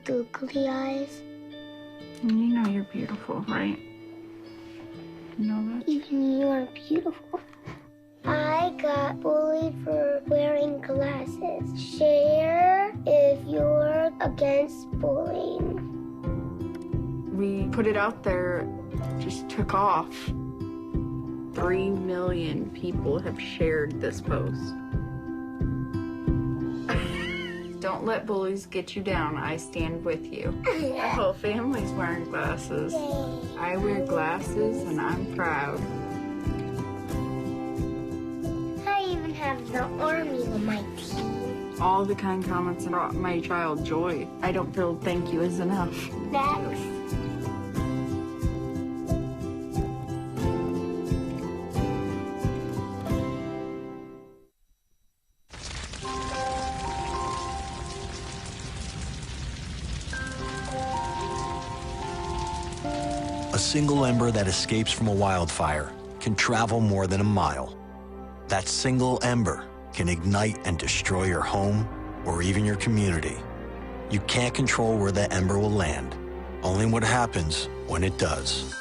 googly eyes. You know you're beautiful, right? You know that? Even you are beautiful. I got bullied for wearing glasses. Share if you're against bullying. We put it out there, just took off. 3 million people have shared this post. Don't let bullies get you down. I stand with you. Our whole family's wearing glasses. I wear glasses and I'm proud. I even have the army on my team. All the kind comments brought my child joy. I don't feel thank you is enough. Thanks. A single ember that escapes from a wildfire can travel more than a mile. That single ember can ignite and destroy your home or even your community. You can't control where that ember will land, only what happens when it does.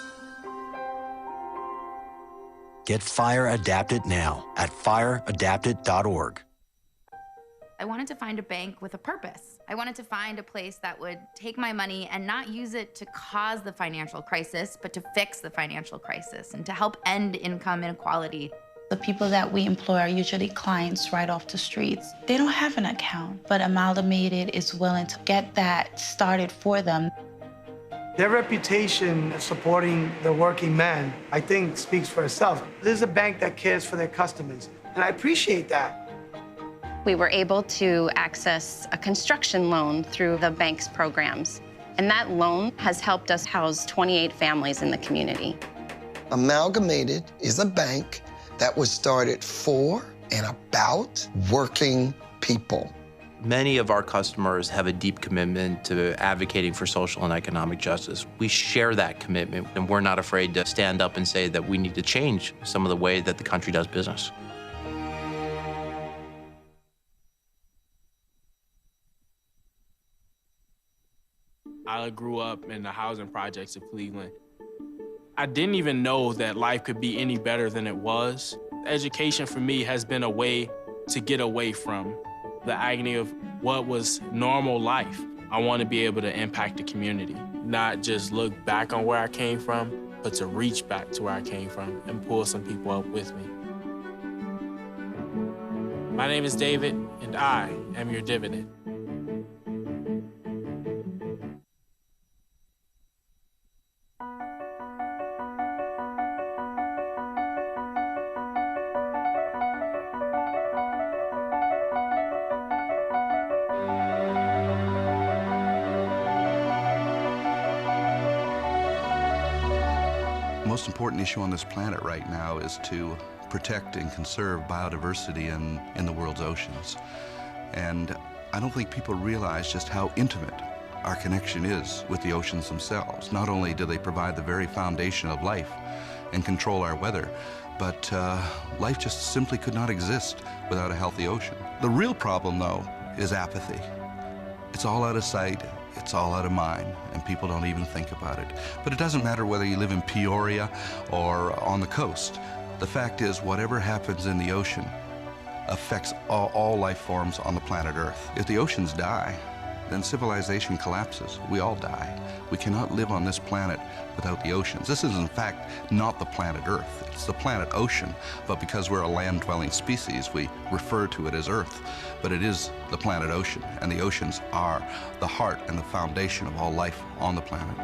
Get Fire Adapted now at fireadapted.org. I wanted to find a bank with a purpose. I wanted to find a place that would take my money and not use it to cause the financial crisis, but to fix the financial crisis and to help end income inequality. The people that we employ are usually clients right off the streets. They don't have an account, but Amalgamated is willing to get that started for them. Their reputation of supporting the working man, I think, speaks for itself. This is a bank that cares for their customers, and I appreciate that. We were able to access a construction loan through the bank's programs, and that loan has helped us house 28 families in the community. Amalgamated is a bank that was started for and about working people. Many of our customers have a deep commitment to advocating for social and economic justice. We share that commitment, and we're not afraid to stand up and say that we need to change some of the way that the country does business. I grew up in the housing projects of Cleveland. I didn't even know that life could be any better than it was. Education for me has been a way to get away from the agony of what was normal life. I want to be able to impact the community, not just look back on where I came from, but to reach back to where I came from and pull some people up with me. My name is David, and I am your dividend. The most important issue on this planet right now is to protect and conserve biodiversity in the world's oceans. And I don't think people realize just how intimate our connection is with the oceans themselves. Not only do they provide the very foundation of life and control our weather, but life just simply could not exist without a healthy ocean. The real problem, though, is apathy. It's all out of sight, it's all out of mind, and people don't even think about it. But it doesn't matter whether you live in Peoria or on the coast. The fact is, whatever happens in the ocean affects all life forms on the planet Earth. If the oceans die, then civilization collapses. We all die. We cannot live on this planet without the oceans. This is, in fact, not the planet Earth. It's the planet ocean, but because we're a land-dwelling species, we refer to it as Earth. But it is the planet ocean, and the oceans are the heart and the foundation of all life on the planet.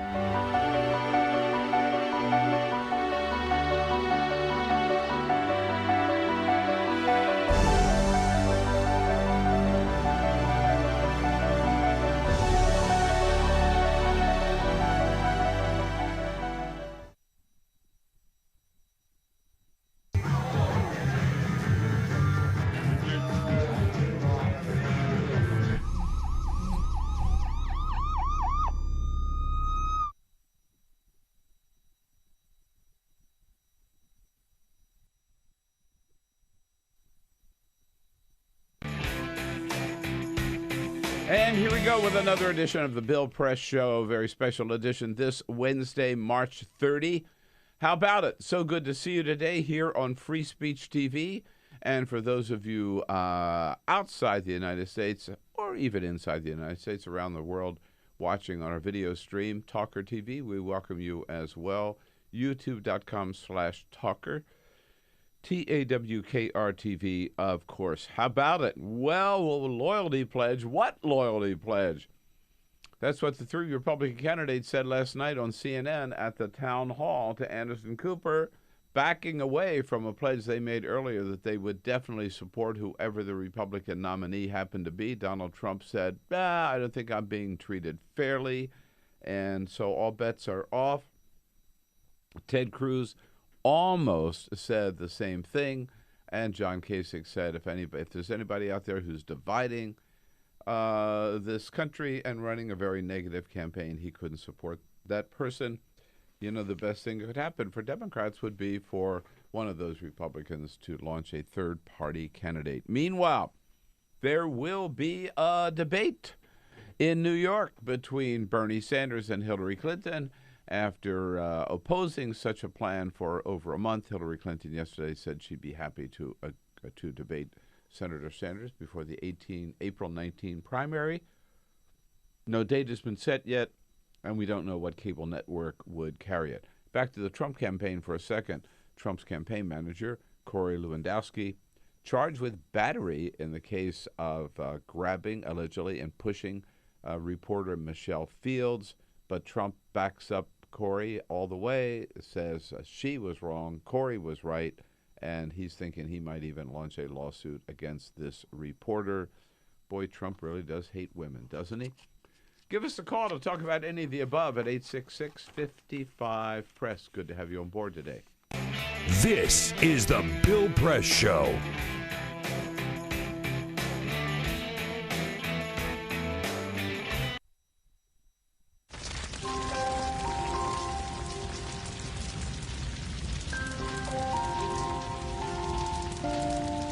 And here we go with another edition of the Bill Press Show, very special edition this Wednesday, March 30. How about it? So good to see you today here on Free Speech TV. And for those of you outside the United States, or even inside the United States, around the world, watching on our video stream, TawkrTV, we welcome you as well. YouTube.com/Tawker. TAWKRTV, of course. How about it? Well, loyalty pledge. What loyalty pledge? That's what the three Republican candidates said last night on CNN at the town hall to Anderson Cooper, backing away from a pledge they made earlier that they would definitely support whoever the Republican nominee happened to be. Donald Trump said, I don't think I'm being treated fairly, and so all bets are off. Ted Cruz almost said the same thing, and John Kasich said if there's anybody out there who's dividing this country and running a very negative campaign, he couldn't support that person. You know, the best thing that could happen for Democrats would be for one of those Republicans to launch a third-party candidate. Meanwhile, there will be a debate in New York between Bernie Sanders and Hillary Clinton. After opposing such a plan for over a month, Hillary Clinton yesterday said she'd be happy to debate Senator Sanders before the April 19 primary. No date has been set yet, and we don't know what cable network would carry it. Back to the Trump campaign for a second. Trump's campaign manager, Corey Lewandowski, charged with battery in the case of grabbing, allegedly, and pushing reporter Michelle Fields. But Trump backs up Corey all the way, says she was wrong, Corey was right, and he's thinking he might even launch a lawsuit against this reporter. Boy, Trump really does hate women, doesn't he? Give us a call to talk about any of the above at 866-55-PRESS. Good to have you on board today. This is the Bill Press Show.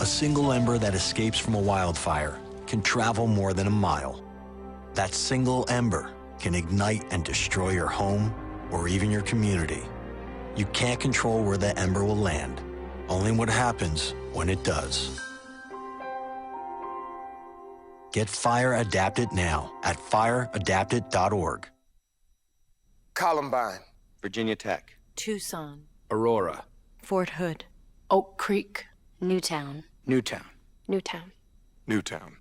A single ember that escapes from a wildfire can travel more than a mile. That single ember can ignite and destroy your home or even your community. You can't control where the ember will land, only what happens when it does. Get Fire Adapted now at fireadapted.org. Columbine, Virginia Tech, Tucson, Aurora, Fort Hood, Oak Creek, Newtown. Newtown. Newtown. Newtown.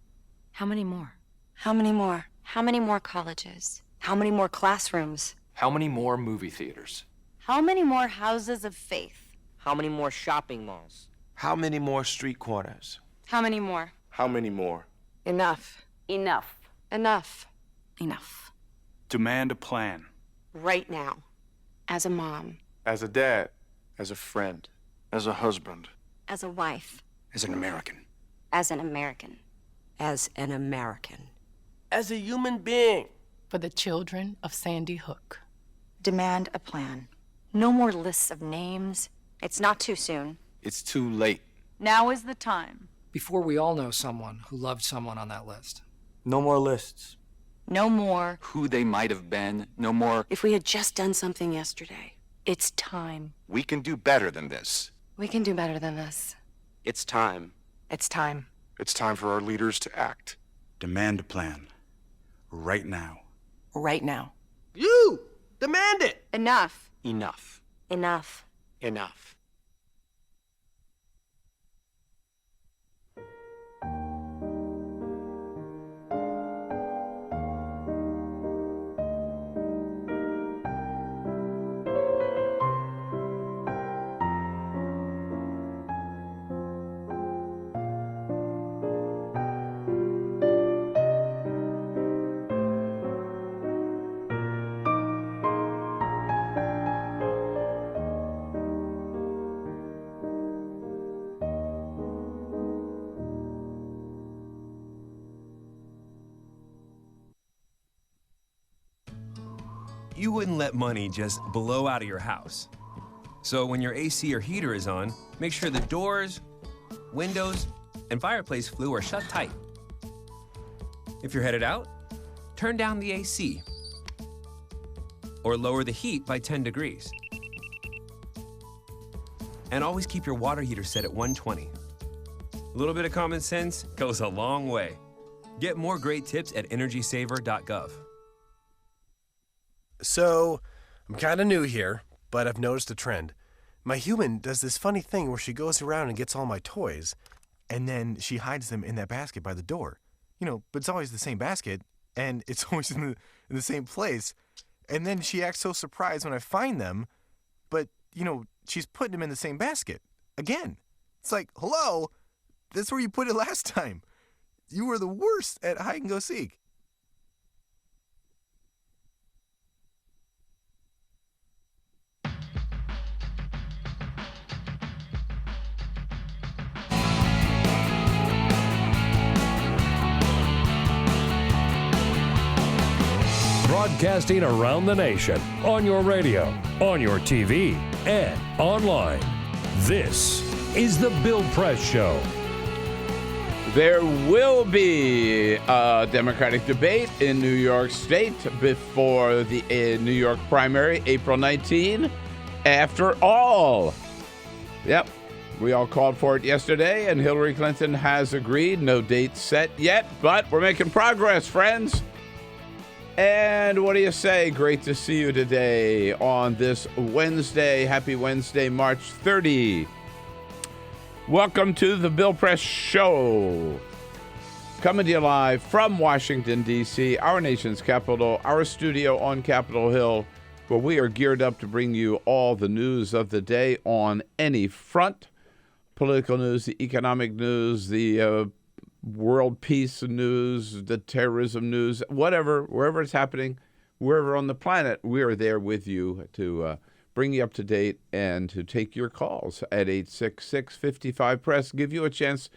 How many more? How many more? How many more colleges? How many more classrooms? How many more movie theaters? How many more houses of faith? How many more shopping malls? How many more street corners? How many more? How many more? Enough. Enough. Enough. Enough. Demand a plan. Right now. As a mom. As a dad. As a friend. As a husband. As a wife. As an American. As an American. As an American. As a human being. For the children of Sandy Hook. Demand a plan. No more lists of names. It's not too soon. It's too late. Now is the time. Before we all know someone who loved someone on that list. No more lists. No more. Who they might have been. No more. If we had just done something yesterday. It's time. We can do better than this. We can do better than this. It's time. It's time. It's time for our leaders to act. Demand a plan. Right now. Right now. You! Demand it! Enough. Enough. Enough. Enough. You wouldn't let money just blow out of your house. So when your AC or heater is on, make sure the doors, windows, and fireplace flue are shut tight. If you're headed out, turn down the AC or lower the heat by 10 degrees. And always keep your water heater set at 120. A little bit of common sense goes a long way. Get more great tips at energysaver.gov. So, I'm kind of new here, but I've noticed a trend. My human does this funny thing where she goes around and gets all my toys, and then she hides them in that basket by the door. But it's always the same basket, and it's always in the same place. And then she acts so surprised when I find them, but, she's putting them in the same basket. Again. It's like, hello, that's where you put it last time. You were the worst at hide and go seek. Broadcasting around the nation, on your radio, on your TV, and online. This is The Bill Press Show. There will be a Democratic debate in New York State before the New York primary, April 19. After all, yep, we all called for it yesterday, and Hillary Clinton has agreed. No date set yet, but we're making progress, friends. And what do you say? Great to see you today on this Wednesday. Happy Wednesday, March 30. Welcome to the Bill Press Show. Coming to you live from Washington, D.C., our nation's capital, our studio on Capitol Hill, where we are geared up to bring you all the news of the day on any front. Political news, the economic news, the world peace news, the terrorism news, whatever, wherever it's happening, wherever on the planet, we are there with you to bring you up to date and to take your calls at 866-55-PRESS, give you a chance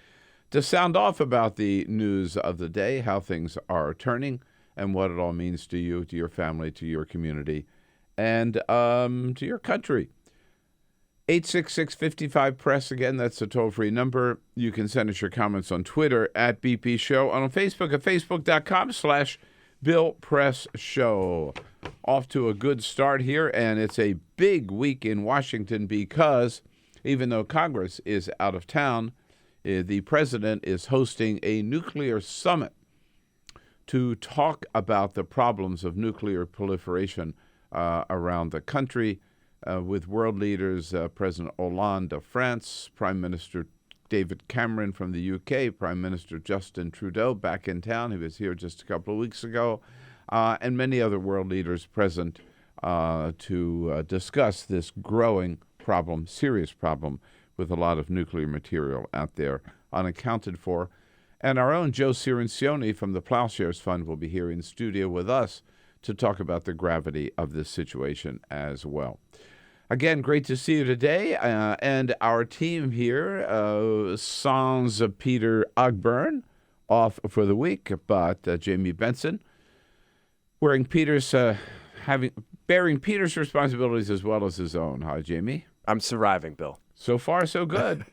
to sound off about the news of the day, how things are turning, and what it all means to you, to your family, to your community, and to your country. 866-55-PRESS. Again, that's the toll-free number. You can send us your comments on Twitter at BP Show, and on Facebook at facebook.com/Bill Press Show. Off to a good start here, and it's a big week in Washington because even though Congress is out of town, the president is hosting a nuclear summit to talk about the problems of nuclear proliferation around the country. With world leaders, President Hollande of France, Prime Minister David Cameron from the UK, Prime Minister Justin Trudeau back in town. He was here just a couple of weeks ago, and many other world leaders present to discuss this growing problem, serious problem, with a lot of nuclear material out there unaccounted for. And our own Joe Cirincione from the Plowshares Fund will be here in studio with us to talk about the gravity of this situation as well. Again, great to see you today. And our team here, sans Peter Ogburn, off for the week, but Jamie Benson, bearing Peter's responsibilities as well as his own. Hi, Jamie. I'm surviving, Bill. So far, so good.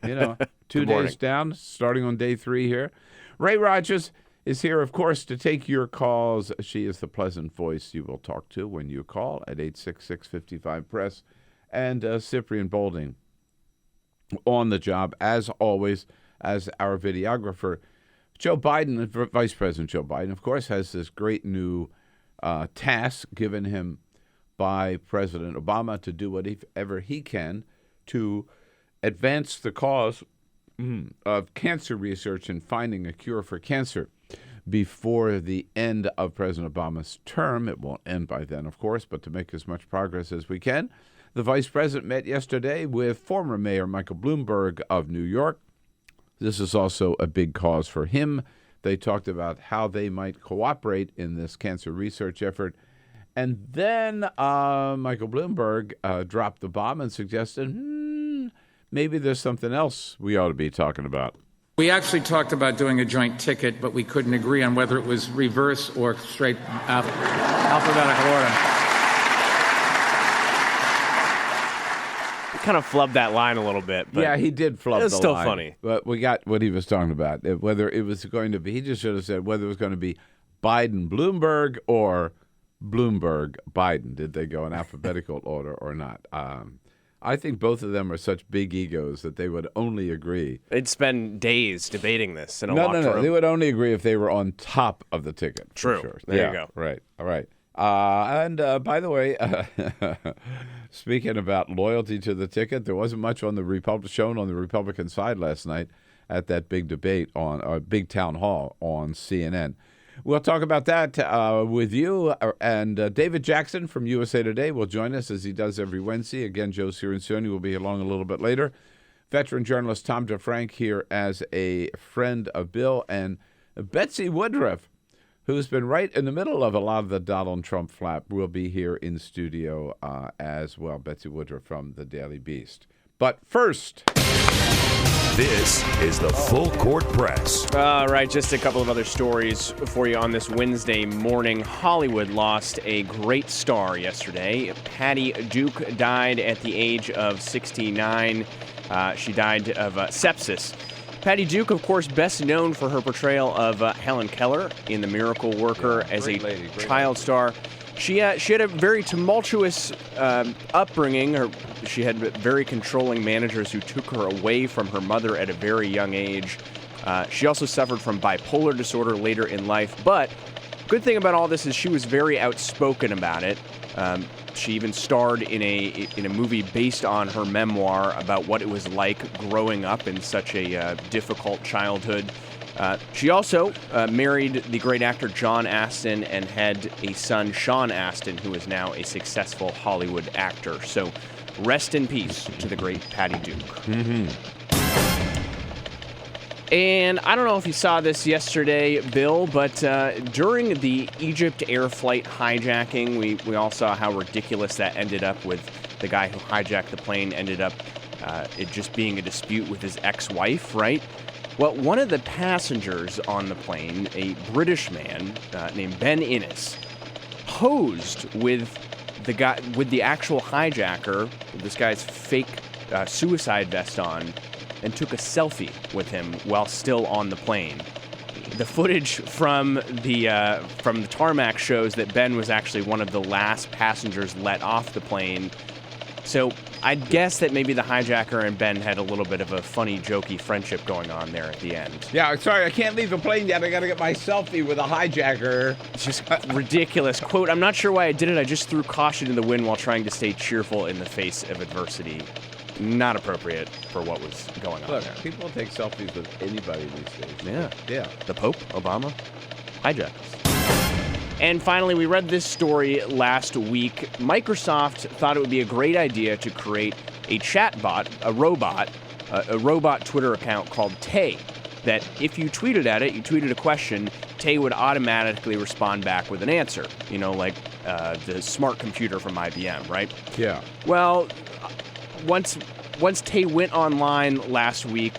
2 days down, starting on day 3 here. Ray Rogers is here, of course, to take your calls. She is the pleasant voice you will talk to when you call at 866-55-PRESS. And Cyprian Bolding on the job, as always, as our videographer. Joe Biden, Vice President Joe Biden, of course, has this great new task given him by President Obama to do whatever he can to advance the cause of cancer research and finding a cure for cancer before the end of President Obama's term. It won't end by then, of course, but to make as much progress as we can. The vice president met yesterday with former Mayor Michael Bloomberg of New York. This is also a big cause for him. They talked about how they might cooperate in this cancer research effort. And then Michael Bloomberg dropped the bomb and suggested, maybe there's something else we ought to be talking about. We actually talked about doing a joint ticket, but we couldn't agree on whether it was reverse or straight alphabetical order. Kind of flubbed that line a little bit. But yeah, he did flub the line. It's still funny. But we got what he was talking about. Whether it was going to be, he just should have said whether it was going to be Biden-Bloomberg or Bloomberg-Biden? Did they go in alphabetical order or not? I think both of them are such big egos that they would only agree. They'd spend days debating this in a locked room. No. They would only agree if they were on top of the ticket. True. Sure. There you go. Right. All right. And by the way, speaking about loyalty to the ticket, there wasn't much on the shown on the Republican side last night at that big debate on big town hall on CNN. We'll talk about that with you. And David Jackson from USA Today will join us as he does every Wednesday. Again, Joe Cirincione will be along a little bit later. Veteran journalist Tom DeFrank here as a friend of Bill. And Betsy Woodruff, who's been right in the middle of a lot of the Donald Trump flap, will be here in studio as well. Betsy Woodruff from the Daily Beast. But first... This is the Full Court Press. All right, just a couple of other stories for you on this Wednesday morning. Hollywood lost a great star yesterday. Patty Duke died at the age of 69. She died of sepsis. Patty Duke, of course, best known for her portrayal of Helen Keller in The Miracle Worker as a child star. She had a very tumultuous upbringing. She had very controlling managers who took her away from her mother at a very young age. She also suffered from bipolar disorder later in life. But good thing about all this is she was very outspoken about it. She even starred in a movie based on her memoir about what it was like growing up in such a difficult childhood. She also married the great actor John Astin and had a son, Sean Astin, who is now a successful Hollywood actor. So rest in peace to the great Patty Duke. Mm-hmm. And I don't know if you saw this yesterday, Bill, but during the Egypt Air flight hijacking, we all saw how ridiculous that ended up with the guy who hijacked the plane ended up it just being a dispute with his ex-wife, right? Well, one of the passengers on the plane, a British man named Ben Innes, posed with the actual hijacker, with this guy's fake suicide vest on, and took a selfie with him while still on the plane. The footage from the tarmac shows that Ben was actually one of the last passengers let off the plane. So I'd guess that maybe the hijacker and Ben had a little bit of a funny, jokey friendship going on there at the end. Yeah, sorry, I can't leave the plane yet. I got to get my selfie with a hijacker. It's just ridiculous. Quote, "I'm not sure why I did it. I just threw caution in the wind while trying to stay cheerful in the face of adversity." Not appropriate for what was going on there. People take selfies with anybody these days. Yeah. The Pope, Obama, hijackers. And finally, we read this story last week. Microsoft thought it would be a great idea to create a chatbot, a robot Twitter account called Tay, that if you tweeted at it, you tweeted a question, Tay would automatically respond back with an answer. You know, like the smart computer from IBM, right? Yeah. Well, once Tay went online last week,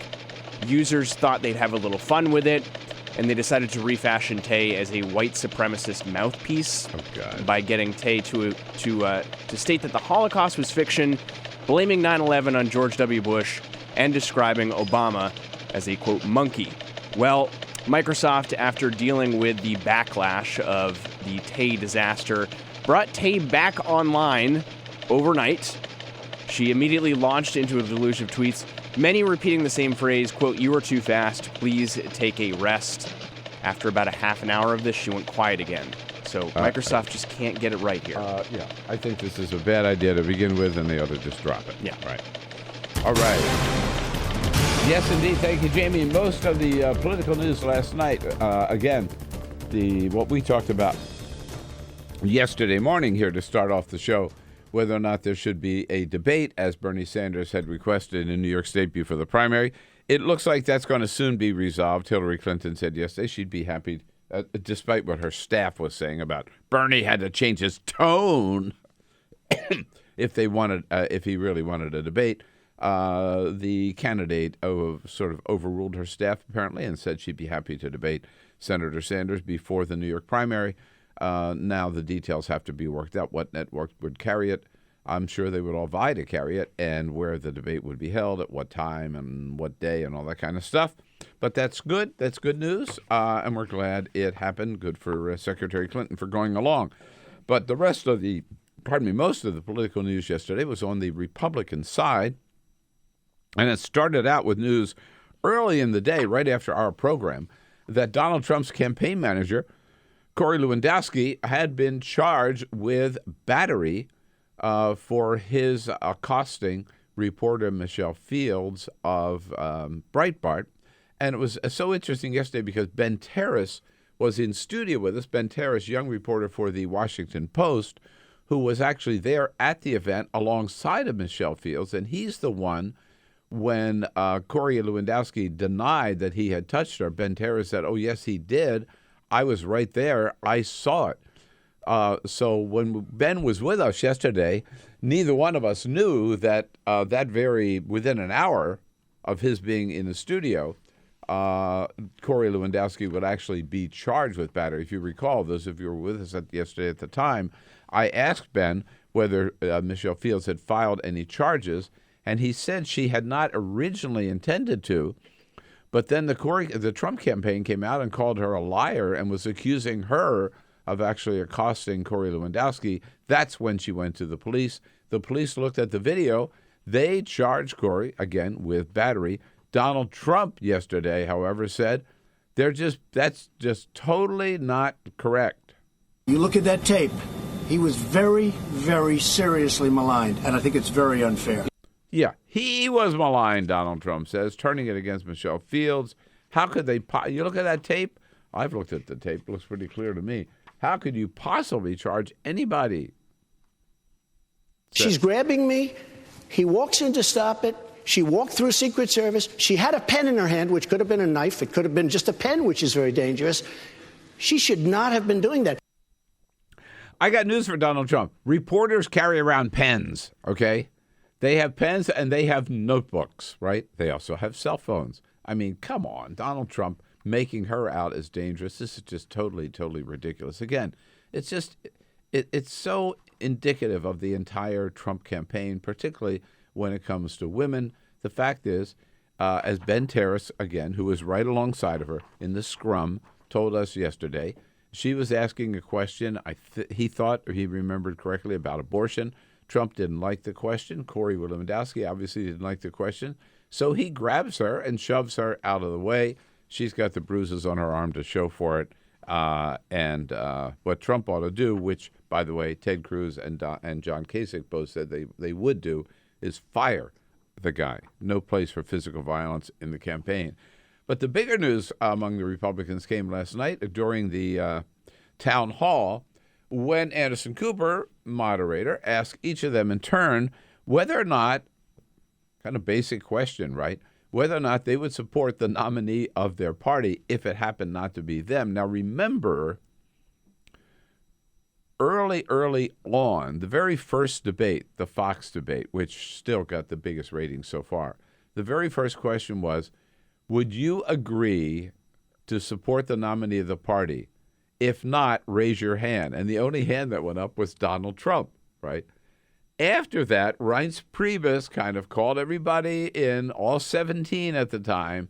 users thought they'd have a little fun with it, and they decided to refashion Tay as a white supremacist mouthpiece by getting Tay to state that the Holocaust was fiction, blaming 9/11 on George W. Bush, and describing Obama as a, quote, monkey. Well, Microsoft, after dealing with the backlash of the Tay disaster, brought Tay back online overnight. She immediately launched into a deluge of tweets, many repeating the same phrase, quote, "You are too fast, please take a rest." After about a half an hour of this, she went quiet again. So Microsoft just can't get it right here. Yeah, I think this is a bad idea to begin with, and they ought to just drop it. Yeah. Right. All right. Yes, indeed. Thank you, Jamie. Most of the political news last night, again, what we talked about yesterday morning here to start off the show, whether or not there should be a debate, as Bernie Sanders had requested in New York State before the primary. It looks like that's going to soon be resolved. Hillary Clinton said yesterday she'd be happy, despite what her staff was saying about Bernie had to change his tone if he really wanted a debate. The candidate sort of overruled her staff, apparently, and said she'd be happy to debate Senator Sanders before the New York primary. Now the details have to be worked out, what network would carry it. I'm sure they would all vie to carry it, and where the debate would be held, at what time and what day and all that kind of stuff. But that's good. That's good news, and we're glad it happened. Good for Secretary Clinton for going along. But the rest of the, most of the political news yesterday was on the Republican side, and it started out with news early in the day, right after our program, that Donald Trump's campaign manager, Corey Lewandowski, had been charged with battery for his accosting reporter Michelle Fields of Breitbart. And it was so interesting yesterday because Ben Terris was in studio with us. Ben Terris, young reporter for the Washington Post, who was actually there at the event alongside of Michelle Fields. And he's the one, when Corey Lewandowski denied that he had touched her, Ben Terris said, "Oh, yes, he did. I was right there. I saw it." So when Ben was with us yesterday, neither one of us knew that within an hour of his being in the studio, Corey Lewandowski would actually be charged with battery. If you recall, those of you who were with us yesterday at the time, I asked Ben whether Michelle Fields had filed any charges, and he said she had not originally intended to. But then the Trump campaign came out and called her a liar and was accusing her of actually accosting Corey Lewandowski. That's when she went to the police. The police looked at the video. They charged Corey, again, with battery. Donald Trump yesterday, however, said that's just totally not correct. You look at that tape, he was very, very seriously maligned, and I think it's very unfair. Yeah, he was maligned, Donald Trump says, turning it against Michelle Fields. How could they you look at that tape? I've looked at the tape. It looks pretty clear to me. How could you possibly charge anybody? She's grabbing me. He walks in to stop it. She walked through Secret Service. She had a pen in her hand, which could have been a knife. It could have been just a pen, which is very dangerous. She should not have been doing that. I got news for Donald Trump. Reporters carry around pens, okay? They have pens and they have notebooks, right? They also have cell phones. I mean, come on, Donald Trump making her out as dangerous. This is just totally, totally ridiculous. Again, it's just, it's so indicative of the entire Trump campaign, particularly when it comes to women. The fact is, as Ben Terris, again, who was right alongside of her in the scrum, told us yesterday, she was asking a question. He thought, or he remembered correctly, about abortion. Trump didn't like the question. Corey Lewandowski obviously didn't like the question. So he grabs her and shoves her out of the way. She's got the bruises on her arm to show for it. And what Trump ought to do, which, by the way, Ted Cruz and John Kasich both said they would do, is fire the guy. No place for physical violence in the campaign. But the bigger news among the Republicans came last night during the town hall when Anderson Cooper, moderator, asked each of them in turn whether or not, kind of basic question, right, whether or not they would support the nominee of their party if it happened not to be them. Now, remember, early on, the very first debate, the Fox debate, which still got the biggest ratings so far, the very first question was, would you agree to support the nominee of the party? If not, raise your hand. And the only hand that went up was Donald Trump, right? After that, Reince Priebus kind of called everybody in, all 17 at the time,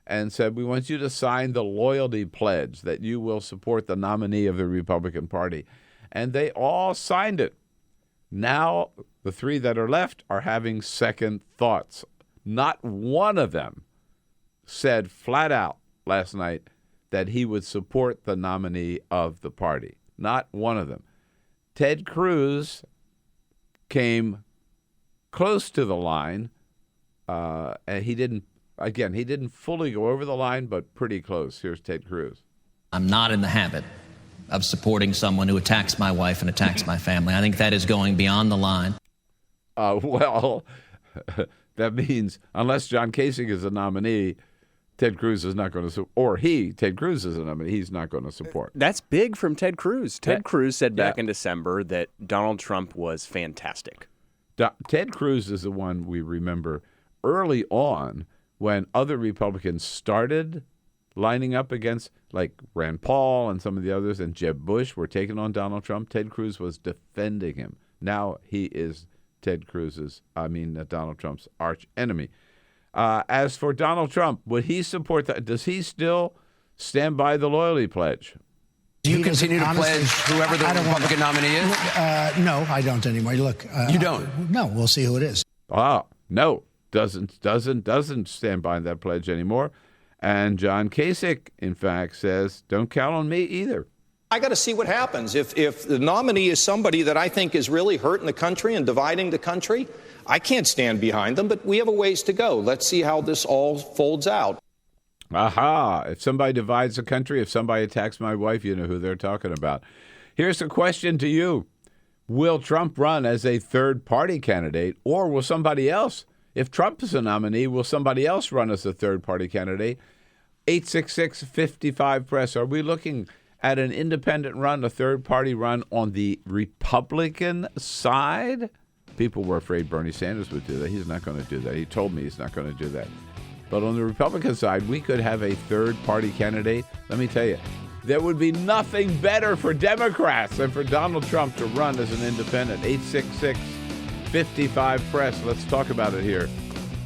and said, we want you to sign the loyalty pledge that you will support the nominee of the Republican Party. And they all signed it. Now, the three that are left are having second thoughts. Not one of them said flat out last night that he would support the nominee of the party. Not one of them. Ted Cruz came close to the line, and he didn't fully go over the line, but pretty close. Here's Ted Cruz. I'm not in the habit of supporting someone who attacks my wife and attacks my family. I think that is going beyond the line. Well, that means unless John Kasich is a nominee, Ted Cruz is not going to, Ted Cruz is a nominee, he's not going to support. That's big from Ted Cruz. Ted Cruz said back in December that Donald Trump was fantastic. Ted Cruz is the one we remember early on when other Republicans started lining up against, like Rand Paul and some of the others, and Jeb Bush were taking on Donald Trump. Ted Cruz was defending him. Now he is Donald Trump's arch enemy. As for Donald Trump, would he support that? Does he still stand by the loyalty pledge? Do you continue to pledge whoever the Republican nominee is? No, I don't anymore. Look, you don't? No, we'll see who it is. No, doesn't stand by that pledge anymore. And John Kasich, in fact, says, don't count on me either. I got to see what happens. If the nominee is somebody that I think is really hurting the country and dividing the country, I can't stand behind them, but we have a ways to go. Let's see how this all folds out. Aha. If somebody divides the country, if somebody attacks my wife, you know who they're talking about. Here's a question to you. Will Trump run as a third-party candidate, or will somebody else? If Trump is a nominee, will somebody else run as a third-party candidate? 866-55-PRESS. Are we looking at an independent run, a third-party run on the Republican side? People were afraid Bernie Sanders would do that. He's not going to do that. He told me he's not going to do that. But on the Republican side, we could have a third-party candidate. Let me tell you, there would be nothing better for Democrats than for Donald Trump to run as an independent. 866-55-PRESS. Let's talk about it here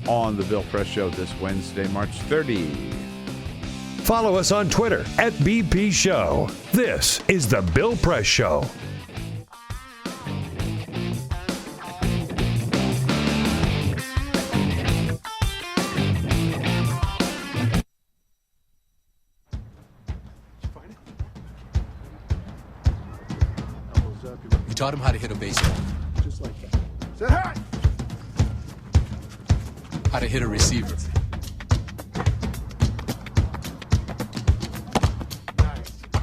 on The Bill Press Show this Wednesday, March 30. Follow us on Twitter @BP Show. This is The Bill Press Show. You taught him how to hit a baseball. Just like that. Say hi. How to hit a receiver.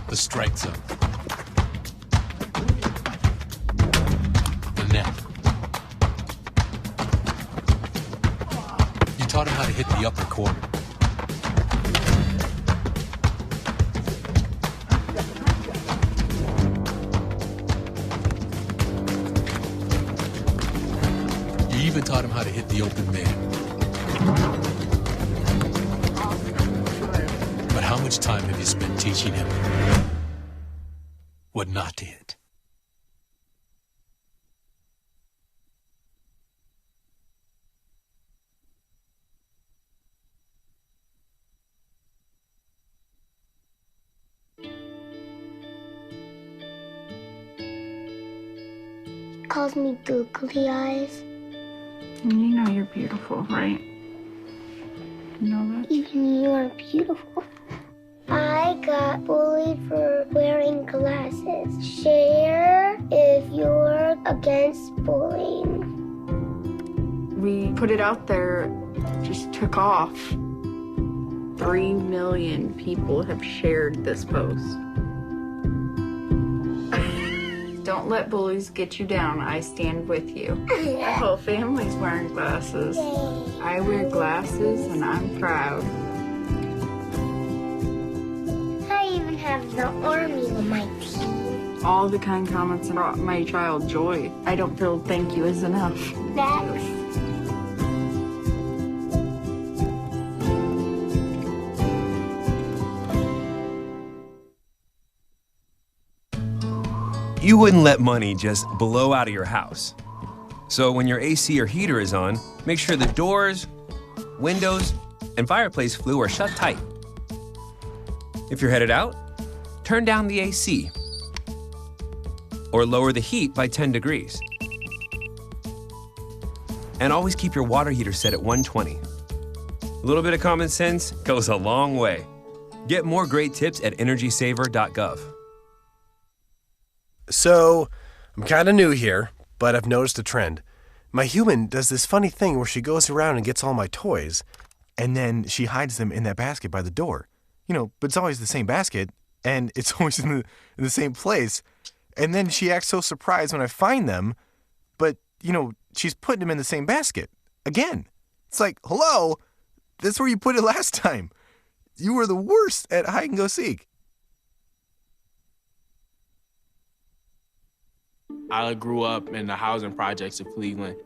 The strike zone. The net. You taught him how to hit the upper corner. You even taught him how to hit the open man. But how much time have you spent teaching him what not to hit? Calls me googly eyes. You know you're beautiful, right? You know that? Even you are beautiful. I got bullied for wearing glasses. Share if you're against bullying. We put it out there, just took off. 3 million people have shared this post. Don't let bullies get you down. I stand with you. The whole family's wearing glasses. I wear glasses and I'm proud. I even have the army on my team. All the kind comments brought my child joy. I don't feel thank you is enough. Thanks. You wouldn't let money just blow out of your house. So when your AC or heater is on, make sure the doors, windows, and fireplace flue are shut tight. If you're headed out, turn down the AC or lower the heat by 10 degrees. And always keep your water heater set at 120. A little bit of common sense goes a long way. Get more great tips at energysaver.gov. So, I'm kind of new here, but I've noticed a trend. My human does this funny thing where she goes around and gets all my toys, and then she hides them in that basket by the door. But it's always the same basket, and it's always in the same place. And then she acts so surprised when I find them, but, she's putting them in the same basket. Again. It's like, hello, that's where you put it last time. You were the worst at hide and go seek. I grew up in the housing projects of Cleveland.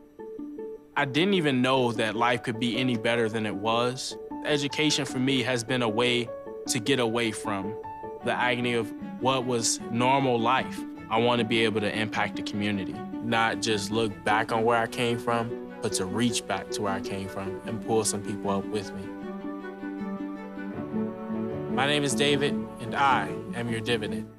I didn't even know that life could be any better than it was. Education for me has been a way to get away from the agony of what was normal life. I want to be able to impact the community, not just look back on where I came from, but to reach back to where I came from and pull some people up with me. My name is David, and I am your dividend.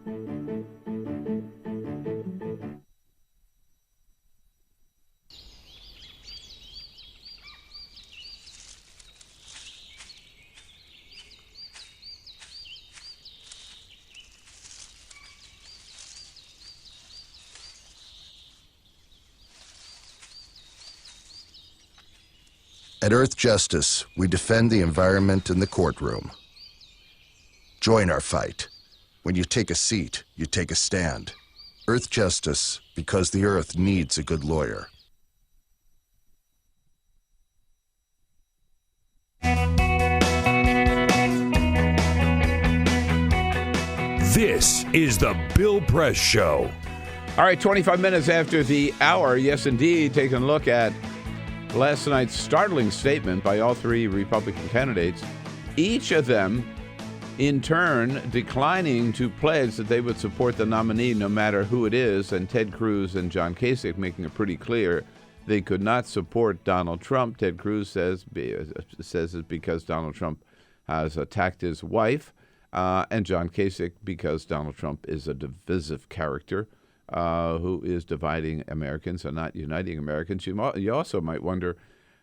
At Earth Justice, we defend the environment in the courtroom. Join our fight. When you take a seat, you take a stand. Earth Justice, because the Earth needs a good lawyer. This is the Bill Press Show. All right, 25 minutes after the hour, yes, indeed, taking a look at last night's startling statement by all three Republican candidates, each of them, in turn, declining to pledge that they would support the nominee no matter who it is, and Ted Cruz and John Kasich making it pretty clear they could not support Donald Trump. Ted Cruz says it's because Donald Trump has attacked his wife, and John Kasich because Donald Trump is a divisive character who is dividing Americans and not uniting Americans. You also might wonder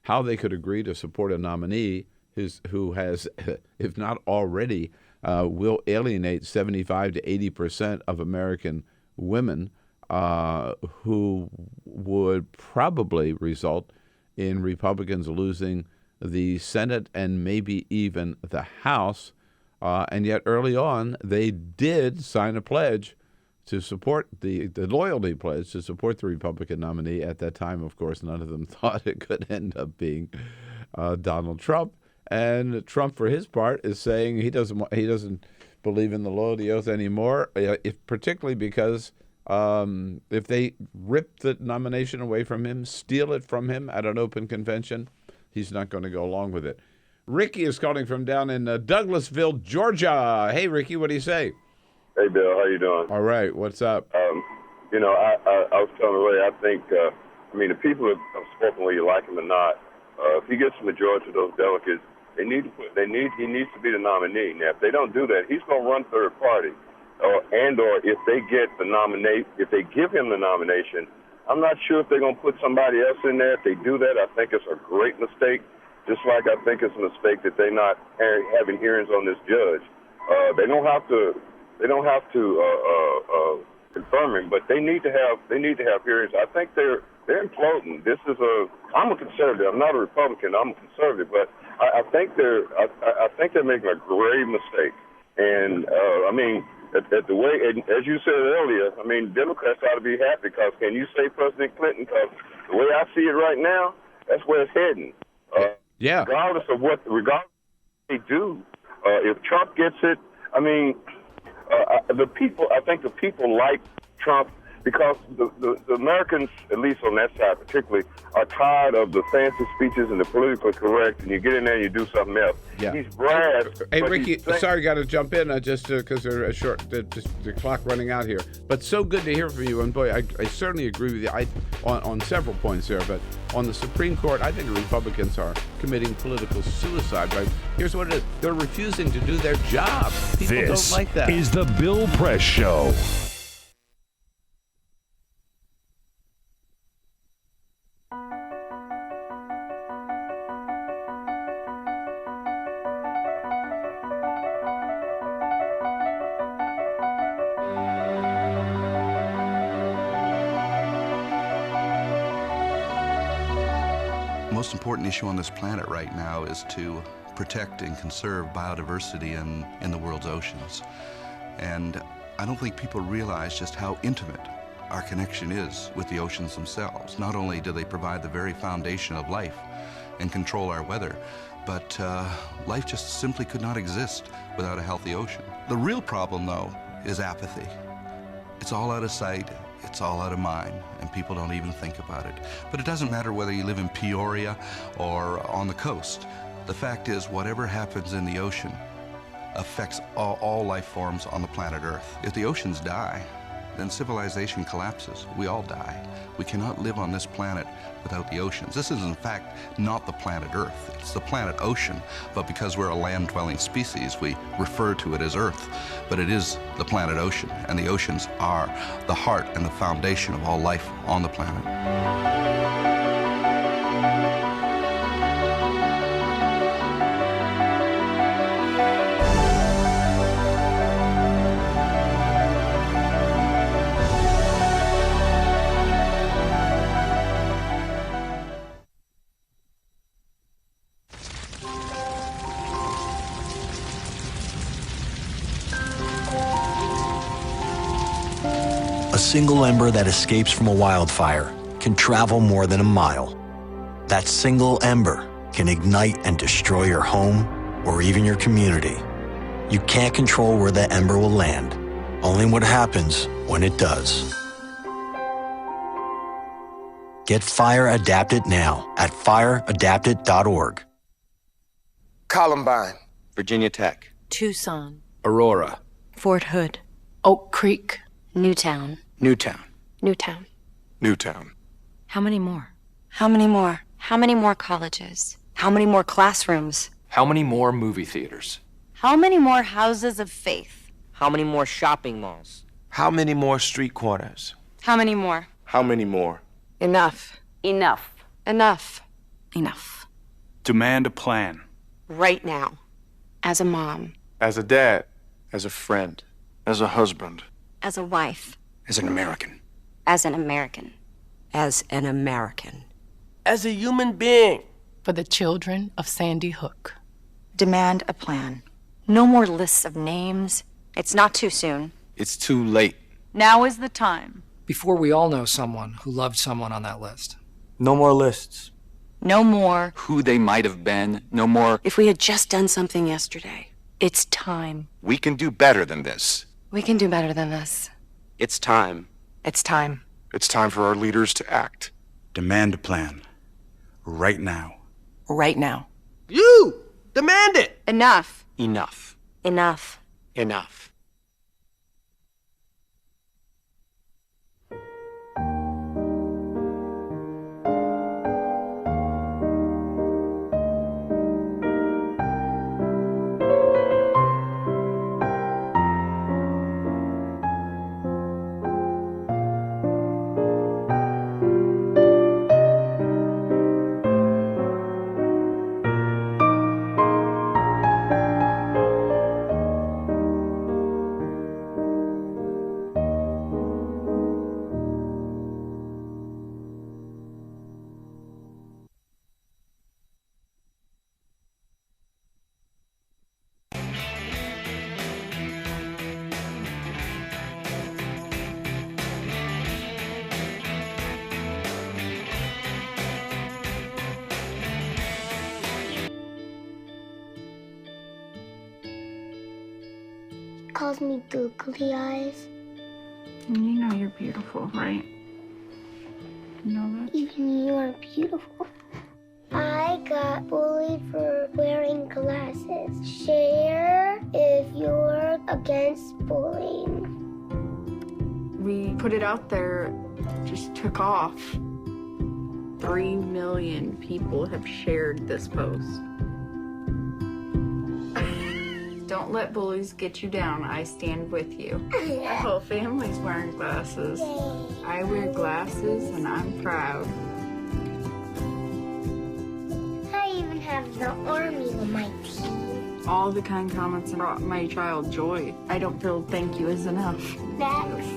how they could agree to support a nominee who has, if not already, will alienate 75 to 80% of American women, who would probably result in Republicans losing the Senate and maybe even the House. And yet early on, they did sign a pledge to support the loyalty pledge to support the Republican nominee. At that time, of course, none of them thought it could end up being Donald Trump. And Trump, for his part, is saying he doesn't believe in the loyalty oath anymore, particularly because if they rip the nomination away from him, steal it from him at an open convention, he's not going to go along with it. Ricky is calling from down in Douglasville, Georgia. Hey, Ricky, what do you say? Hey, Bill, how you doing? All right, what's up? I was telling Ray, I think, the people have spoken whether you like him or not. If he gets the majority of those delegates, he needs to be the nominee. Now, if they don't do that, he's going to run third party. Or if they get if they give him the nomination, I'm not sure if they're going to put somebody else in there. If they do that, I think it's a great mistake. Just like I think it's a mistake that they're not having hearings on this judge. They don't have to confirm him, but they need to have hearings. I think they're imploding. I'm a conservative. I'm not a Republican. I'm a conservative, but I think they're making a grave mistake. And at the way, as you said earlier, Democrats ought to be happy because can you say President Clinton? Because the way I see it right now, that's where it's heading. Regardless of what they do, if Trump gets it, I think the people like Trump because the Americans, at least on that side particularly, are tired of the fancy speeches and the politically correct, and you get in there and you do something else. Yeah. He's brash. Hey, Ricky, sorry, got to jump in just because they're the clock running out here. But so good to hear from you. And boy, I certainly agree with you on several points there. But on the Supreme Court, I think the Republicans are committing political suicide. But here's what it is. They're refusing to do their job. People don't like that. This is the Bill Press Show. The most important issue on this planet right now is to protect and conserve biodiversity in the world's oceans. And I don't think people realize just how intimate our connection is with the oceans themselves. Not only do they provide the very foundation of life and control our weather, but life just simply could not exist without a healthy ocean. The real problem, though, is apathy. It's all out of sight. It's all out of mind, and people don't even think about it. But it doesn't matter whether you live in Peoria or on the coast. The fact is, whatever happens in the ocean affects all life forms on the planet Earth. If the oceans die, then civilization collapses. We all die. We cannot live on this planet without the oceans. This is, in fact, not the planet Earth. It's the planet ocean, but because we're a land-dwelling species, we refer to it as Earth. But it is the planet ocean, and the oceans are the heart and the foundation of all life on the planet. A single ember that escapes from a wildfire can travel more than a mile. That single ember can ignite and destroy your home or even your community. You can't control where the ember will land, only what happens when it does. Get Fire Adapted now at fireadapted.org. Columbine, Virginia Tech, Tucson, Aurora, Fort Hood, Oak Creek, Newtown. Newtown, Newtown. Newtown. How many more? How many more? How many more colleges? How many more classrooms? How many more movie theaters? How many more houses of faith? How many more shopping malls? How many more street corners? How many more? How many more? Enough. Enough. Enough. Enough. Demand a plan. Right now. As a mom. As a dad. As a friend. As a husband. As a wife. As an American. As an American. As an American. As a human being. For the children of Sandy Hook. Demand a plan. No more lists of names. It's not too soon. It's too late. Now is the time. Before we all know someone who loved someone on that list. No more lists. No more. Who they might have been. No more. If we had just done something yesterday. It's time. We can do better than this. We can do better than this. It's time. It's time. It's time for our leaders to act. Demand a plan. Right now. Right now. You! Demand it! Enough. Enough. Enough. Enough. Calls me googly eyes. You know you're beautiful, right? You know that? Even you are beautiful. I got bullied for wearing glasses. Share if you're against bullying. We put it out there, just took off. 3 million people have shared this post. Don't let bullies get you down. I stand with you. Our whole family's wearing glasses. I wear glasses and I'm proud. I even have the army on my team. All the kind comments brought my child joy. I don't feel thank you is enough. Next.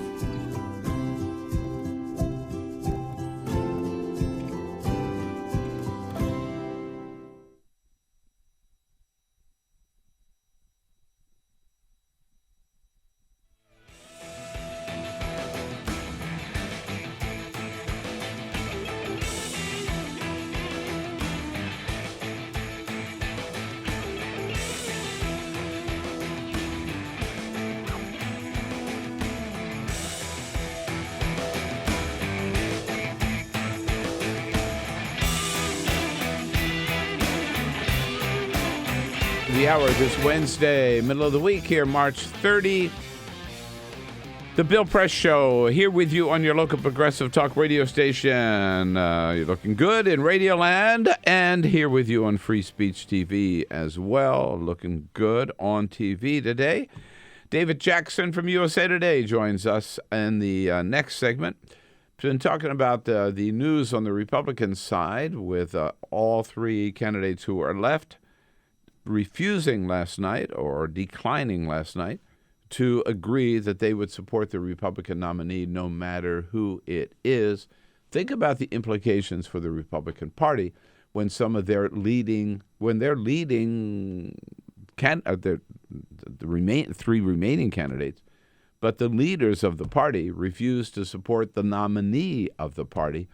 The hour this Wednesday, middle of the week here, March 30. The Bill Press Show, here with you on your local progressive talk radio station. You're looking good in Radioland, and here with you on Free Speech TV as well. Looking good on TV today. David Jackson from USA Today joins us in the next segment. Been talking about the news on the Republican side with all three candidates who are left refusing last night or declining last night to agree that they would support the Republican nominee no matter who it is. Think about the implications for the Republican Party when some of their three remaining candidates, but the leaders of the party refuse to support the nominee of the party.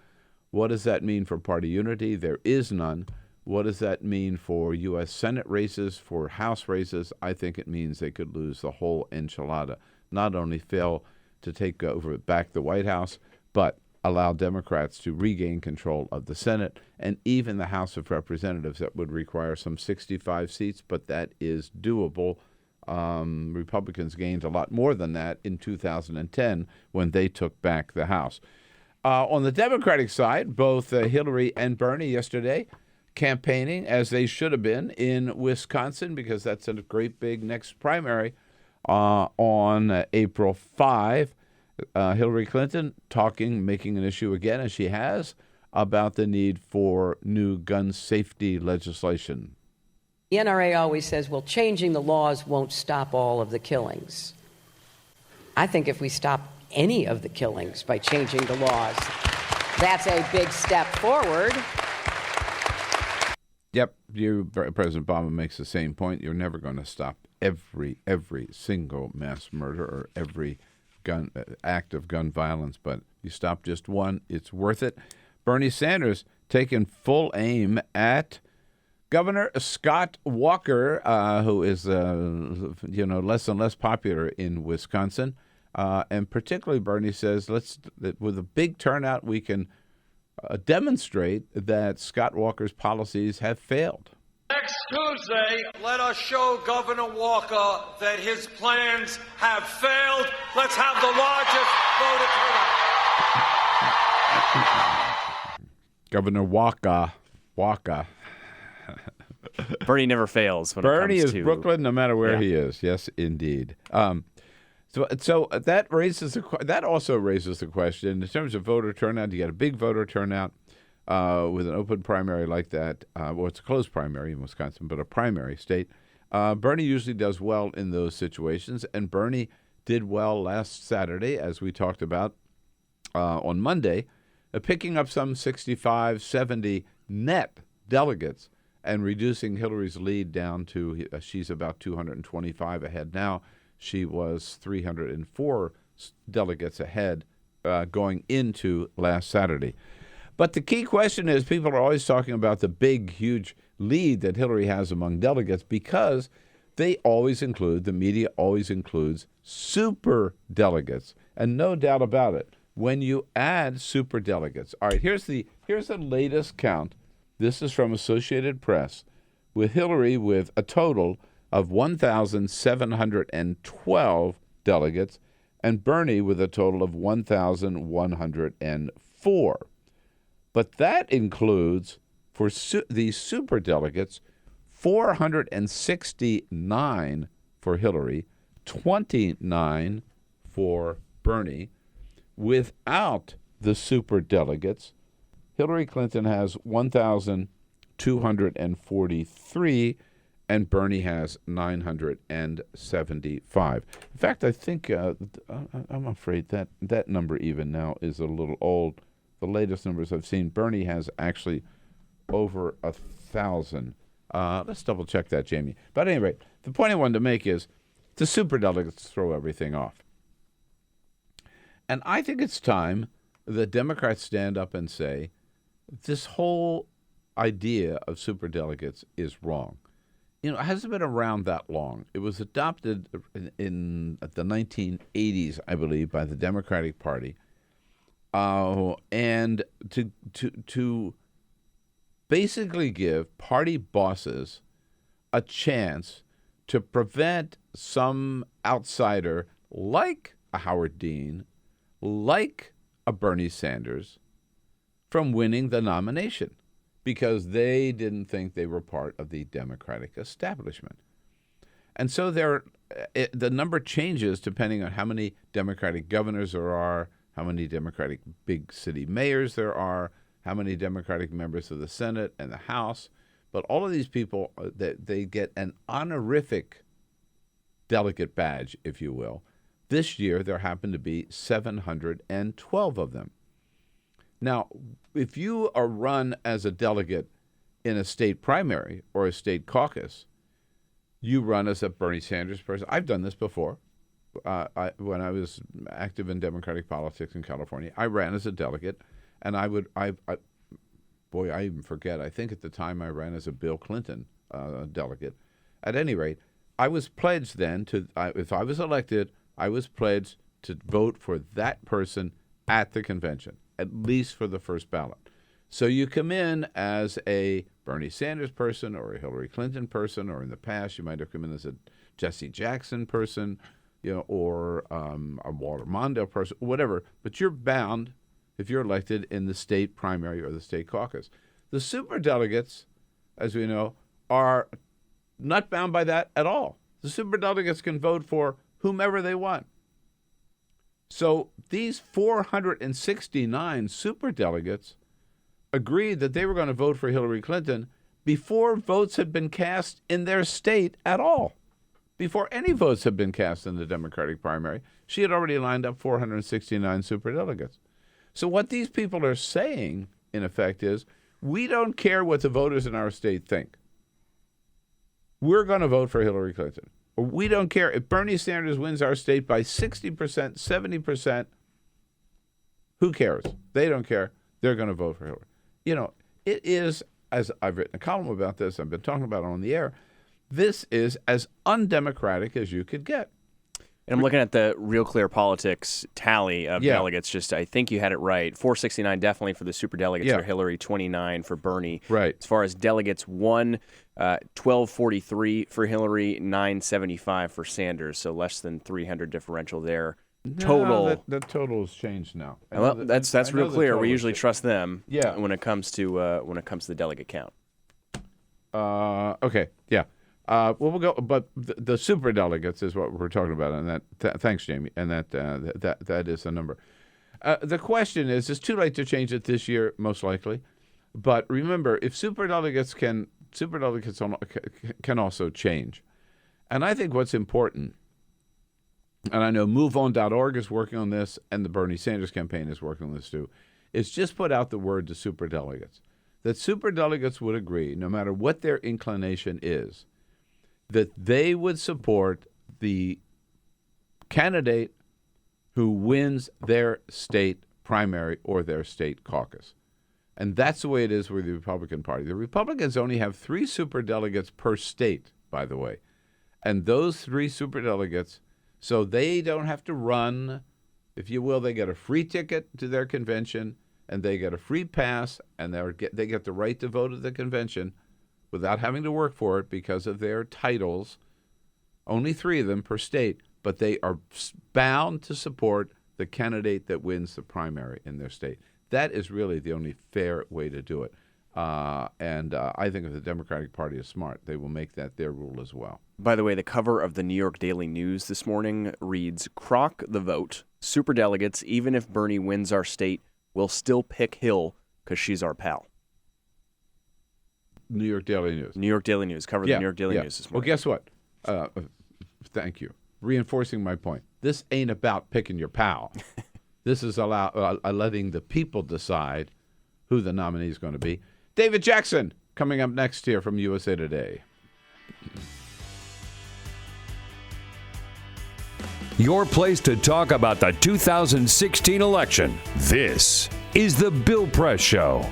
What does that mean for party unity? There is none. What does that mean for U.S. Senate races, for House races? I think it means they could lose the whole enchilada. Not only fail to take over back the White House, but allow Democrats to regain control of the Senate and even the House of Representatives. That would require some 65 seats, but that is doable. Republicans gained a lot more than that in 2010 when they took back the House. On the Democratic side, both Hillary and Bernie yesterday campaigning as they should have been in Wisconsin, because that's a great big next primary on April 5. Hillary Clinton making an issue again, as she has, about the need for new gun safety legislation. The NRA always says, well, changing the laws won't stop all of the killings. I think if we stop any of the killings by changing the laws, that's a big step forward. Yep, President Obama makes the same point. You're never going to stop every single mass murder or every act of gun violence, but you stop just one, it's worth it. Bernie Sanders taking full aim at Governor Scott Walker, who is less and less popular in Wisconsin, and particularly Bernie says that with a big turnout we can demonstrate that Scott Walker's policies have failed. Next Tuesday, let us show Governor Walker that his plans have failed. Let's have the largest voter turnout. Governor Walker. Bernie never fails when Bernie it comes is to Brooklyn, no matter where he is. Yes, indeed. So that also raises the question in terms of voter turnout. You get a big voter turnout with an open primary like that. Well, it's a closed primary in Wisconsin, but a primary state. Bernie usually does well in those situations, and Bernie did well last Saturday, as we talked about on Monday, picking up some 65, 70 net delegates and reducing Hillary's lead down to she's about 225 ahead now. She was 304 delegates ahead going into last Saturday. But the key question is, people are always talking about the big, huge lead that Hillary has among delegates because the media always includes super delegates. And no doubt about it, when you add super delegates. All right, here's the latest count. This is from Associated Press, with Hillary with a total of 1,712 delegates, and Bernie with a total of 1,104. But that includes, for these super delegates, 469 for Hillary, 29 for Bernie. Without the super delegates, Hillary Clinton has 1,243, and Bernie has 975. In fact, I think, I'm afraid that number even now is a little old. The latest numbers I've seen, Bernie has actually over 1,000. Let's double check that, Jamie. But at any rate, the point I wanted to make is the superdelegates throw everything off. And I think it's time that Democrats stand up and say, this whole idea of superdelegates is wrong. You know, it hasn't been around that long. It was adopted in the 1980s, I believe, by the Democratic Party. And to basically give party bosses a chance to prevent some outsider like a Howard Dean, like a Bernie Sanders, from winning the nomination because they didn't think they were part of the Democratic establishment. And so the number changes depending on how many Democratic governors there are, how many Democratic big city mayors there are, how many Democratic members of the Senate and the House. But all of these people, they get an honorific delegate badge, if you will. This year, there happen to be 712 of them. Now, if you are run as a delegate in a state primary or a state caucus, you run as a Bernie Sanders person. I've done this before. When I was active in Democratic politics in California, I ran as a delegate, and I even forget. I think at the time I ran as a Bill Clinton delegate. At any rate, I was pledged then if I was elected, I was pledged to vote for that person at the convention, at least for the first ballot. So you come in as a Bernie Sanders person or a Hillary Clinton person, or in the past you might have come in as a Jesse Jackson person, or a Walter Mondale person, whatever. But you're bound if you're elected in the state primary or the state caucus. The superdelegates, as we know, are not bound by that at all. The superdelegates can vote for whomever they want. So these 469 superdelegates agreed that they were going to vote for Hillary Clinton before votes had been cast in their state at all. Before any votes had been cast in the Democratic primary, she had already lined up 469 superdelegates. So what these people are saying, in effect, is we don't care what the voters in our state think. We're going to vote for Hillary Clinton. Or we don't care if Bernie Sanders wins our state by 60%, 70%. Who cares? They don't care. They're going to vote for Hillary. It is, as I've written a column about this, I've been talking about it on the air, this is as undemocratic as you could get. And I'm looking at the Real Clear Politics tally of delegates. I think you had it right. 469 definitely for the superdelegates for Hillary, 29 for Bernie. Right. As far as delegates, 1243 for Hillary, 975 for Sanders. So less than 300 differential there. Total. No, the total has changed now. Well, that's Real Clear. We usually trust them. When it comes to the delegate count. Okay. Yeah. We'll go, but the super delegates is what we're talking about, and that. Thanks, Jamie, and that is the number. The question is, it's too late to change it this year, most likely. But remember, if super delegates can also change, and I think what's important, and I know MoveOn.org is working on this, and the Bernie Sanders campaign is working on this too, is just put out the word to super delegates, that super delegates would agree, no matter what their inclination is, that they would support the candidate who wins their state primary or their state caucus. And that's the way it is with the Republican Party. The Republicans only have 3 superdelegates per state, by the way. And those 3 superdelegates, so they don't have to run, if you will, they get a free ticket to their convention, and they get a free pass, and they get the right to vote at the convention without having to work for it because of their titles. Only 3 of them per state, but they are bound to support the candidate that wins the primary in their state. That is really the only fair way to do it. And I think if the Democratic Party is smart, they will make that their rule as well. By the way, the cover of the New York Daily News this morning reads, "Crock the vote. Superdelegates, even if Bernie wins our state, will still pick Hill because she's our pal." New York Daily News. New York Daily News. Cover the New York Daily News this morning. Well, guess what? Thank you. Reinforcing my point. This ain't about picking your pal. This is letting the people decide who the nominee is going to be. David Jackson coming up next here from USA Today. Your place to talk about the 2016 election. This is the Bill Press Show.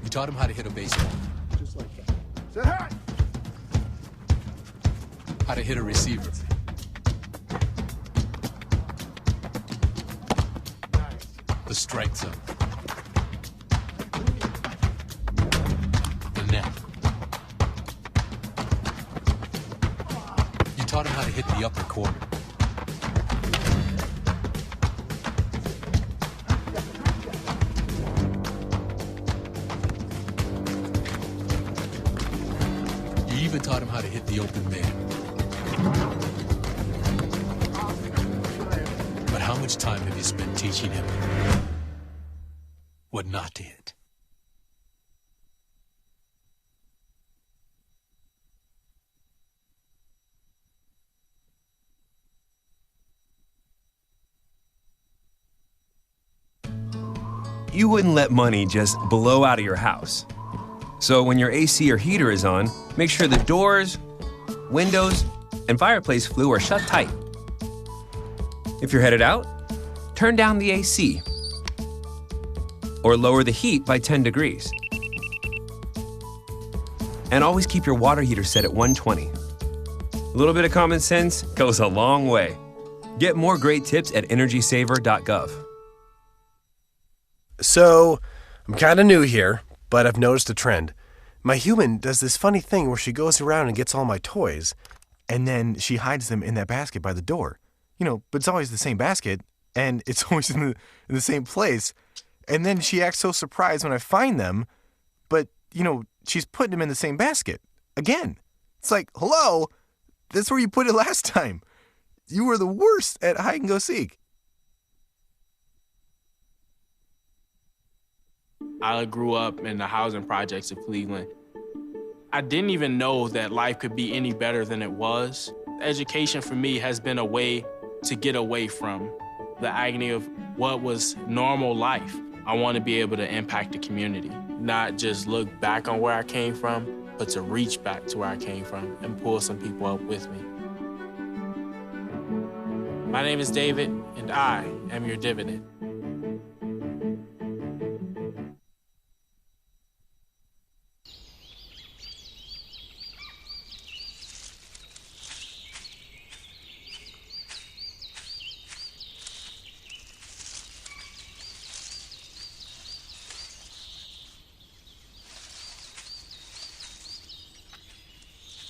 You taught him how to hit a baseball. Just like that. Say hi! How to hit a receiver. The strike zone. taught him how to hit the upper corner. You even taught him how to hit the open man. But how much time have you spent teaching him what not to hit? You wouldn't let money just blow out of your house. So when your AC or heater is on, make sure the doors, windows, and fireplace flue are shut tight. If you're headed out, turn down the AC or lower the heat by 10 degrees. And always keep your water heater set at 120. A little bit of common sense goes a long way. Get more great tips at energysaver.gov. So, I'm kind of new here, but I've noticed a trend. My human does this funny thing where she goes around and gets all my toys, and then she hides them in that basket by the door. But it's always the same basket, and it's always in the same place. And then she acts so surprised when I find them, but, she's putting them in the same basket. Again. It's like, hello, that's where you put it last time. You were the worst at hide and go seek. I grew up in the housing projects of Cleveland. I didn't even know that life could be any better than it was. Education for me has been a way to get away from the agony of what was normal life. I want to be able to impact the community, not just look back on where I came from, but to reach back to where I came from and pull some people up with me. My name is David, and I am your dividend.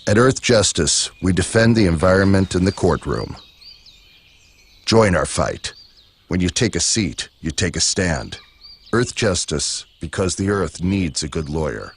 At Earth Justice, we defend the environment in the courtroom. Join our fight. When you take a seat, you take a stand. Earth Justice, because the Earth needs a good lawyer.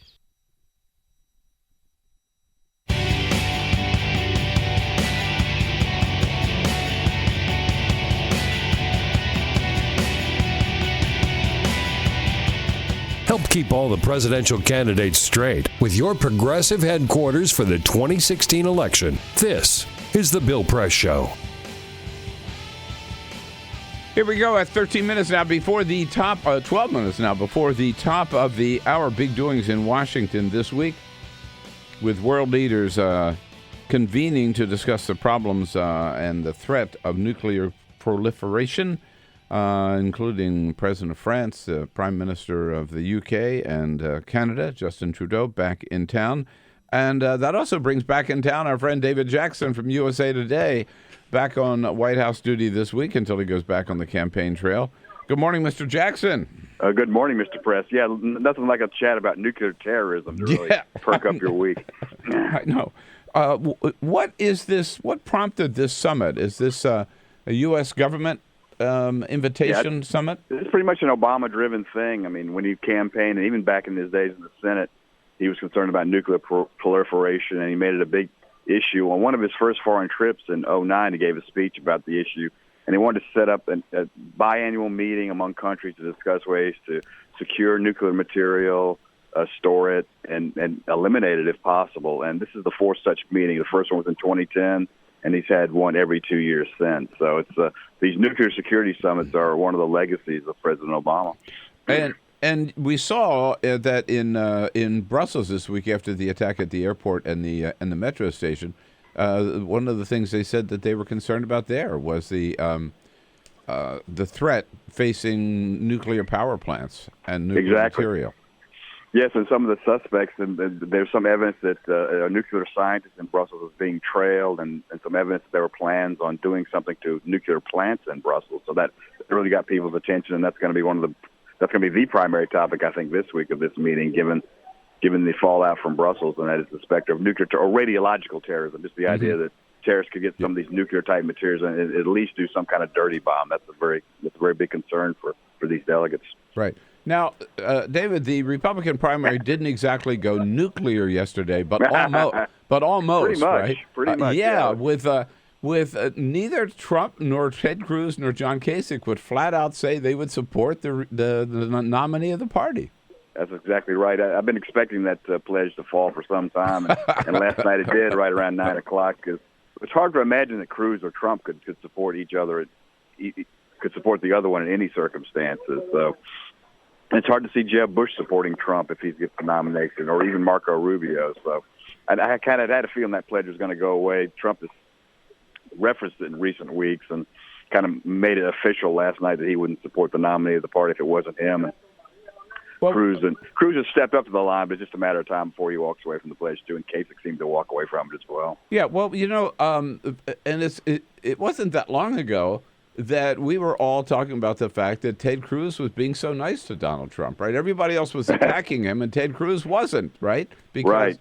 Help keep all the presidential candidates straight with your progressive headquarters for the 2016 election. This is The Bill Press Show. Here we go at 13 minutes now before the top, 12 minutes now before the top of the hour. Big doings in Washington this week with world leaders convening to discuss the problems and the threat of nuclear proliferation. Including President of France, Prime Minister of the UK and Canada, Justin Trudeau, back in town. And that also brings back in town our friend David Jackson from USA Today, back on White House duty this week until he goes back on the campaign trail. Good morning, Mr. Jackson. Good morning, Mr. Press. Yeah, nothing like a chat about nuclear terrorism to really perk up your week. I know. What is this? What prompted this summit? Is this a U.S. government invitation summit? It's pretty much an Obama-driven thing. I mean, when he campaigned, and even back in his days in the Senate, he was concerned about nuclear proliferation, and he made it a big issue. On one of his first foreign trips in 2009, he gave a speech about the issue, and he wanted to set up a biannual meeting among countries to discuss ways to secure nuclear material, store it, and eliminate it if possible. And this is the fourth such meeting. The first one was in 2010. And he's had one every 2 years since. So it's these nuclear security summits are one of the legacies of President Obama. And we saw that in Brussels this week after the attack at the airport and the metro station, one of the things they said that they were concerned about there was the threat facing nuclear power plants and nuclear material. Yes, and some of the suspects, and there's some evidence that a nuclear scientist in Brussels was being trailed, and some evidence that there were plans on doing something to nuclear plants in Brussels. So that really got people's attention, and that's going to be the primary topic, I think, this week of this meeting, given the fallout from Brussels, and that is the specter of nuclear or radiological terrorism. Just the idea that terrorists could get some of these nuclear-type materials and at least do some kind of dirty bomb. That's a very big concern for these delegates. Right. Now, David, the Republican primary didn't exactly go nuclear yesterday, but almost, Pretty much, right? pretty much, yeah, with neither Trump nor Ted Cruz nor John Kasich would flat out say they would support the nominee of the party. That's exactly right. I've been expecting that pledge to fall for some time, and last night it did, right around 9 o'clock. Because it's hard to imagine that Cruz or Trump could support each other, could support the other one in any circumstances. So it's hard to see Jeb Bush supporting Trump if he gets the nomination, or even Marco Rubio. So I kind of had a feeling that pledge was going to go away. Trump has referenced it in recent weeks and kind of made it official last night that he wouldn't support the nominee of the party if it wasn't him. And Cruz has stepped up to the line, but it's just a matter of time before he walks away from the pledge too. And Kasich seemed to walk away from it as well. Yeah, well, and it wasn't that long ago that we were all talking about the fact that Ted Cruz was being so nice to Donald Trump, right? Everybody else was attacking him, and Ted Cruz wasn't, right? Because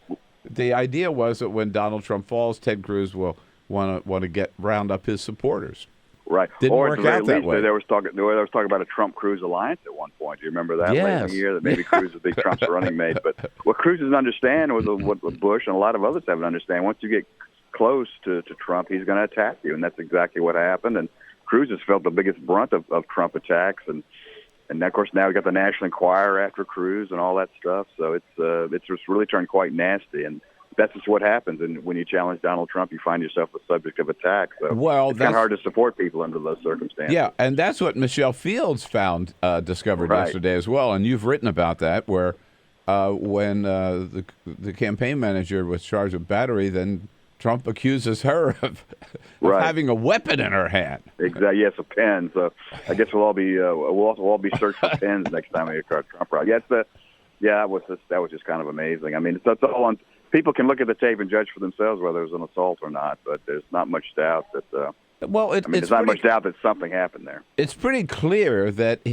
the idea was that when Donald Trump falls, Ted Cruz will want to round up his supporters. Right. Didn't or work at the very out that least, way. There was talking about a Trump-Cruz alliance at one point. Do you remember that late in the year that maybe Cruz would be Trump's running mate? But what Cruz doesn't understand, what Bush and a lot of others haven't understand, once you get close to Trump, he's going to attack you, and that's exactly what happened. And Cruz has felt the biggest brunt of Trump attacks, and of course now we got the National Enquirer after Cruz and all that stuff. So it's just really turned quite nasty, and that's just what happens. And when you challenge Donald Trump, you find yourself the subject of attack. So it's kind of hard to support people under those circumstances. Yeah, and that's what Michelle Fields discovered yesterday as well. And you've written about that, where when the campaign manager was charged with battery, then Trump accuses her of having a weapon in her hand. Exactly. Yes, a pen. So I guess we'll all be searched for pens next time we get a Trump rally. That was just kind of amazing. I mean, it's all on. People can look at the tape and judge for themselves whether it was an assault or not, but there's not much doubt that. There's not much doubt that something happened there. It's pretty clear that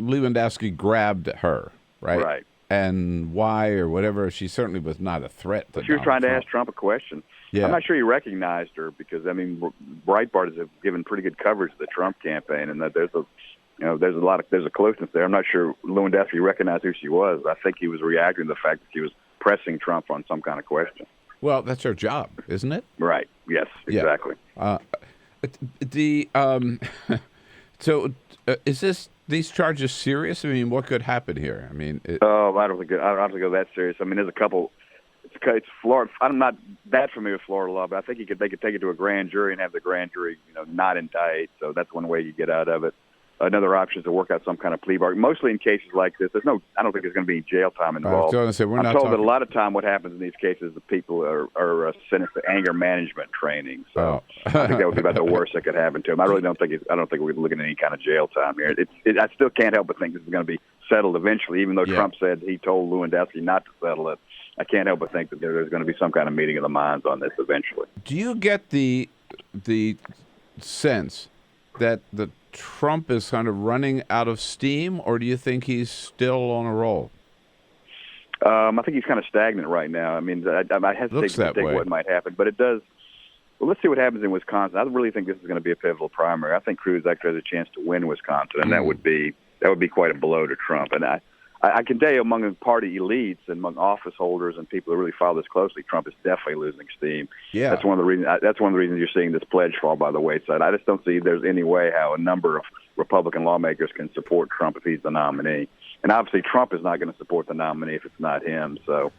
Lewandowski grabbed her, right? Right. And why or whatever, she certainly was not a threat. She was trying to ask Trump a question. Yeah. I'm not sure he recognized her because Breitbart has given pretty good coverage to the Trump campaign, and that there's a closeness there. I'm not sure Lewandowski recognized who she was. I think he was reacting to the fact that she was pressing Trump on some kind of question. Well, that's her job, isn't it? Right. Yes. Exactly. So is these charges serious? I mean, what could happen here? I mean, I don't think they're that serious. I mean, there's a couple. It's Florida. I'm not that familiar with Florida law, but I think they could take it to a grand jury and have the grand jury, not indict. So that's one way you get out of it. Another option is to work out some kind of plea bargain. Mostly in cases like this, I don't think there's going to be jail time involved. I'm told that a lot of time what happens in these cases, the people are sentenced to anger management training. So I think that would be about the worst that could happen to them. I don't think we're looking at any kind of jail time here. I still can't help but think this is going to be settled eventually, even though Trump said he told Lewandowski not to settle it. I can't help but think that there's going to be some kind of meeting of the minds on this eventually. Do you get the sense that the Trump is kind of running out of steam, or do you think he's still on a roll? I think he's kind of stagnant right now. I mean, I hesitate to predict what might happen, but it does. Well, let's see what happens in Wisconsin. I really think this is going to be a pivotal primary. I think Cruz actually has a chance to win Wisconsin, and that would be quite a blow to Trump. And I can tell you, among the party elites and among office holders and people who really follow this closely, Trump is definitely losing steam. Yeah, that's one of the reasons. That's one of the reasons you're seeing this pledge fall by the wayside. I just don't see there's any way how a number of Republican lawmakers can support Trump if he's the nominee. And obviously, Trump is not going to support the nominee if it's not him. So,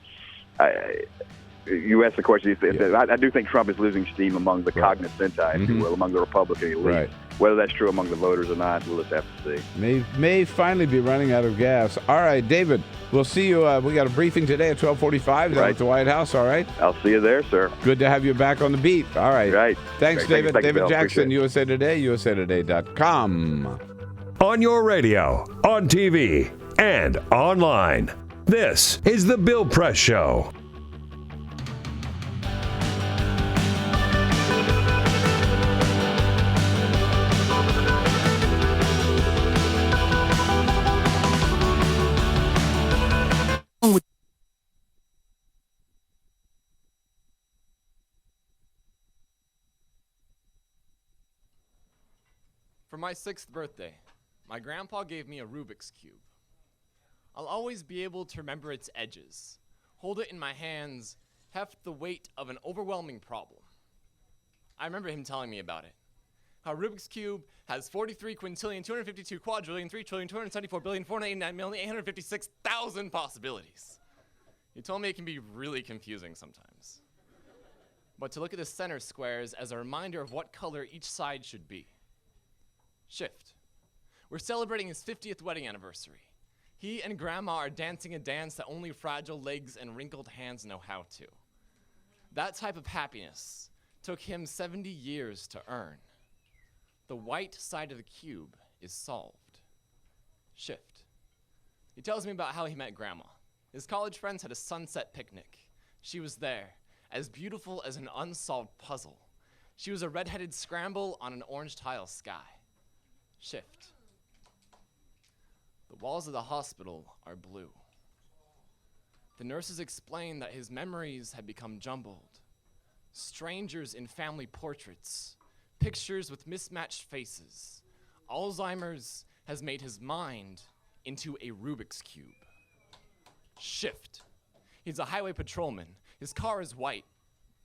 you asked the question. I do think Trump is losing steam among the cognoscenti, if you will, among the Republican elite. Right. Whether that's true among the voters or not, we'll just have to see. May finally be running out of gas. All right, David, we'll see you. We got a briefing today at 12:45 down at the White House, all right? I'll see you there, sir. Good to have you back on the beat. All right. Right. Thanks, Great. David. Thank you, David Bill. Jackson, USA Today, usatoday.com. On your radio, on TV, and online. This is The Bill Press Show. my 6th birthday, my grandpa gave me a Rubik's Cube. I'll always be able to remember its edges, hold it in my hands, heft the weight of an overwhelming problem. I remember him telling me about it. How Rubik's Cube has 43 quintillion, 252 quadrillion, 3 trillion, 274 billion, 489 million, 856,000 possibilities. He told me it can be really confusing sometimes. But to look at the center squares as a reminder of what color each side should be. Shift. We're celebrating his 50th wedding anniversary. He and Grandma are dancing a dance that only fragile legs and wrinkled hands know how to. That type of happiness took him 70 years to earn. The white side of the cube is solved. Shift. He tells me about how he met Grandma. His college friends had a sunset picnic. She was there, as beautiful as an unsolved puzzle. She was a red-headed scramble on an orange tile sky. Shift. The walls of the hospital are blue. The nurses explain that his memories had become jumbled. Strangers in family portraits, pictures with mismatched faces. Alzheimer's has made his mind into a Rubik's Cube. Shift. He's a highway patrolman. His car is white.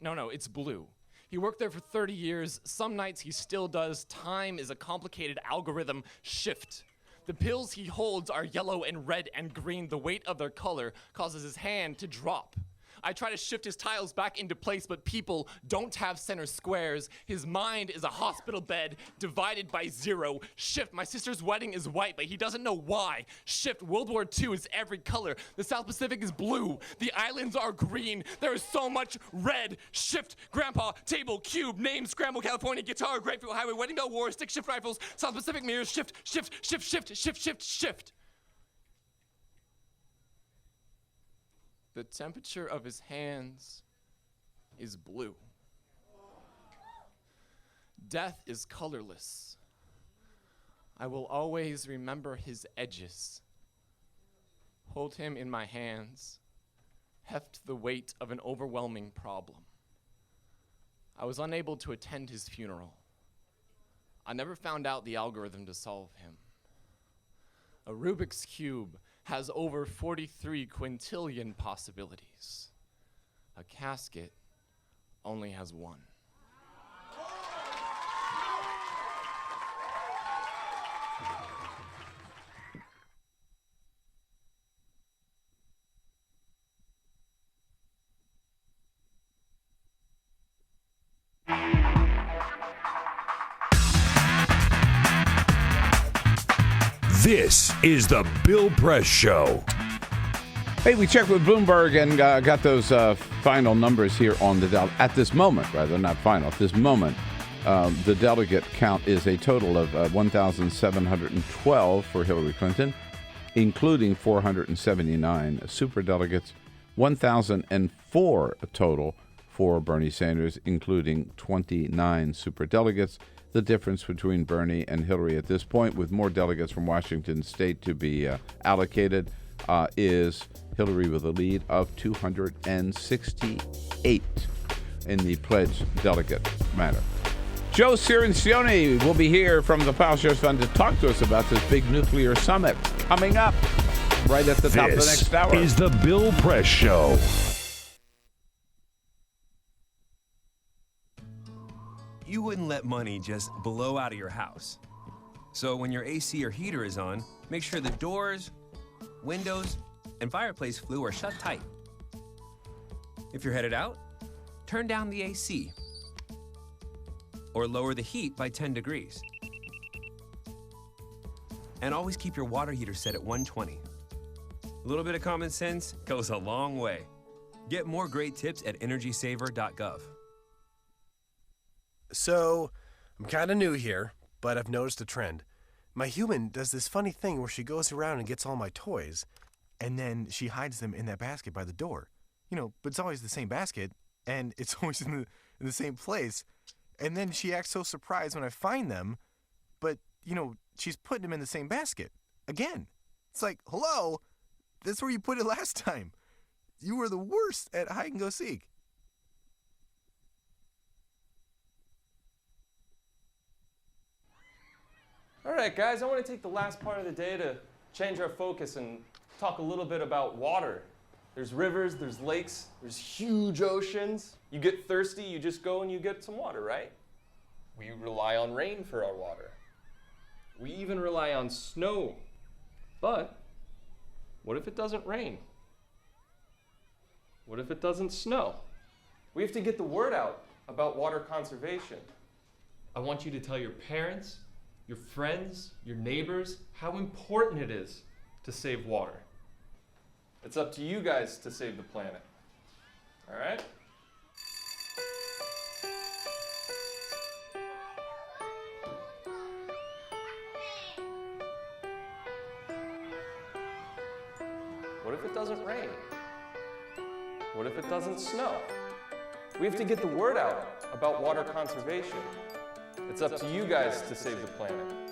No, it's blue. He worked there for 30 years. Some nights he still does. Time is a complicated algorithm. Shift. The pills he holds are yellow and red and green. The weight of their color causes his hand to drop. I try to shift his tiles back into place, but people don't have center squares. His mind is a hospital bed divided by 0. Shift. My sister's wedding is white, but he doesn't know why. Shift. World War II is every color. The South Pacific is blue. The islands are green. There is so much red. Shift. Grandpa, table, cube, name, scramble, California, guitar, grapefruit, highway, wedding bell, war, stick shift rifles, South Pacific mirrors. Shift, shift, shift, shift, shift, shift, shift. The temperature of his hands is blue. Death is colorless. I will always remember his edges. Hold him in my hands. Heft the weight of an overwhelming problem. I was unable to attend his funeral. I never found out the algorithm to solve him. A Rubik's Cube has over 43 quintillion possibilities. A casket only has one. This is the Bill Press Show. Hey, we checked with Bloomberg and got those final numbers here on the at this moment, rather not final. At this moment, the delegate count is a total of 1,712 for Hillary Clinton, including 479 superdelegates, 1,004 total for Bernie Sanders, including 29 superdelegates. The difference between Bernie and Hillary at this point, with more delegates from Washington state to be allocated, is Hillary with a lead of 268 in the pledged delegate matter. Joe Cirincione will be here from the Powell Shares Fund to talk to us about this big nuclear summit coming up right at the top of the next hour. This is the Bill Press Show. You wouldn't let money just blow out of your house. So when your AC or heater is on, make sure the doors, windows, and fireplace flue are shut tight. If you're headed out, turn down the AC or lower the heat by 10 degrees. And always keep your water heater set at 120. A little bit of common sense goes a long way. Get more great tips at energysaver.gov. So, I'm kind of new here, but I've noticed a trend. My human does this funny thing where she goes around and gets all my toys, and then she hides them in that basket by the door. But it's always the same basket, and it's always in the same place. And then she acts so surprised when I find them, but, she's putting them in the same basket. Again. It's like, hello? That's where you put it last time. You were the worst at hide and go seek. All right, guys, I want to take the last part of the day to change our focus and talk a little bit about water. There's rivers, there's lakes, there's huge oceans. You get thirsty, you just go and you get some water, right? We rely on rain for our water. We even rely on snow. But what if it doesn't rain? What if it doesn't snow? We have to get the word out about water conservation. I want you to tell your parents, your friends, your neighbors, how important it is to save water. It's up to you guys to save the planet. All right? What if it doesn't rain? What if it doesn't snow? We have to get the word out about water conservation. It's up to you guys to save the planet.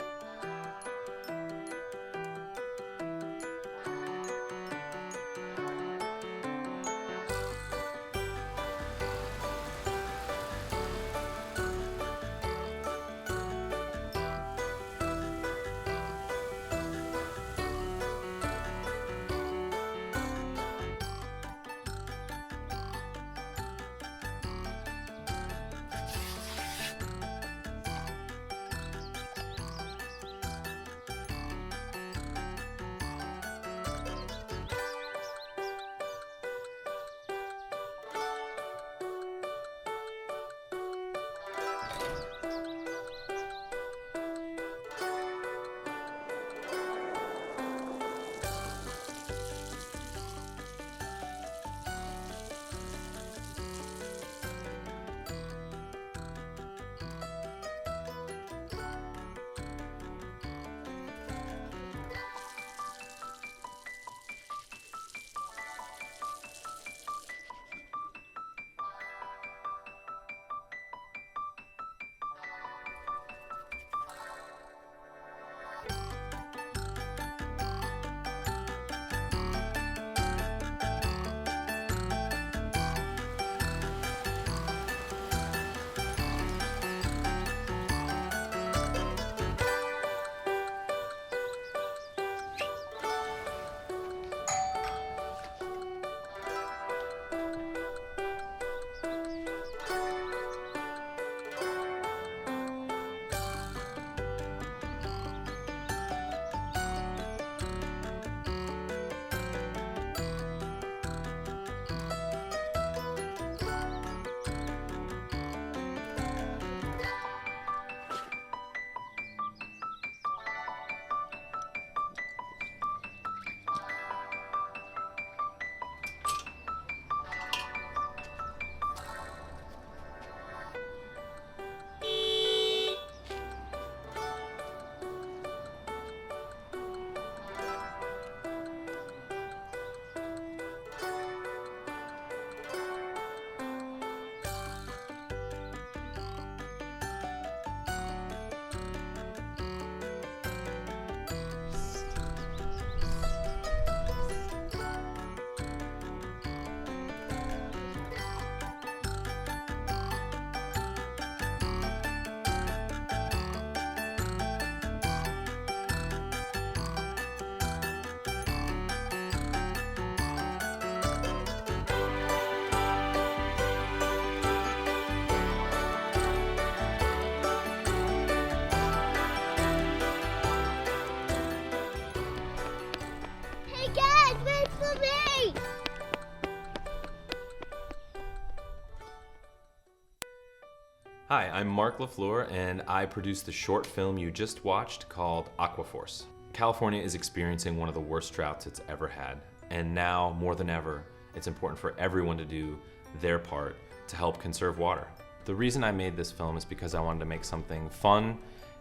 Hi, I'm Mark LaFleur, and I produced the short film you just watched called Aquaforce. California is experiencing one of the worst droughts it's ever had, and now, more than ever, it's important for everyone to do their part to help conserve water. The reason I made this film is because I wanted to make something fun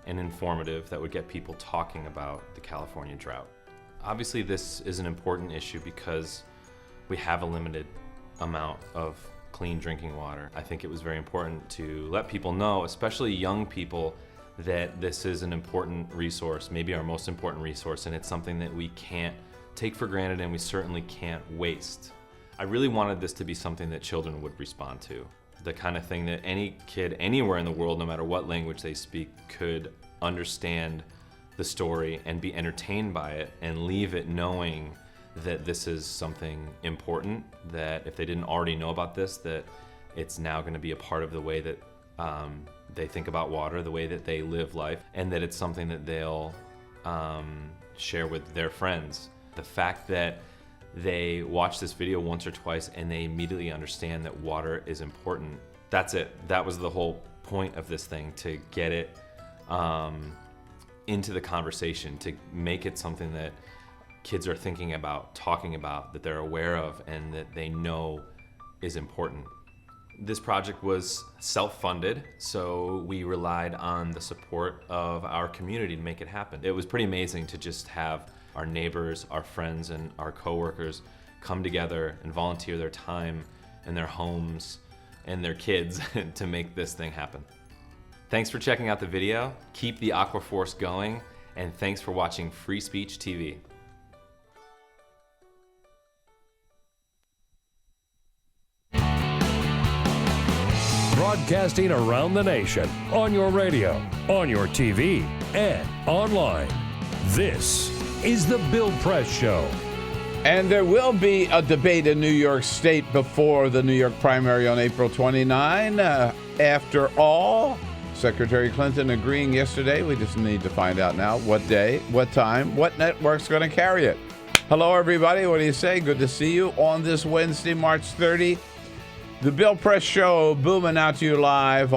and informative that would get people talking about the California drought. Obviously, this is an important issue because we have a limited amount of clean drinking water. I think it was very important to let people know, especially young people, that this is an important resource, maybe our most important resource, and it's something that we can't take for granted and we certainly can't waste. I really wanted this to be something that children would respond to. The kind of thing that any kid anywhere in the world, no matter what language they speak, could understand the story and be entertained by it and leave it knowing that this is something important, that if they didn't already know about this, that it's now going to be a part of the way that they think about water, the way that they live life, and that it's something that they'll share with their friends. The fact that they watch this video once or twice and they immediately understand that water is important, that's it. That was the whole point of this thing, to get it into the conversation, to make it something that kids are thinking about, talking about, that they're aware of, and that they know is important. This project was self-funded, so we relied on the support of our community to make it happen. It was pretty amazing to just have our neighbors, our friends, and our coworkers come together and volunteer their time and their homes and their kids to make this thing happen. Thanks for checking out the video. Keep the Aquaforce going, and thanks for watching Free Speech TV. Broadcasting around the nation, on your radio, on your TV, and online. This is the Bill Press Show. And there will be a debate in New York State before the New York primary on April 29. After all, Secretary Clinton agreeing yesterday. We just need to find out now what day, what time, what network's going to carry it. Hello, everybody. What do you say? Good to see you on this Wednesday, March 30. The Bill Press Show booming out to you live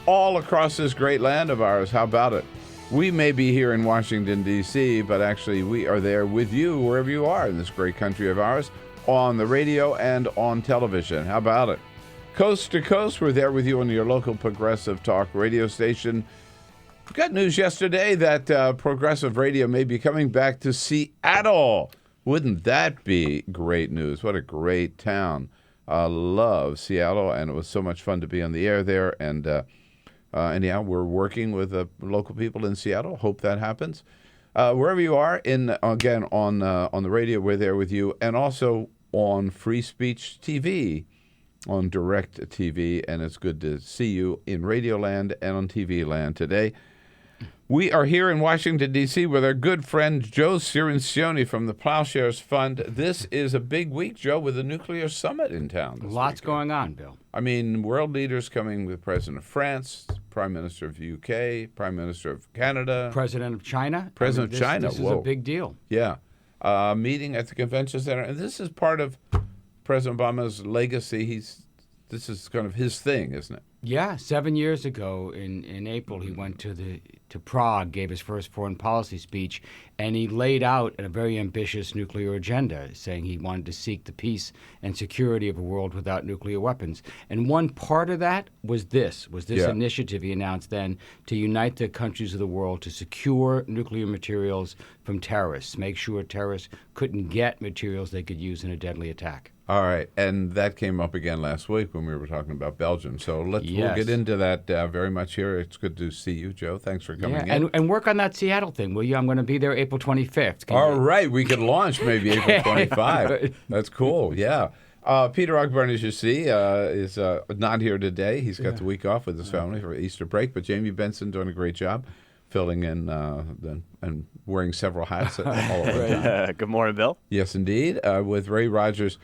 all across this great land of ours. How about it? We may be here in Washington, D.C., but actually we are there with you wherever you are in this great country of ours, on the radio and on television. How about it? Coast to coast, we're there with you on your local progressive talk radio station. Got news yesterday that progressive radio may be coming back to Seattle. Wouldn't that be great news? What a great town. Love Seattle, and it was so much fun to be on the air there. And anyhow, we're working with local people in Seattle. Hope that happens. Wherever you are, again on the radio, we're there with you, and also on Free Speech TV, on Direct TV, and it's good to see you in Radio Land and on TV Land today. We are here in Washington, D.C. with our good friend Joe Cirincione from the Plowshares Fund. This is a big week, Joe, with the nuclear summit in town. Lots going on, Bill. I mean, world leaders coming with President of France, Prime Minister of the UK, Prime Minister of Canada. President of China. President of China, This is a big deal. Yeah. Meeting at the convention center. And this is part of President Obama's legacy. This is kind of his thing, isn't it? Yeah, 7 years ago in April, he went to Prague, gave his first foreign policy speech, and he laid out a very ambitious nuclear agenda, saying he wanted to seek the peace and security of a world without nuclear weapons. And one part of that was this initiative he announced then to unite the countries of the world to secure nuclear materials from terrorists, make sure terrorists couldn't get materials they could use in a deadly attack. All right, and that came up again last week when we were talking about Belgium. So we'll get into that very much here. It's good to see you, Joe. Thanks for coming in. And work on that Seattle thing, will you? I'm going to be there April 25th. Right, we could launch maybe April 25. That's cool, yeah. Peter Ogburn, as you see, is not here today. He's got the week off with his family for Easter break, but Jamie Benson doing a great job filling in and wearing several hats all over time. Good morning, Bill. Yes, indeed, with Ray Rogers.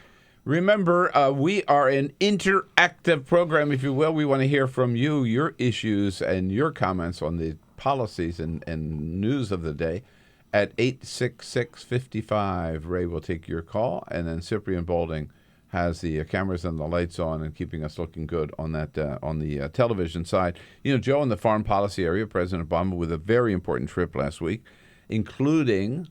Remember, we are an interactive program, if you will. We want to hear from you, your issues and your comments on the policies and news of the day at 866-55. Ray will take your call, and then Cyprian Bolding has the cameras and the lights on and keeping us looking good on that on the television side. You know, Joe, in the foreign policy area, President Obama with a very important trip last week, including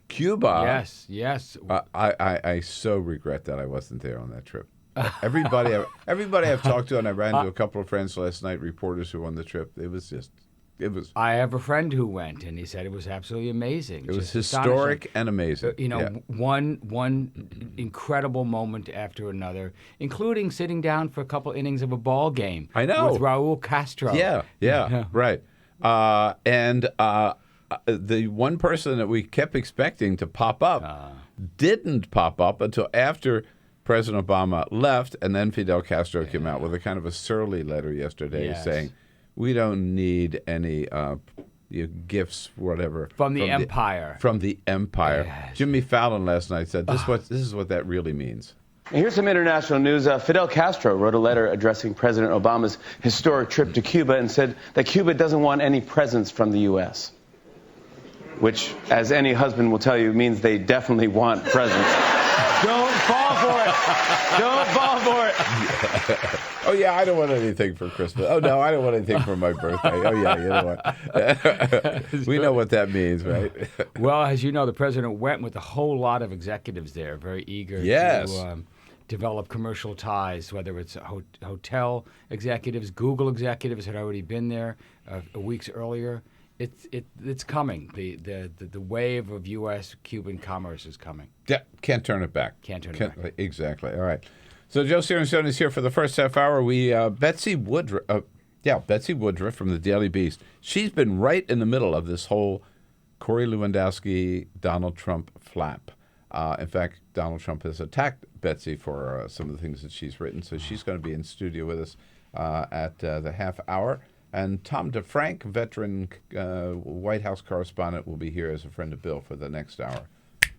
Cuba. Yes. I so regret that I wasn't there on that trip. Everybody I've talked to, and I ran into a couple of friends last night, reporters who were on the trip. It was. I have a friend who went, and he said it was absolutely amazing. It was historic and amazing. One incredible moment after another, including sitting down for a couple innings of a ball game. I know. With Raul Castro. Yeah, right. And the one person that we kept expecting to pop up didn't pop up until after President Obama left, and then Fidel Castro came out with a kind of a surly letter yesterday saying, we don't need any gifts, whatever. From the empire. From the empire. Yes. Jimmy Fallon last night said, this is what that really means. Here's some international news. Fidel Castro wrote a letter addressing President Obama's historic trip to Cuba and said that Cuba doesn't want any presents from the U.S., which, as any husband will tell you, means they definitely want presents. Don't fall for it. Don't fall for it. Oh, yeah, I don't want anything for Christmas. Oh, no, I don't want anything for my birthday. Oh, yeah, you know what? We know what that means, right? Well, as you know, the president went with a whole lot of executives there, very eager to develop commercial ties, whether it's hotel executives, Google executives had already been there weeks earlier. It's coming. The wave of U.S.-Cuban commerce is coming. Yeah, can't turn it back. Can't turn it back. Exactly. All right. So Joe Ciancione is here for the first half hour. Betsy Woodruff from the Daily Beast. She's been right in the middle of this whole Corey Lewandowski, Donald Trump flap. In fact, Donald Trump has attacked Betsy for some of the things that she's written. So she's going to be in studio with us at the half hour. And Tom DeFrank, veteran White House correspondent, will be here as a friend of Bill for the next hour.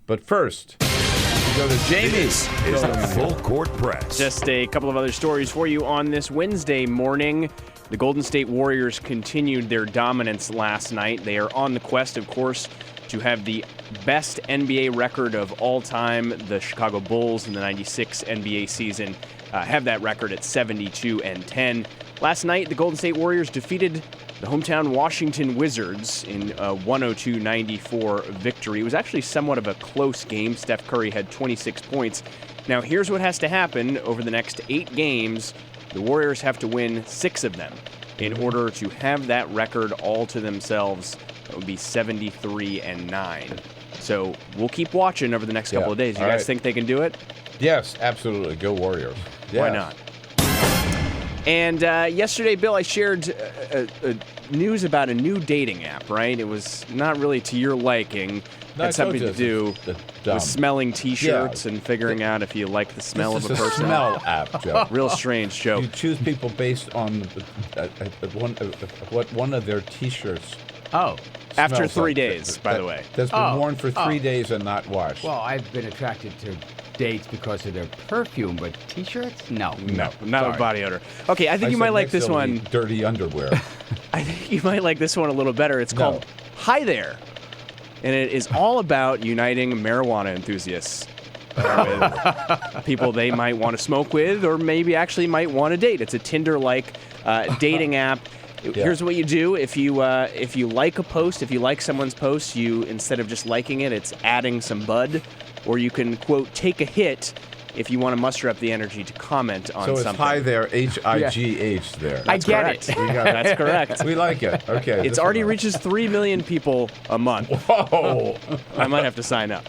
But first, we go to Jamie's. Is the Full Court Press. Just a couple of other stories for you on this Wednesday morning. The Golden State Warriors continued their dominance last night. They are on the quest, of course, to have the best NBA record of all time. The Chicago Bulls in the 96 NBA season have that record at 72-10. Last night, the Golden State Warriors defeated the hometown Washington Wizards in a 102-94 victory. It was actually somewhat of a close game. Steph Curry had 26 points. Now, here's what has to happen over the next 8 games. The Warriors have to win 6 of them in order to have that record all to themselves. That would be 73-9. So we'll keep watching over the next couple of days. You guys think they can do it? Yes, absolutely. Go Warriors. Yes. Why not? And yesterday, Bill, I shared news about a new dating app, right? It was not really to your liking. It had something to do with smelling T-shirts and figuring out if you like the smell of a person. This is a smell app, Joe. Real strange, Joe. You choose people based on what one of their T-shirts. After 3 days, by the way. That's been worn for 3 days and not washed. Well, I've been attracted to dates because of their perfume, but T-shirts? No. Not with body odor. Okay, I think you might like this one. Dirty underwear. I think you might like this one a little better. It's called Hi There. And it is all about uniting marijuana enthusiasts with people they might want to smoke with or maybe actually might want to date. It's a Tinder-like dating app. Here's what you do. If you like a post, if you like someone's post, you, instead of just liking it, it's adding some bud. Or you can, quote, take a hit if you want to muster up the energy to comment on something. So it's Hi There, H-I-G-H there. I get it. That's correct. We like it. Okay. It already reaches 3 million people a month. Whoa. I might have to sign up.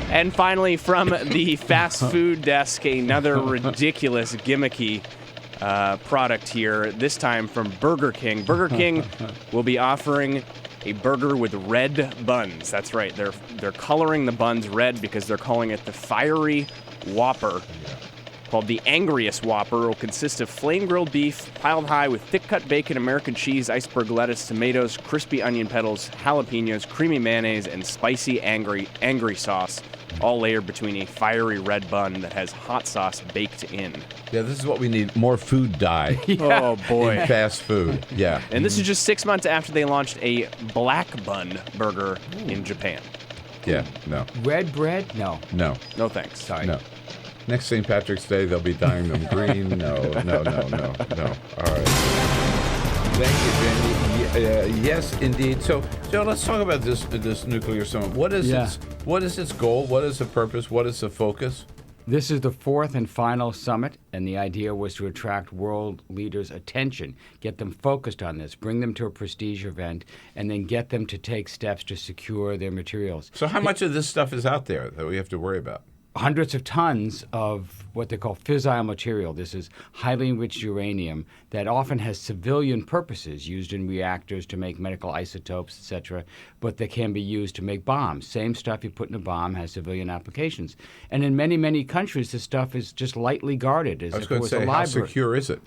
And finally, from the fast food desk, another ridiculous, gimmicky product here, this time from Burger King. Burger King will be offering a burger with red buns. That's right. They're coloring the buns red because they're calling it the Fiery Whopper. Called the Angriest Whopper. It will consist of flame-grilled beef piled high with thick-cut bacon, American cheese, iceberg lettuce, tomatoes, crispy onion petals, jalapenos, creamy mayonnaise, and spicy angry sauce, all layered between a fiery red bun that has hot sauce baked in. Yeah, this is what we need. More food dye. Oh, boy. In fast food. Yeah. And this is just 6 months after they launched a black bun burger in Japan. Yeah, no. Red bread? No. No. No thanks. Sorry. No. Next St. Patrick's Day, they'll be dyeing them green. No. All right. Thank you, Jenny. Yes, indeed. So, Joe, let's talk about this nuclear summit. What is its goal? What is the purpose? What is the focus? This is the 4th and final summit, and the idea was to attract world leaders' attention, get them focused on this, bring them to a prestige event, and then get them to take steps to secure their materials. So how much of this stuff is out there that we have to worry about? hundreds of tons of what they call fissile material. This is highly enriched uranium that often has civilian purposes, used in reactors to make medical isotopes, etc., but that can be used to make bombs. Same stuff you put in a bomb has civilian applications. And in many, many countries, this stuff is just lightly guarded as I was if it going to was say, a how library. secure is it?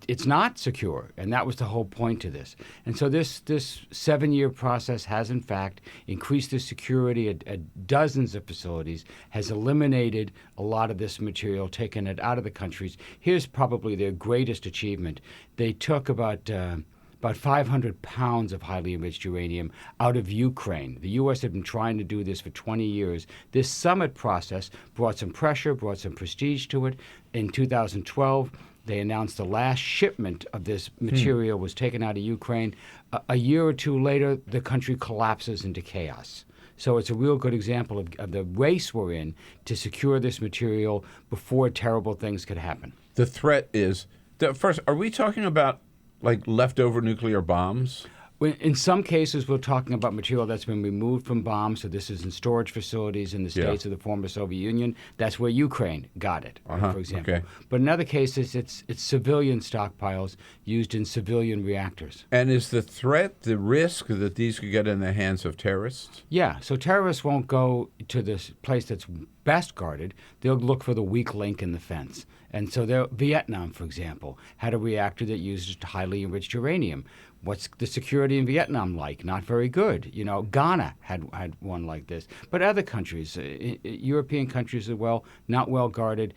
It's not secure, and that was the whole point to this. And so this 7-year process has, in fact, increased the security at dozens of facilities, has eliminated a lot of this material, taken it out of the countries. Here's probably their greatest achievement. They took about 500 pounds of highly enriched uranium out of Ukraine. The U.S. had been trying to do this for 20 years. This summit process brought some pressure, brought some prestige to it. In 2012, they announced the last shipment of this material was taken out of Ukraine. A year or two later, the country collapses into chaos. So it's a real good example of the race we're in to secure this material before terrible things could happen. The threat is, first, are we talking about like leftover nuclear bombs? In some cases, we're talking about material that's been removed from bombs. So this is in storage facilities in the states of the former Soviet Union. That's where Ukraine got it, for example. Okay. But in other cases, it's civilian stockpiles used in civilian reactors. And is the threat, the risk that these could get in the hands of terrorists? Yeah, so terrorists won't go to this place that's best guarded. They'll look for the weak link in the fence. And so Vietnam, for example, had a reactor that used highly enriched uranium. What's the security in Vietnam like? Not very good. You know, Ghana had one like this. But other countries, European countries as well, not well guarded.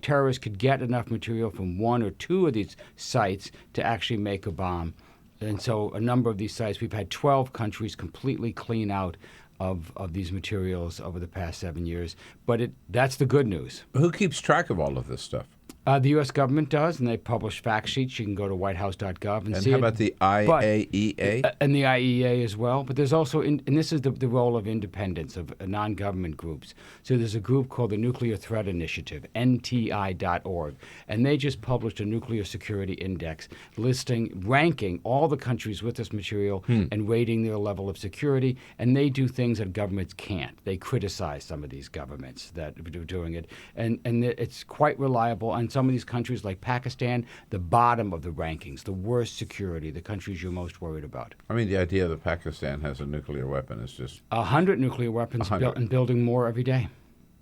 Terrorists could get enough material from one or two of these sites to actually make a bomb. And so a number of these sites, we've had 12 countries completely clean out of these materials over the past 7 years. But that's the good news. Who keeps track of all of this stuff? The U.S. government does, and they publish fact sheets. You can go to whitehouse.gov and see how it. about the IAEA? And the IAEA as well. But there's also, and this is the role of independents, of non-government groups. So there's a group called the Nuclear Threat Initiative, NTI.org, and they just published a nuclear security index ranking all the countries with this material and rating their level of security. And they do things that governments can't. They criticize some of these governments that are doing it. And it's quite reliable. And some of these countries like Pakistan, the bottom of the rankings, the worst security, the countries you're most worried about. I mean, the idea that Pakistan has a nuclear weapon is just 100 nuclear weapons and building more every day.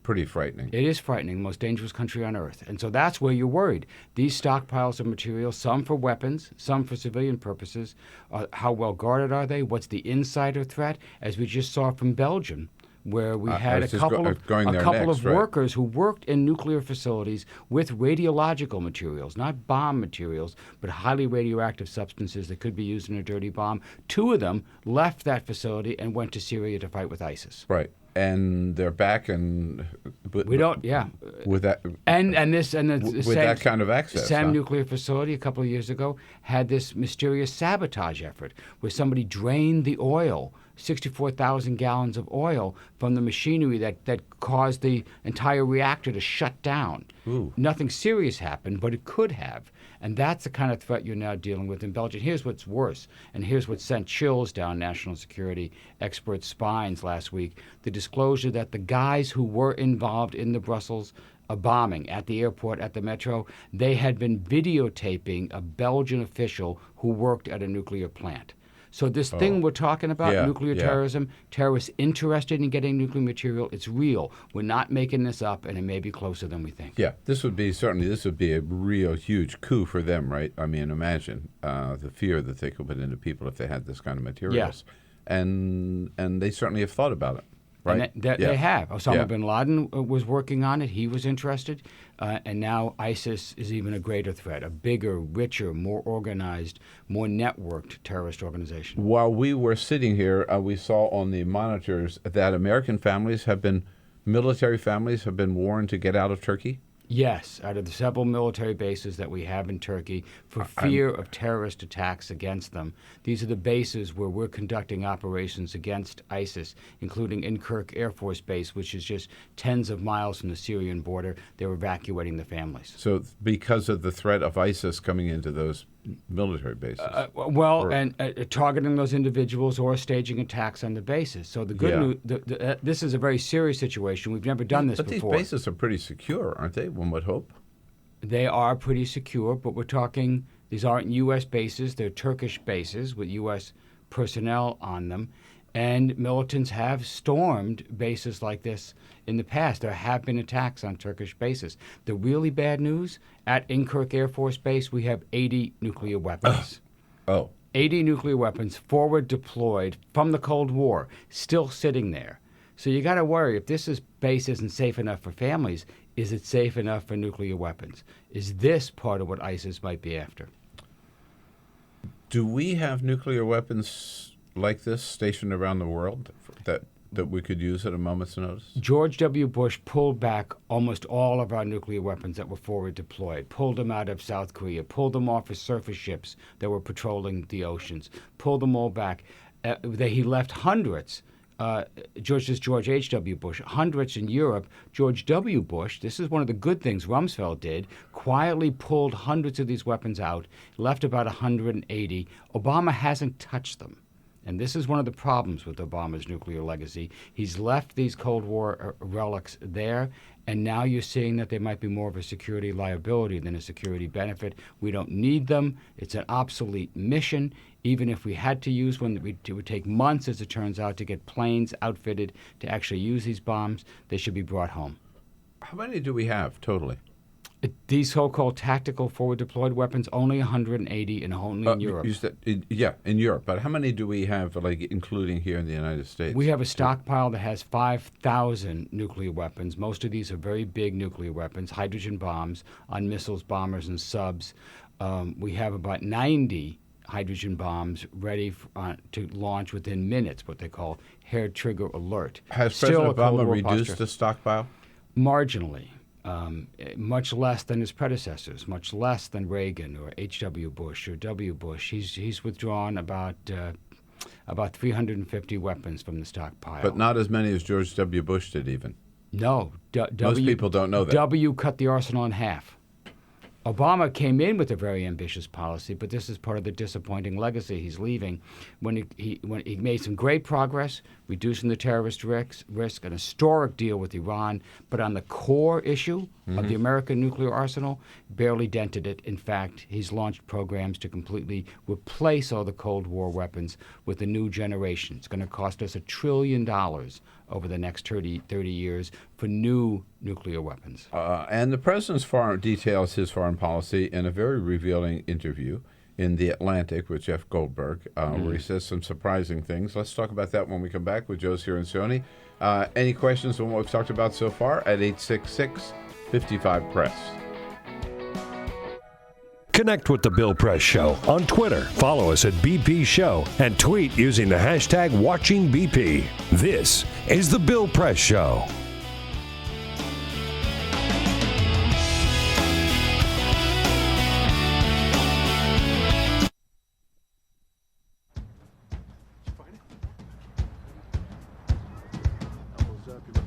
Pretty frightening. It is frightening, the most dangerous country on earth. And so that's where you're worried. These stockpiles of material, some for weapons, some for civilian purposes, how well guarded are they? What's the insider threat? As we just saw from Belgium, where we had a couple of workers who worked in nuclear facilities with radiological materials, not bomb materials, but highly radioactive substances that could be used in a dirty bomb. 2 of them left that facility and went to Syria to fight with ISIS. Right. And they're back, and we don't, with that, with that kind of access. Sam nuclear facility a couple of years ago had this mysterious sabotage effort where somebody drained the oil, 64,000 gallons of oil from the machinery that caused the entire reactor to shut down. Ooh. Nothing serious happened, but it could have. And that's the kind of threat you're now dealing with in Belgium. Here's what's worse, and here's what sent chills down national security experts' spines last week. The disclosure that the guys who were involved in the Brussels bombing at the airport, at the metro, they had been videotaping a Belgian official who worked at a nuclear plant. So this thing we're talking about, nuclear terrorism, terrorists interested in getting nuclear material, it's real. We're not making this up, and it may be closer than we think. Yeah, this would be a real huge coup for them, right? I mean, imagine the fear that they could put into people if they had this kind of materials. Yeah. And they certainly have thought about it. Right? And they have. Osama bin Laden was working on it. He was interested. And now ISIS is even a greater threat, a bigger, richer, more organized, more networked terrorist organization. While we were sitting here, we saw on the monitors that military families have been warned to get out of Turkey. Yes, out of the several military bases that we have in Turkey for fear of terrorist attacks against them. These are the bases where we're conducting operations against ISIS, including in Kirk Air Force Base, which is just tens of miles from the Syrian border. They're evacuating the families. So because of the threat of ISIS coming into those military bases. And targeting those individuals or staging attacks on the bases. So the good news, this is a very serious situation. We've never done this before. But these bases are pretty secure, aren't they? One would hope. They are pretty secure, but we're talking, these aren't U.S. bases. They're Turkish bases with U.S. personnel on them. And militants have stormed bases like this in the past. There have been attacks on Turkish bases. The really bad news, at Inkerk Air Force Base, we have 80 nuclear weapons. 80 nuclear weapons forward deployed from the Cold War, still sitting there. So you got to worry, if this base isn't safe enough for families, is it safe enough for nuclear weapons? Is this part of what ISIS might be after? Do we have nuclear weapons like this stationed around the world that we could use at a moment's notice? George W. Bush pulled back almost all of our nuclear weapons that were forward deployed, pulled them out of South Korea, pulled them off of surface ships that were patrolling the oceans, pulled them all back. He left hundreds. George H.W. Bush, hundreds in Europe. George W. Bush, this is one of the good things Rumsfeld did, quietly pulled hundreds of these weapons out, left about 180. Obama hasn't touched them. And this is one of the problems with Obama's nuclear legacy. He's left these Cold War relics there, and now you're seeing that they might be more of a security liability than a security benefit. We don't need them. It's an obsolete mission. Even if we had to use one, it would take months, as it turns out, to get planes outfitted to actually use these bombs. They should be brought home. How many do we have totally? These so-called tactical forward-deployed weapons, only 180 and only in Europe. In Europe. But how many do we have, including here in the United States? We have a stockpile that has 5,000 nuclear weapons. Most of these are very big nuclear weapons, hydrogen bombs on missiles, bombers, and subs. We have about 90 hydrogen bombs ready to launch within minutes, what they call hair trigger alert. Has President Obama reduced the stockpile? Marginally. Much less than his predecessors, much less than Reagan or H.W. Bush or W. Bush. He's withdrawn about 350 weapons from the stockpile. But not as many as George W. Bush did, even. No. Most people don't know that. W cut the arsenal in half. Obama came in with a very ambitious policy, but this is part of the disappointing legacy he's leaving. When he made some great progress, reducing the terrorist risk, an historic deal with Iran, but on the core issue of the American nuclear arsenal, barely dented it. In fact, he's launched programs to completely replace all the Cold War weapons with a new generation. It's going to cost us $1 trillion over the next 30 years for new nuclear weapons. And the president's details his foreign policy in a very revealing interview in The Atlantic with Jeff Goldberg, where he says some surprising things. Let's talk about that when we come back with Joe Cirincione. Any questions on what we've talked about so far at 866-55-PRESS. Connect with The Bill Press Show on Twitter. Follow us at BP Show and tweet using the hashtag WatchingBP. This is The Bill Press Show.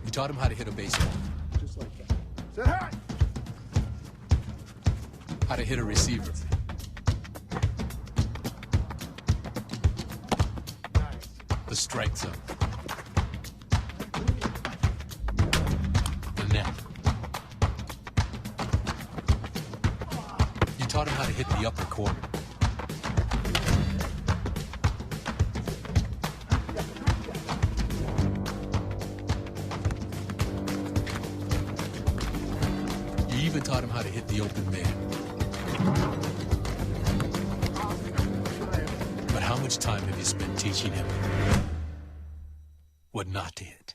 You taught him how to hit a baseball. Just like that. Say hi! How to hit a receiver. The strike zone. The net. You taught him how to hit the upper corner. You even taught him how to hit the open man. But how much time have you spent teaching him what not to hit?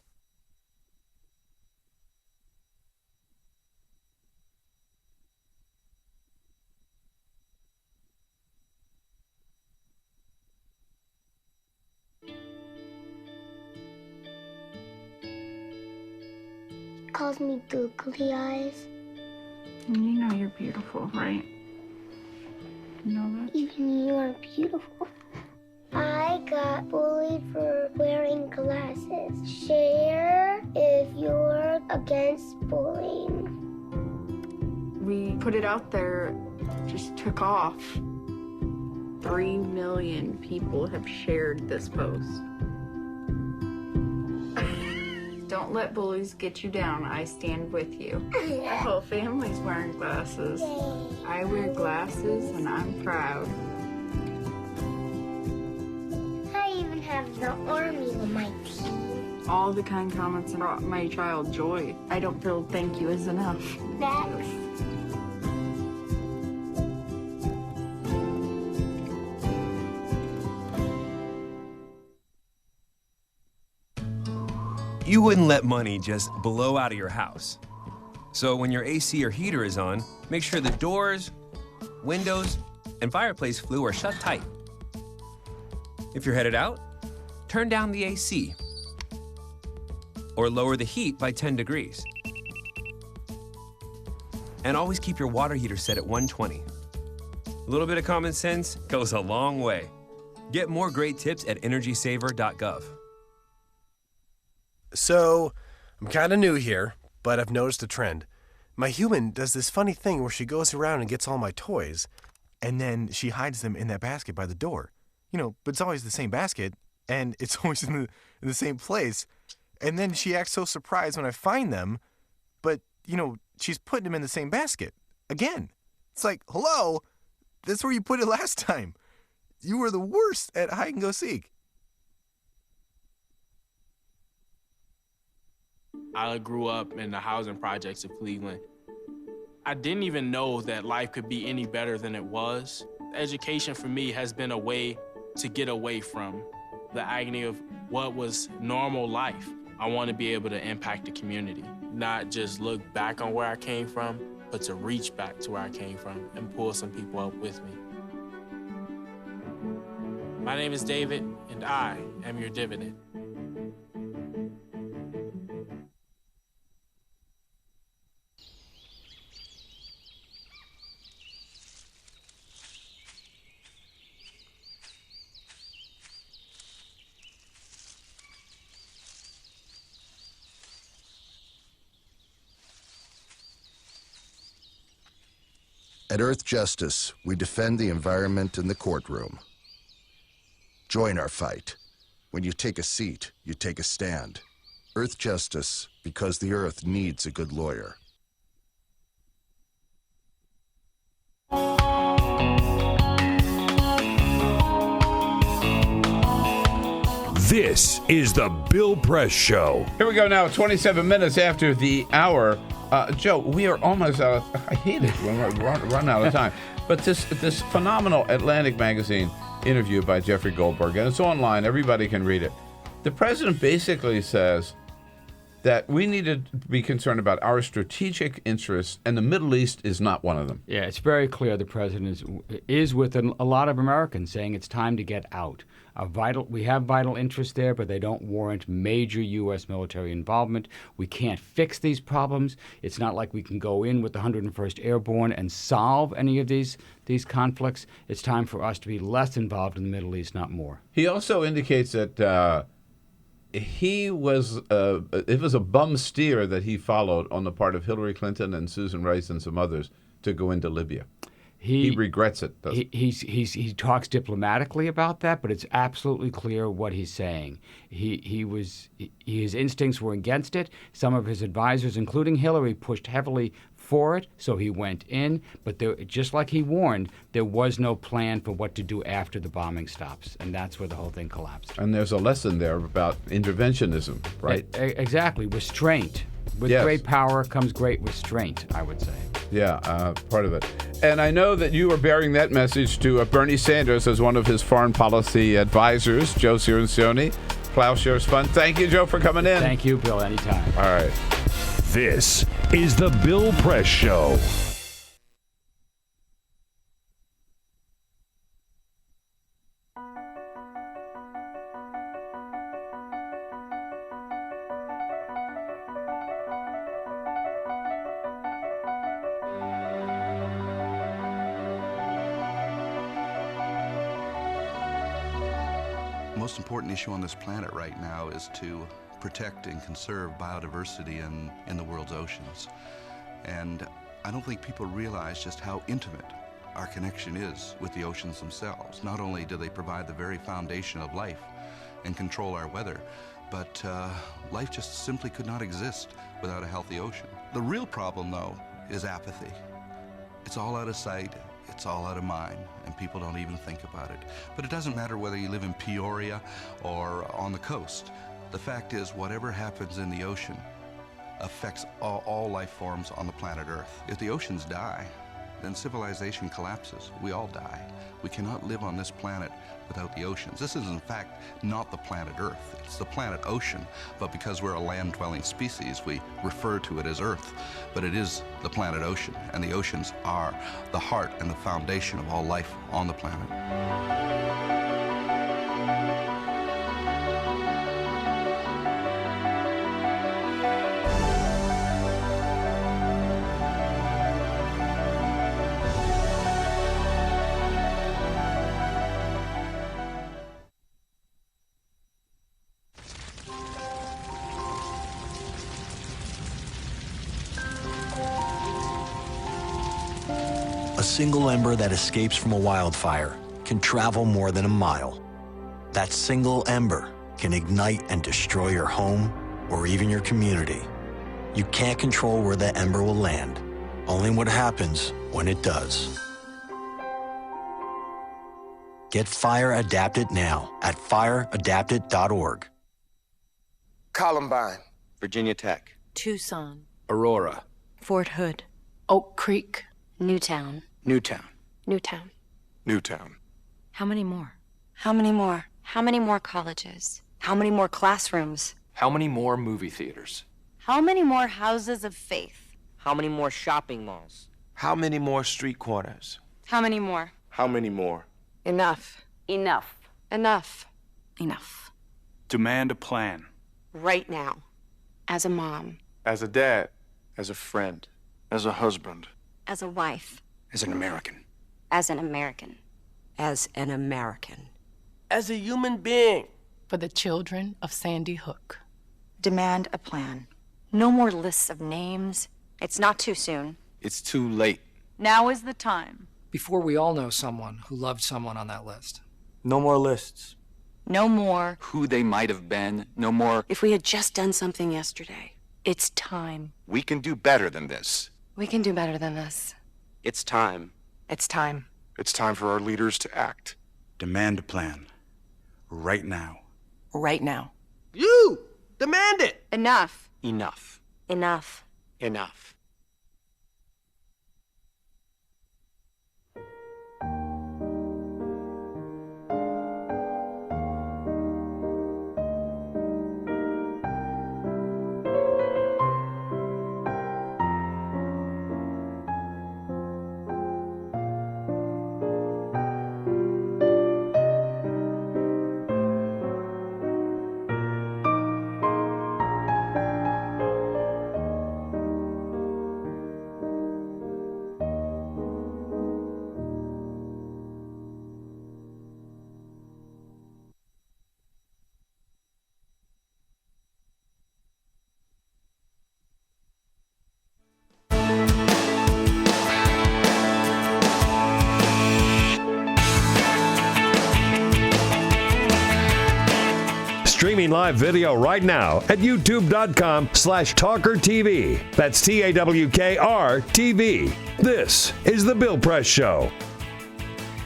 Calls me googly eyes. You know you're beautiful, right? You know that? Even you are beautiful. I got bullied for wearing glasses. Share if you're against bullying. We put it out there, just took off. 3 million people have shared this post. Don't let bullies get you down. I stand with you. My whole family's wearing glasses. I wear glasses and I'm proud. I even have the army on my team. All the kind comments brought my child joy. I don't feel thank you is enough. Next. You wouldn't let money just blow out of your house. So when your AC or heater is on, make sure the doors, windows, and fireplace flue are shut tight. If you're headed out, turn down the AC or lower the heat by 10 degrees. And always keep your water heater set at 120. A little bit of common sense goes a long way. Get more great tips at energysaver.gov. So, I'm kind of new here, but I've noticed a trend. My human does this funny thing where she goes around and gets all my toys, and then she hides them in that basket by the door. But it's always the same basket, and it's always in the same place. And then she acts so surprised when I find them, but, she's putting them in the same basket. Again. It's like, hello? That's where you put it last time. You were the worst at hide and go seek. I grew up in the housing projects of Cleveland. I didn't even know that life could be any better than it was. Education for me has been a way to get away from the agony of what was normal life. I want to be able to impact the community, not just look back on where I came from, but to reach back to where I came from and pull some people up with me. My name is David, and I am your dividend. At Earth Justice, we defend the environment in the courtroom. Join our fight. When you take a seat, you take a stand. Earth Justice, because the Earth needs a good lawyer. This is the Bill Press Show. Here we go now, 27 minutes after the hour. Joe, we are almost out. I hate it when we run out of time. But this phenomenal Atlantic Magazine interview by Jeffrey Goldberg, and it's online. Everybody can read it. The president basically says that we need to be concerned about our strategic interests, and the Middle East is not one of them. Yeah, it's very clear the president is with a lot of Americans saying it's time to get out. We have vital interests there, but they don't warrant major U.S. military involvement. We can't fix these problems. It's not like we can go in with the 101st Airborne and solve any of these conflicts. It's time for us to be less involved in the Middle East, not more. He also indicates that it was a bum steer that he followed on the part of Hillary Clinton and Susan Rice and some others to go into Libya. He regrets it. He talks diplomatically about that, but it's absolutely clear what he's saying. His instincts were against it. Some of his advisors, including Hillary, pushed heavily for it, so he went in. But just like he warned, there was no plan for what to do after the bombing stops, and that's where the whole thing collapsed. And there's a lesson there about interventionism, right? Exactly, restraint. With great power comes great restraint, I would say. Yeah, part of it. And I know that you are bearing that message to Bernie Sanders as one of his foreign policy advisors, Joe Cirincione, Plowshares Fund. Thank you, Joe, for coming in. Thank you, Bill. Anytime. All right. This is the Bill Press Show. The most important issue on this planet right now is to protect and conserve biodiversity in the world's oceans. And I don't think people realize just how intimate our connection is with the oceans themselves. Not only do they provide the very foundation of life and control our weather, but life just simply could not exist without a healthy ocean. The real problem, though, is apathy. It's all out of sight, it's all out of mind, and people don't even think about it. But it doesn't matter whether you live in Peoria or on the coast. The fact is, whatever happens in the ocean affects all life forms on the planet Earth. If the oceans die, then civilization collapses. We all die. We cannot live on this planet without the oceans. This is, in fact, not the planet Earth. It's the planet ocean, but because we're a land-dwelling species, we refer to it as Earth. But it is the planet ocean, and the oceans are the heart and the foundation of all life on the planet. A single ember that escapes from a wildfire can travel more than a mile. That single ember can ignite and destroy your home or even your community. You can't control where that ember will land, only what happens when it does. Get Fire Adapted now at fireadapted.org. Columbine, Virginia Tech, Tucson, Aurora, Fort Hood, Oak Creek, Newtown. Newtown, Newtown. Newtown. How many more? How many more? How many more colleges? How many more classrooms? How many more movie theaters? How many more houses of faith? How many more shopping malls? How many more street corners? How many more? How many more? Enough. Enough. Enough. Enough. Demand a plan. Right now. As a mom. As a dad, as a friend, as a husband, As a wife. as an American. As an American. as an American. As a human being. For the children of Sandy Hook. Demand a plan. No more lists of names. It's not too soon. It's too late. Now is the time. Before we all know someone who loved someone on that list. No more lists. No more. Who they might have been. No more. If we had just done something yesterday. It's time. We can do better than this. We can do better than this. It's time. It's time. It's time for our leaders to act. Demand a plan. Right now. Right now. You! Demand it! Enough. Enough. Enough. Enough. Streaming live video right now at youtube.com/TawkrTV. That's TAWKR-TV. This is The Bill Press Show.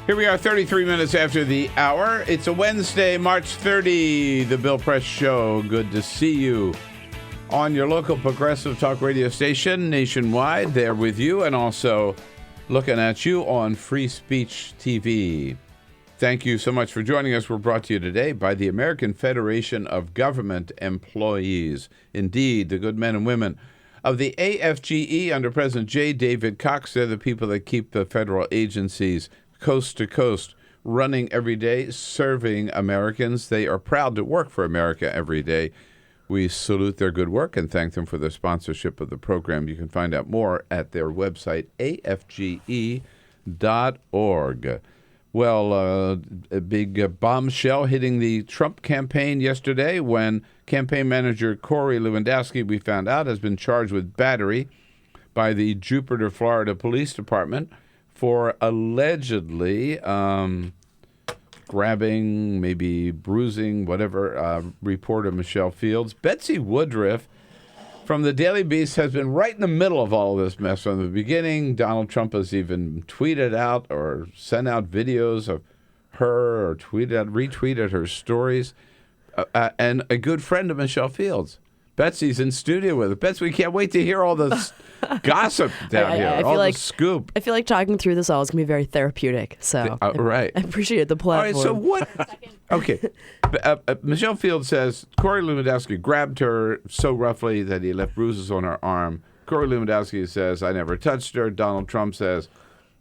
Here we are, 33 minutes after the hour. It's a Wednesday, March 30, The Bill Press Show. Good to see you on your local progressive talk radio station nationwide. There with you and also looking at you on Free Speech TV. Thank you so much for joining us. We're brought to you today by the American Federation of Government Employees. Indeed, the good men and women of the AFGE under President J. David Cox. They're the people that keep the federal agencies coast to coast running every day, serving Americans. They are proud to work for America every day. We salute their good work and thank them for their sponsorship of the program. You can find out more at their website, afge.org. Well, a big bombshell hitting the Trump campaign yesterday when campaign manager Corey Lewandowski, we found out, has been charged with battery by the Jupiter, Florida Police Department for allegedly grabbing, maybe bruising, whatever, reporter Michelle Fields. Betsy Woodruff from the Daily Beast has been right in the middle of all this mess from the beginning. Donald Trump has even tweeted out or sent out videos of her or retweeted her stories. And a good friend of Michelle Fields. Betsy's in studio with her. Betsy, we can't wait to hear all this gossip down here, I feel all like, the scoop. I feel like talking through this all is going to be very therapeutic. So right. I appreciate the platform. All right, so what? Okay. Michelle Fields says Corey Lewandowski grabbed her so roughly that he left bruises on her arm. Corey Lewandowski says, I never touched her. Donald Trump says,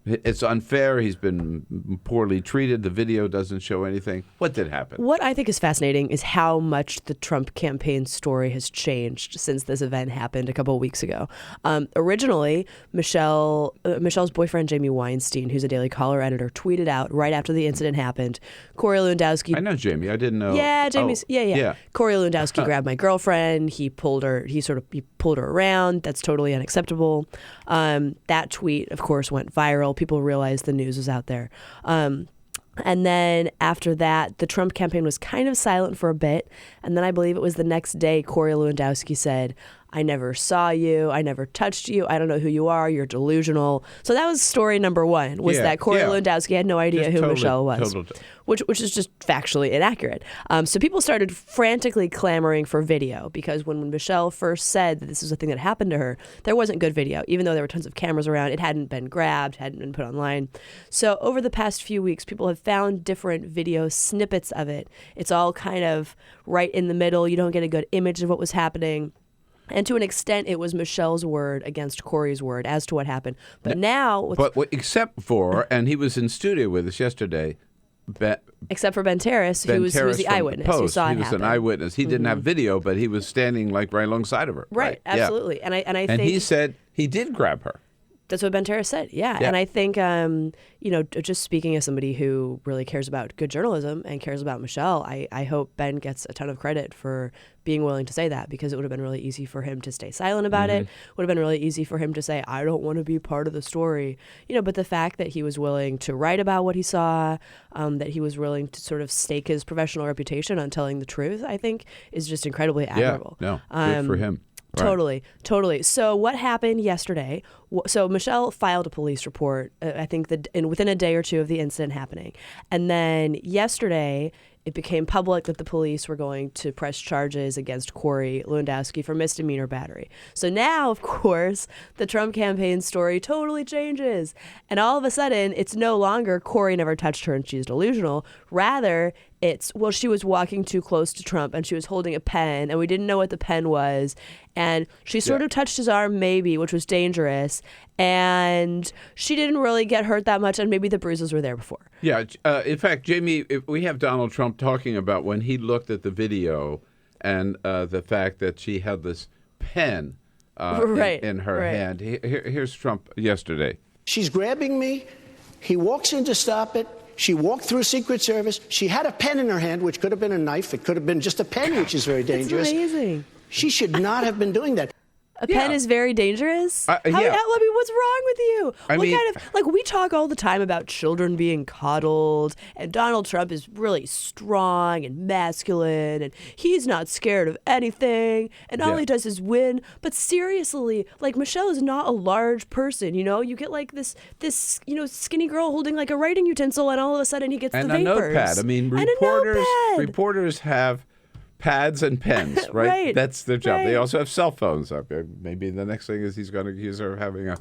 it's unfair. He's been poorly treated. The video doesn't show anything. What did happen? What I think is fascinating is how much the Trump campaign story has changed since this event happened a couple of weeks ago. Originally, Michelle's boyfriend, Jamie Weinstein, who's a Daily Caller editor, tweeted out right after the incident happened, Corey Lewandowski. I know Jamie. I didn't know. Yeah, Jamie's. Oh, yeah. Corey Lewandowski grabbed my girlfriend. He pulled her around. That's totally unacceptable. That tweet, of course, went viral. People realized the news was out there. And then after that, the Trump campaign was kind of silent for a bit. And then I believe it was the next day, Corey Lewandowski said, I never saw you. I never touched you. I don't know who you are. You're delusional. So that was story number one, was that Corey Lewandowski had no idea who Michelle was, which is just factually inaccurate. So people started frantically clamoring for video because when Michelle first said that this was a thing that happened to her, there wasn't good video. Even though there were tons of cameras around, it hadn't been grabbed, hadn't been put online. So over the past few weeks, people have found different video snippets of it. It's all kind of right in the middle. You don't get a good image of what was happening. And to an extent, it was Michelle's word against Corey's word as to what happened. But now... except for, and he was in studio with us yesterday... except for Ben Terrace, who was the eyewitness, who saw it happen. He was an eyewitness. He didn't have video, but he was standing like right alongside of her. Right, absolutely. Yeah. And I think... he said he did grab her. That's what Ben Terrace said, yeah. And I think, just speaking as somebody who really cares about good journalism and cares about Michelle, I hope Ben gets a ton of credit for being willing to say that, because it would have been really easy for him to stay silent about it. Would have been really easy for him to say, I don't want to be part of the story. But the fact that he was willing to write about what he saw, that he was willing to sort of stake his professional reputation on telling the truth, I think is just incredibly admirable. Yeah, no, good for him. Right. Totally. So what happened yesterday? So Michelle filed a police report, I think within a day or two of the incident happening. And then yesterday, it became public that the police were going to press charges against Corey Lewandowski for misdemeanor battery. So now, of course, the Trump campaign story totally changes. And all of a sudden, it's no longer Corey never touched her and she's delusional. Rather, it's, well, she was walking too close to Trump and she was holding a pen and we didn't know what the pen was. And she sort of touched his arm, maybe, which was dangerous. And she didn't really get hurt that much, and maybe the bruises were there before. Yeah. In fact, Jamie, we have Donald Trump talking about when he looked at the video and the fact that she had this pen in her hand. Here's Trump yesterday. She's grabbing me. He walks in to stop it. She walked through Secret Service. She had a pen in her hand, which could have been a knife. It could have been just a pen, which is very dangerous. It's amazing. She should not have been doing that. A pen is very dangerous? Yeah. What's wrong with you? We talk all the time about children being coddled, and Donald Trump is really strong and masculine, and he's not scared of anything, and all he does is win. But seriously, Michelle is not a large person, You get this skinny girl holding a writing utensil, and all of a sudden he gets the vapors. And a notepad. I mean, reporters have pads and pens, right? Right. That's their job. Right. They also have cell phones. Maybe the next thing is he's going to accuse her of having a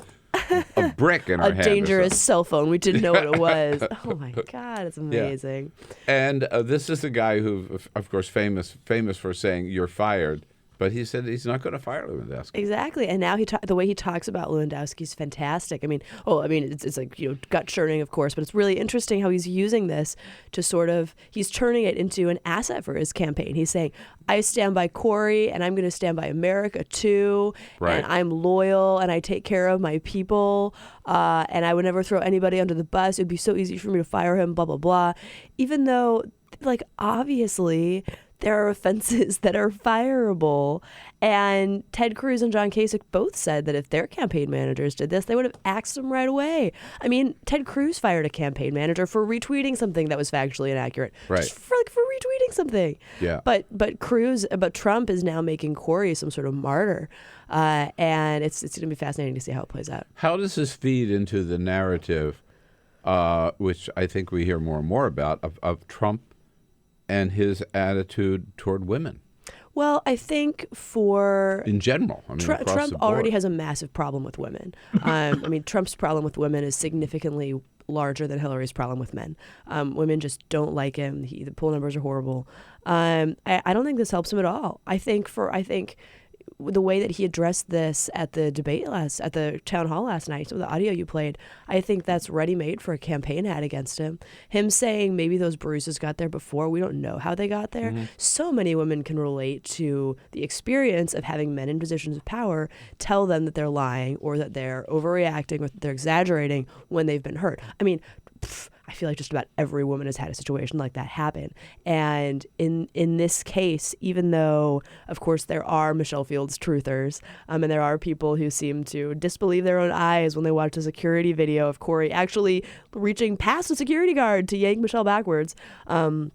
brick in her hand. A dangerous cell phone. We didn't know what it was. Oh my God, it's amazing. Yeah. And this is the guy who, of course, famous for saying you're fired. But he said he's not going to fire Lewandowski. Exactly, and now the way he talks about Lewandowski is fantastic. It's gut churning, of course, but it's really interesting how he's using this to he's turning it into an asset for his campaign. He's saying, I stand by Corey, and I'm going to stand by America too, and I'm loyal, and I take care of my people, and I would never throw anybody under the bus. It would be so easy for me to fire him, blah, blah, blah. Even though, obviously, there are offenses that are fireable. And Ted Cruz and John Kasich both said that if their campaign managers did this, they would have axed them right away. I mean, Ted Cruz fired a campaign manager for retweeting something that was factually inaccurate. Right. Just for retweeting something. Yeah. But Trump is now making Corey some sort of martyr. And it's going to be fascinating to see how it plays out. How does this feed into the narrative, which I think we hear more and more about, of Trump and his attitude toward women? Well, I think in general, I mean, Trump already has a massive problem with women. I mean, Trump's problem with women is significantly larger than Hillary's problem with men. Women just don't like him. The poll numbers are horrible. I don't think this helps him at all. I think the way that he addressed this at the debate at the town hall last night, so the audio you played, I think that's ready-made for a campaign ad against him. Him saying maybe those bruises got there before. We don't know how they got there. Mm-hmm. So many women can relate to the experience of having men in positions of power tell them that they're lying or that they're overreacting or that they're exaggerating when they've been hurt. I mean, I feel like just about every woman has had a situation like that happen. And in this case, even though, of course, there are Michelle Fields truthers, and there are people who seem to disbelieve their own eyes when they watch a security video of Corey actually reaching past a security guard to yank Michelle backwards, I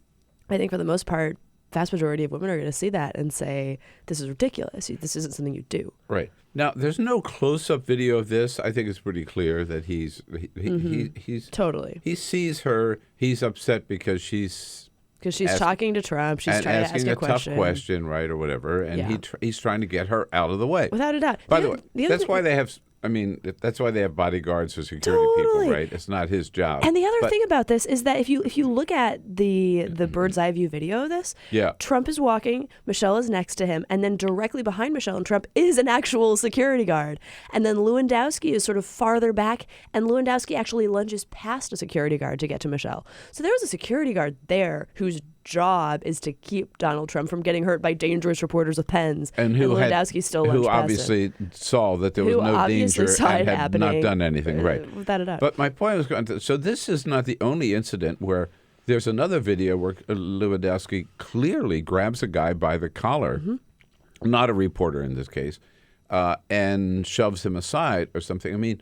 think for the most part, vast majority of women are going to see that and say, this is ridiculous. This isn't something you do. Right. Now, there's no close-up video of this. I think it's pretty clear that he's totally. He sees her. He's upset because she's talking to Trump. She's trying to ask a question. Tough question, right, or whatever. And he's trying to get her out of the way. Without a doubt. By the way, that's why they have. I mean, that's why they have bodyguards for security people, right? It's not his job. And the other thing about this is that if you look at the bird's eye view video of this, Trump is walking, Michelle is next to him, and then directly behind Michelle and Trump is an actual security guard. And then Lewandowski is sort of farther back, and Lewandowski actually lunges past a security guard to get to Michelle. So there was a security guard there whose job is to keep Donald Trump from getting hurt by dangerous reporters with pens. And Lewandowski still lunged past obviously saw that there was no danger and had not done anything. Right. Without a doubt. But my point was, so this is not the only incident where there's another video where Lewandowski clearly grabs a guy by the collar, not a reporter in this case, and shoves him aside or something. I mean,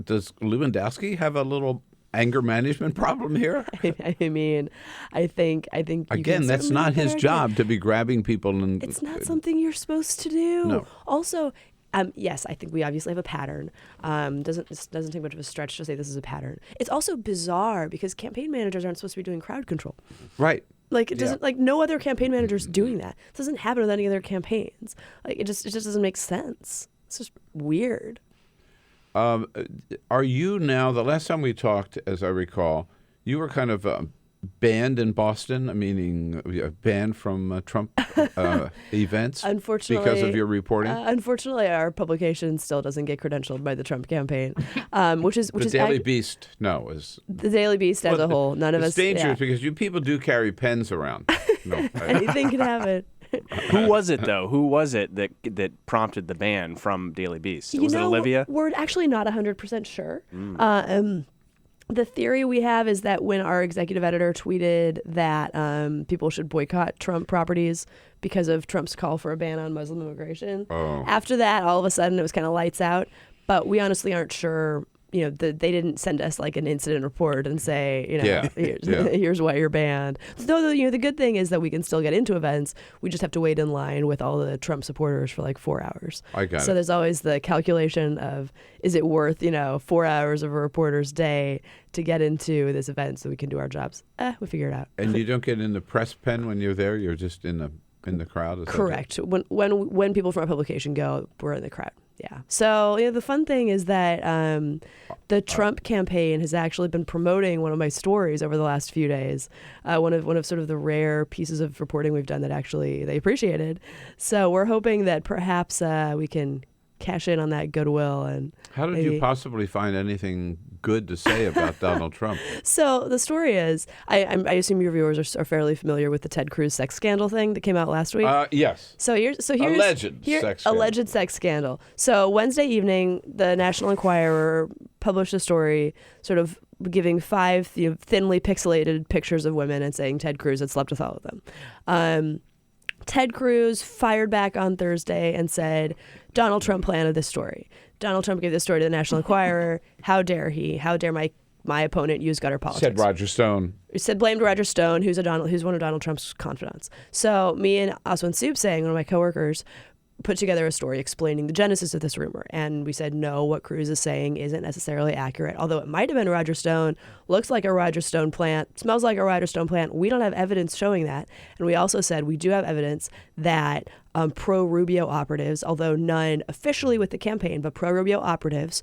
does Lewandowski have a little anger management problem here? I mean, I think again, that's not his job to be grabbing people, and it's not something you're supposed to do. No. Also, yes, I think we obviously have a pattern. Doesn't take much of a stretch to say this is a pattern. It's also bizarre because campaign managers aren't supposed to be doing crowd control. Right. Like it doesn't. Like no other campaign manager's doing that. It doesn't happen with any other campaigns. Like it just doesn't make sense. It's just weird. Are you now, the last time we talked, as I recall, you were kind of banned in Boston, meaning banned from Trump events? Unfortunately. Because of your reporting? Unfortunately, our publication still doesn't get credentialed by the Trump campaign, which is the Daily Beast, is the Daily Beast as a whole. None of us. It's dangerous because you people do carry pens around. No, anything can happen. Who was it, though? Who was it that prompted the ban from Daily Beast? Was it Olivia? We're actually not 100% sure. The theory we have is that when our executive editor tweeted that people should boycott Trump properties because of Trump's call for a ban on Muslim immigration, after that, all of a sudden, it was kind of lights out. But we honestly aren't sure. They didn't send us like an incident report and say, here's why you're banned. So, the good thing is that we can still get into events. We just have to wait in line with all the Trump supporters for like 4 hours. I got it. So there's always the calculation of, is it worth, 4 hours of a reporter's day to get into this event so we can do our jobs? We figure it out. And you don't get in the press pen when you're there? You're just in the crowd? Correct. When people from our publication go, we're in the crowd. Yeah. So the fun thing is that the Trump campaign has actually been promoting one of my stories over the last few days. One of sort of the rare pieces of reporting we've done that actually they appreciated. So we're hoping that perhaps we can cash in on that goodwill. And how did you possibly find anything good to say about Donald Trump? So the story is, I assume your viewers are fairly familiar with the Ted Cruz sex scandal thing that came out last week. Yes. So here's alleged sex scandal. So Wednesday evening, the National Enquirer published a story sort of giving 5 thinly pixelated pictures of women and saying Ted Cruz had slept with all of them. Ted Cruz fired back on Thursday and said, Donald Trump planted this story. Donald Trump gave this story to the National Enquirer. How dare he? How dare my opponent use gutter politics? Said Roger Stone. He said blamed Roger Stone, who's one of Donald Trump's confidants. So me and Aswan Subsang, one of my coworkers, put together a story explaining the genesis of this rumor. And we said, no, what Cruz is saying isn't necessarily accurate. Although it might have been Roger Stone, looks like a Roger Stone plant, smells like a Roger Stone plant. We don't have evidence showing that. And we also said we do have evidence that pro-Rubio operatives, although none officially with the campaign, but pro-Rubio operatives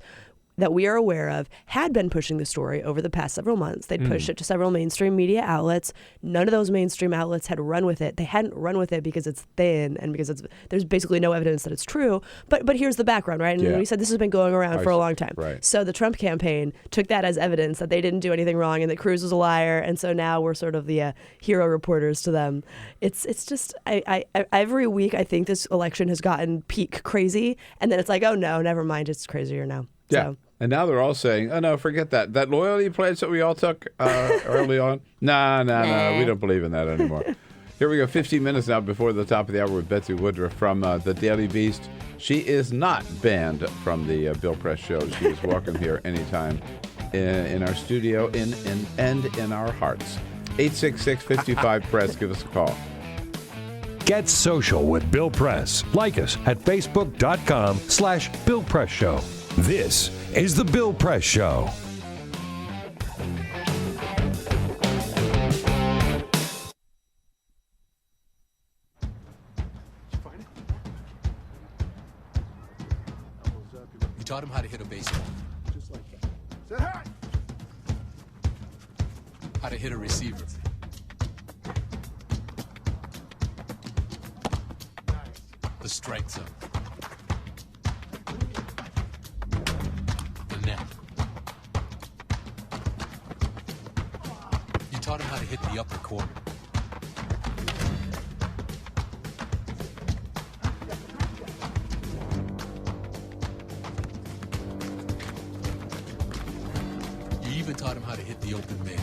that we are aware of had been pushing the story over the past several months. They'd pushed it to several mainstream media outlets. None of those mainstream outlets had run with it. They hadn't run with it because it's thin and because there's basically no evidence that it's true. But here's the background, right? And we said this has been going around for a long time. Right. So the Trump campaign took that as evidence that they didn't do anything wrong and that Cruz was a liar. And so now we're sort of the hero reporters to them. It's just I every week I think this election has gotten peak crazy, and then it's like, oh no, never mind, it's crazier now. Yeah. So. And now they're all saying, oh, no, forget that. That loyalty pledge that we all took early on, no, we don't believe in that anymore. Here we go, 15 minutes now before the top of the hour with Betsy Woodruff from the Daily Beast. She is not banned from the Bill Press Show. She is welcome here anytime in our studio and in our hearts. 866-55-PRESS. Give us a call. Get social with Bill Press. Like us at facebook.com/Bill Press Show. This is the Bill Press Show. You taught him how to hit a baseball. Just like that. Say hi. How to hit a receiver. The strike zone. The net. You taught him how to hit the upper corner. You even taught him how to hit the open man.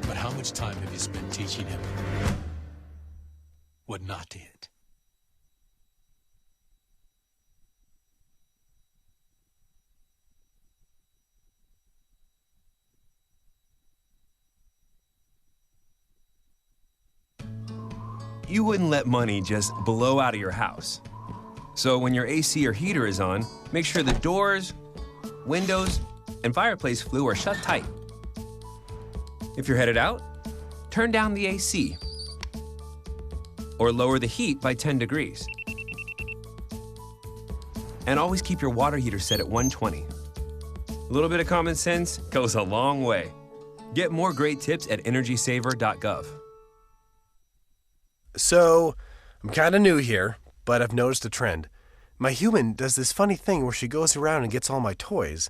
But how much time have you spent teaching him what not to hit? You wouldn't let money just blow out of your house. So when your AC or heater is on, make sure the doors, windows, and fireplace flue are shut tight. If you're headed out, turn down the AC or lower the heat by 10 degrees. And always keep your water heater set at 120. A little bit of common sense goes a long way. Get more great tips at energysaver.gov. So, I'm kind of new here, but I've noticed a trend. My human does this funny thing where she goes around and gets all my toys,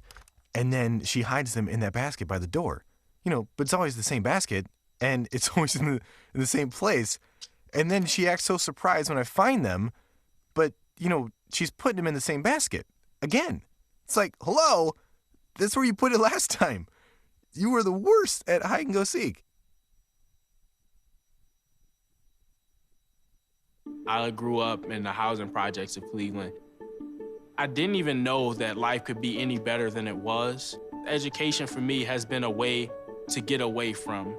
and then she hides them in that basket by the door. But it's always the same basket, and it's always in the same place. And then she acts so surprised when I find them, but, she's putting them in the same basket. Again. It's like, hello, that's where you put it last time. You were the worst at hide and go seek. I grew up in the housing projects of Cleveland. I didn't even know that life could be any better than it was. Education for me has been a way to get away from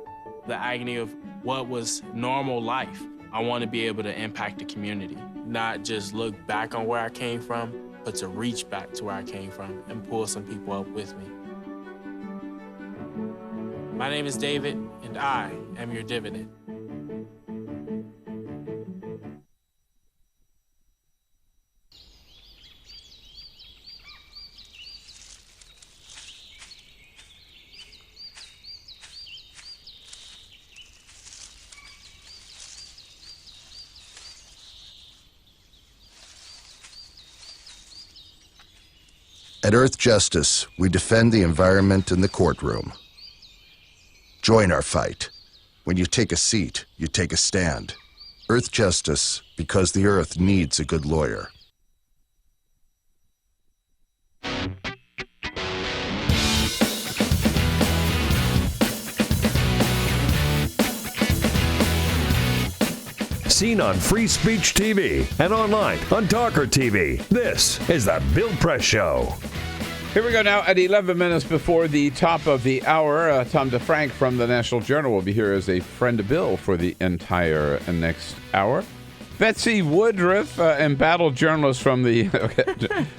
the agony of what was normal life. I want to be able to impact the community, not just look back on where I came from, but to reach back to where I came from and pull some people up with me. My name is David, and I am your dividend. At Earth Justice, we defend the environment in the courtroom. Join our fight. When you take a seat, you take a stand. Earth Justice, because the Earth needs a good lawyer. Seen on Free Speech TV and online on TawkrTV. This is the Bill Press Show. Here we go now at 11 minutes before the top of the hour. Tom DeFrank from the National Journal will be here as a friend of Bill for the entire next hour. Betsy Woodruff, embattled journalist from the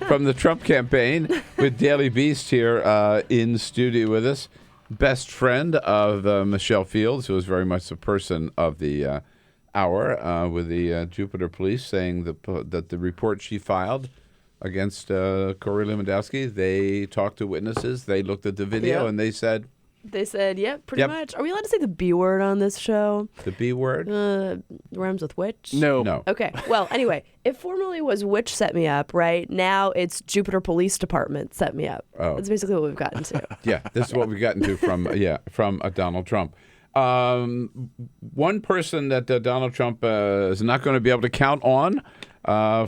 from the Trump campaign, with Daily Beast here in studio with us. Best friend of Michelle Fields, who is very much the person of the hour, with the Jupiter Police saying that the report she filed against Corey Lewandowski, they talked to witnesses, they looked at the video, and they said... They said, pretty much. Are we allowed to say the B word on this show? The B word? Rhymes with witch? No. Okay. Well, anyway, it formerly was witch set me up, right? Now it's Jupiter Police Department set me up. Oh. That's basically what we've gotten to. Yeah, this is what we've gotten to from Donald Trump. One person that Donald Trump is not going to be able to count on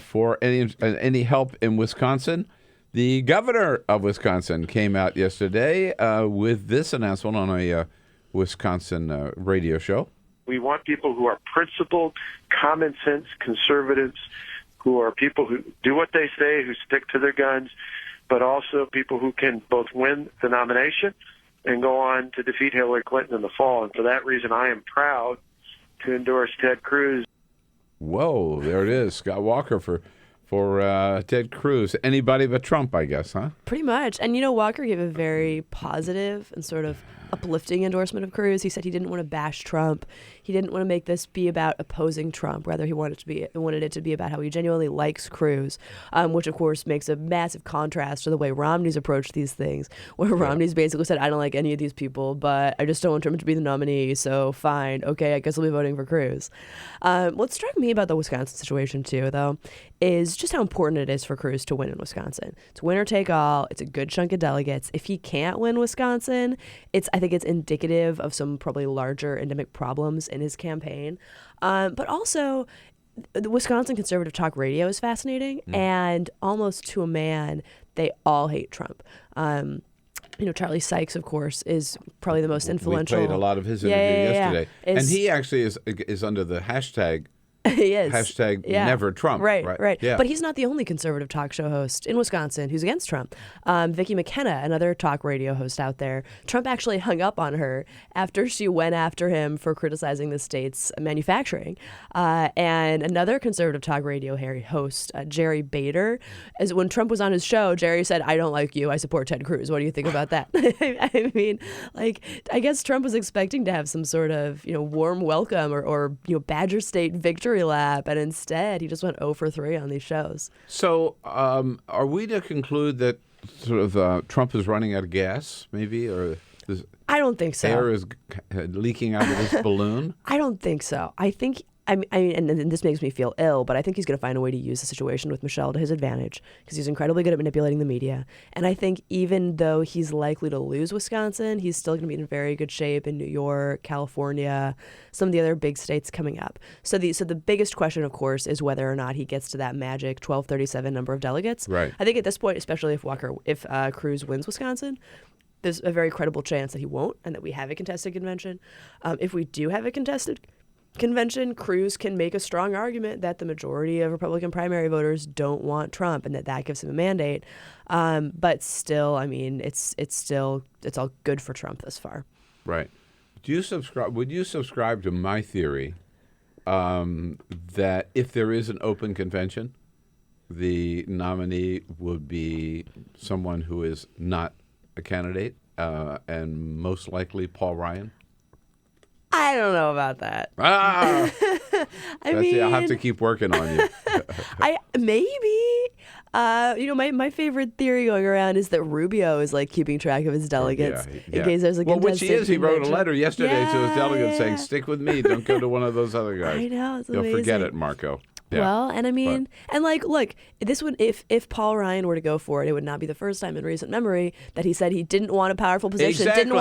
for any help in Wisconsin. The governor of Wisconsin came out yesterday with this announcement on a Wisconsin radio show. We want people who are principled, common sense conservatives, who are people who do what they say, who stick to their guns, but also people who can both win the nomination and go on to defeat Hillary Clinton in the fall. And for that reason, I am proud to endorse Ted Cruz. Whoa, there it is. Scott Walker for Ted Cruz. Anybody but Trump, I guess, huh? Pretty much. And, Walker gave a very positive and sort of uplifting endorsement of Cruz. He said he didn't want to bash Trump. He didn't want to make this be about opposing Trump. Rather, he wanted it to be about how he genuinely likes Cruz, which, of course, makes a massive contrast to the way Romney's approached these things, where Romney's basically said, I don't like any of these people, but I just don't want Trump to be the nominee, so fine. Okay, I guess I'll be voting for Cruz. What struck me about the Wisconsin situation, too, though, is just how important it is for Cruz to win in Wisconsin. It's winner take all. It's a good chunk of delegates. If he can't win Wisconsin, I think it's indicative of some probably larger endemic problems in his campaign. But also, the Wisconsin conservative talk radio is fascinating, and almost to a man, they all hate Trump. Charlie Sykes, of course, is probably the most influential. We played a lot of his interview yesterday. And he actually is under the hashtag. He is. Hashtag never Trump. Right. Yeah. But he's not the only conservative talk show host in Wisconsin who's against Trump. Vicki McKenna, another talk radio host out there, Trump actually hung up on her after she went after him for criticizing the state's manufacturing. And another conservative talk radio host, Jerry Bader, when Trump was on his show, Jerry said, I don't like you. I support Ted Cruz. What do you think about that? I mean, I guess Trump was expecting to have some sort of, warm welcome or Badger State victory lap, and instead he just went 0 for 3 on these shows. So are we to conclude that sort of Trump is running out of gas, maybe, or I don't think so. Air is leaking out of his balloon? I don't think so. I think I mean, and this makes me feel ill, but I think he's going to find a way to use the situation with Michelle to his advantage because he's incredibly good at manipulating the media. And I think even though he's likely to lose Wisconsin, he's still going to be in very good shape in New York, California, some of the other big states coming up. So the biggest question, of course, is whether or not he gets to that magic 1237 number of delegates. Right. I think at this point, especially if Cruz wins Wisconsin, there's a very credible chance that he won't and that we have a contested convention. If we do have a contested convention, Cruz can make a strong argument that the majority of Republican primary voters don't want Trump and that gives him a mandate. But still, I mean, it's all good for Trump thus far. Right. Would you subscribe to my theory that if there is an open convention, the nominee would be someone who is not a candidate, and most likely Paul Ryan? I don't know about that. I'll have to keep working on you. My favorite theory going around is that Rubio is keeping track of his delegates in case there's which he is. He wrote a letter yesterday to his delegates saying, "Stick with me. Don't go to one of those other guys." I know, it's You'll amazing. forget it, Marco. Yeah. Well, and I mean, look, this would if Paul Ryan were to go for it, it would not be the first time in recent memory that he said he didn't want a powerful position, Exactly. didn't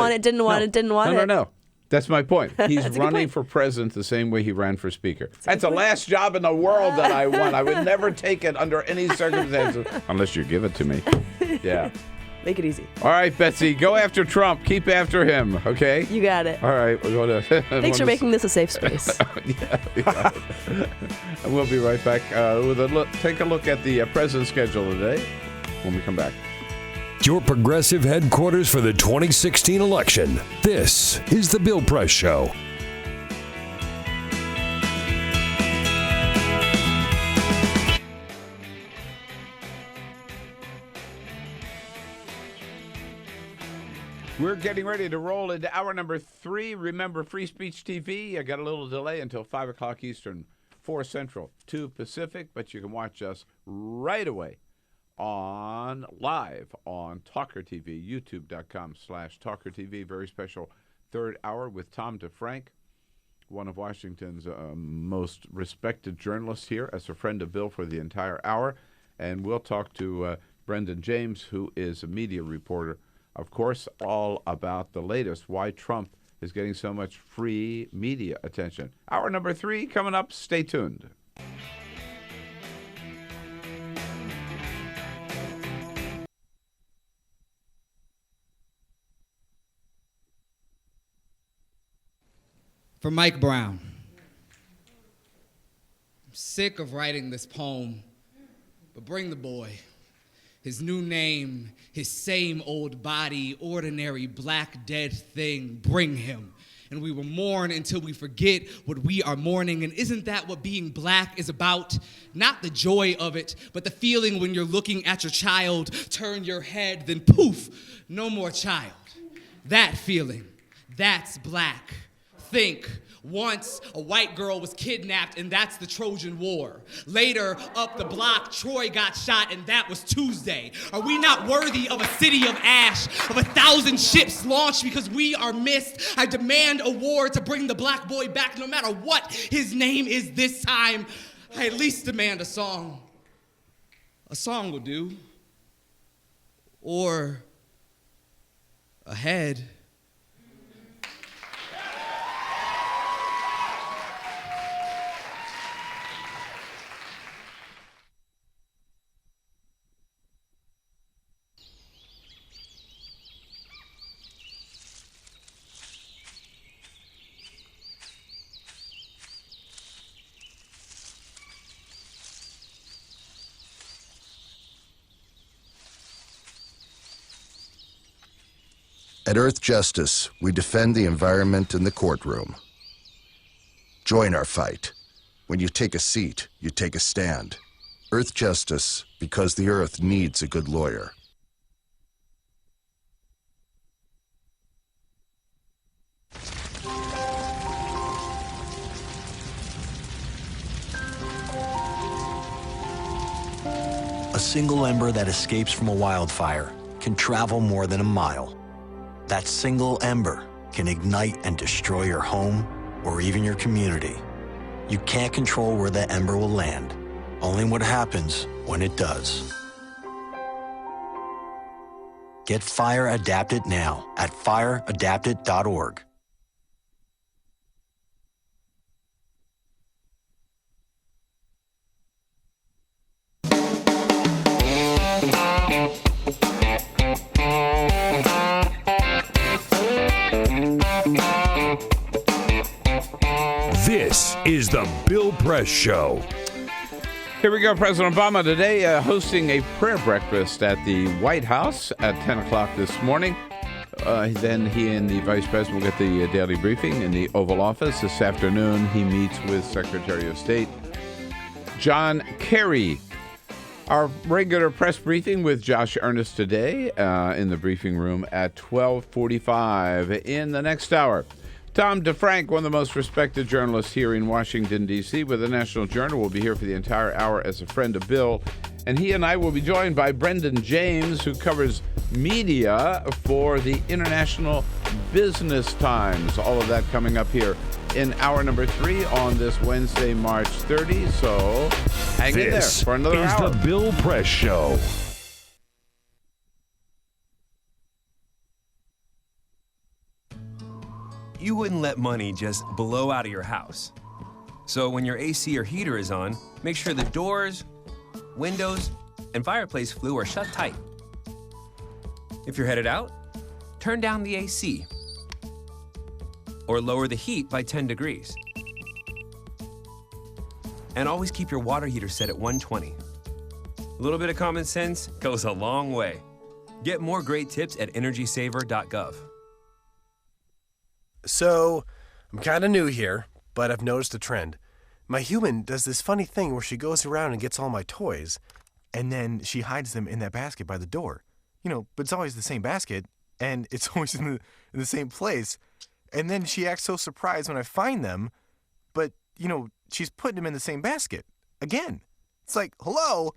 want it. No. That's my point. He's running for president the same way he ran for speaker. That's the last job in the world that I want. I would never take it under any circumstances unless you give it to me. Yeah. Make it easy. All right, Betsy, go after Trump. Keep after him, okay? You got it. All right, we're going to... Thanks for making this a safe space. Yeah. And we'll be right back with a look. Take a look at the president's schedule today when we come back. Your progressive headquarters for the 2016 election. This is The Bill Press Show. We're getting ready to roll into hour number 3. Remember, Free Speech TV. I got a little delay until 5 o'clock Eastern, 4 Central, 2 Pacific, but you can watch us right away live on TawkrTV, youtube.com/TawkrTV. Very special third hour with Tom DeFrank, one of Washington's most respected journalists here, as a friend of Bill for the entire hour. And we'll talk to Brendan James, who is a media reporter, of course, all about the latest, why Trump is getting so much free media attention. Hour number 3 coming up. Stay tuned. For Mike Brown. I'm sick of writing this poem, but bring the boy. His new name, his same old body, ordinary black dead thing, bring him. And we will mourn until we forget what we are mourning. And isn't that what being black is about? Not the joy of it, but the feeling when you're looking at your child, turn your head, then poof, no more child. That feeling, that's black. Think. Once, a white girl was kidnapped, and that's the Trojan War. Later, up the block, Troy got shot, and that was Tuesday. Are we not worthy of a city of ash, of 1,000 ships launched because we are missed? I demand a war to bring the black boy back, no matter what his name is this time. I at least demand a song. A song will do. Or a head. At Earth Justice, we defend the environment in the courtroom. Join our fight. When you take a seat, you take a stand. Earth Justice, because the Earth needs a good lawyer. A single ember that escapes from a wildfire can travel more than a mile. That single ember can ignite and destroy your home or even your community. You can't control where that ember will land, only what happens when it does. Get Fire Adapted now at fireadapted.org. This is the Bill Press Show. Here we go. President Obama today hosting a prayer breakfast at the White House at 10 o'clock this morning. Then he and the Vice President will get the daily briefing in the Oval Office. This afternoon, he meets with Secretary of State John Kerry. Our regular press briefing with Josh Earnest today in the briefing room at 12:45. In the next hour, Tom DeFrank, one of the most respected journalists here in Washington, D.C., with the National Journal, will be here for the entire hour as a friend of Bill. And he and I will be joined by Brendan James, who covers media for the International Business Times. All of that coming up here in hour number 3 on this Wednesday, March 30. So hang in there for another hour. This is the Bill Press Show. You wouldn't let money just blow out of your house. So when your AC or heater is on, make sure the doors, windows, and fireplace flue are shut tight. If you're headed out, turn down the AC or lower the heat by 10 degrees. And always keep your water heater set at 120. A little bit of common sense goes a long way. Get more great tips at energysaver.gov. So, I'm kind of new here, but I've noticed a trend. My human does this funny thing where she goes around and gets all my toys, and then she hides them in that basket by the door. But it's always the same basket, and it's always in the same place. And then she acts so surprised when I find them, but, she's putting them in the same basket. Again. It's like, hello,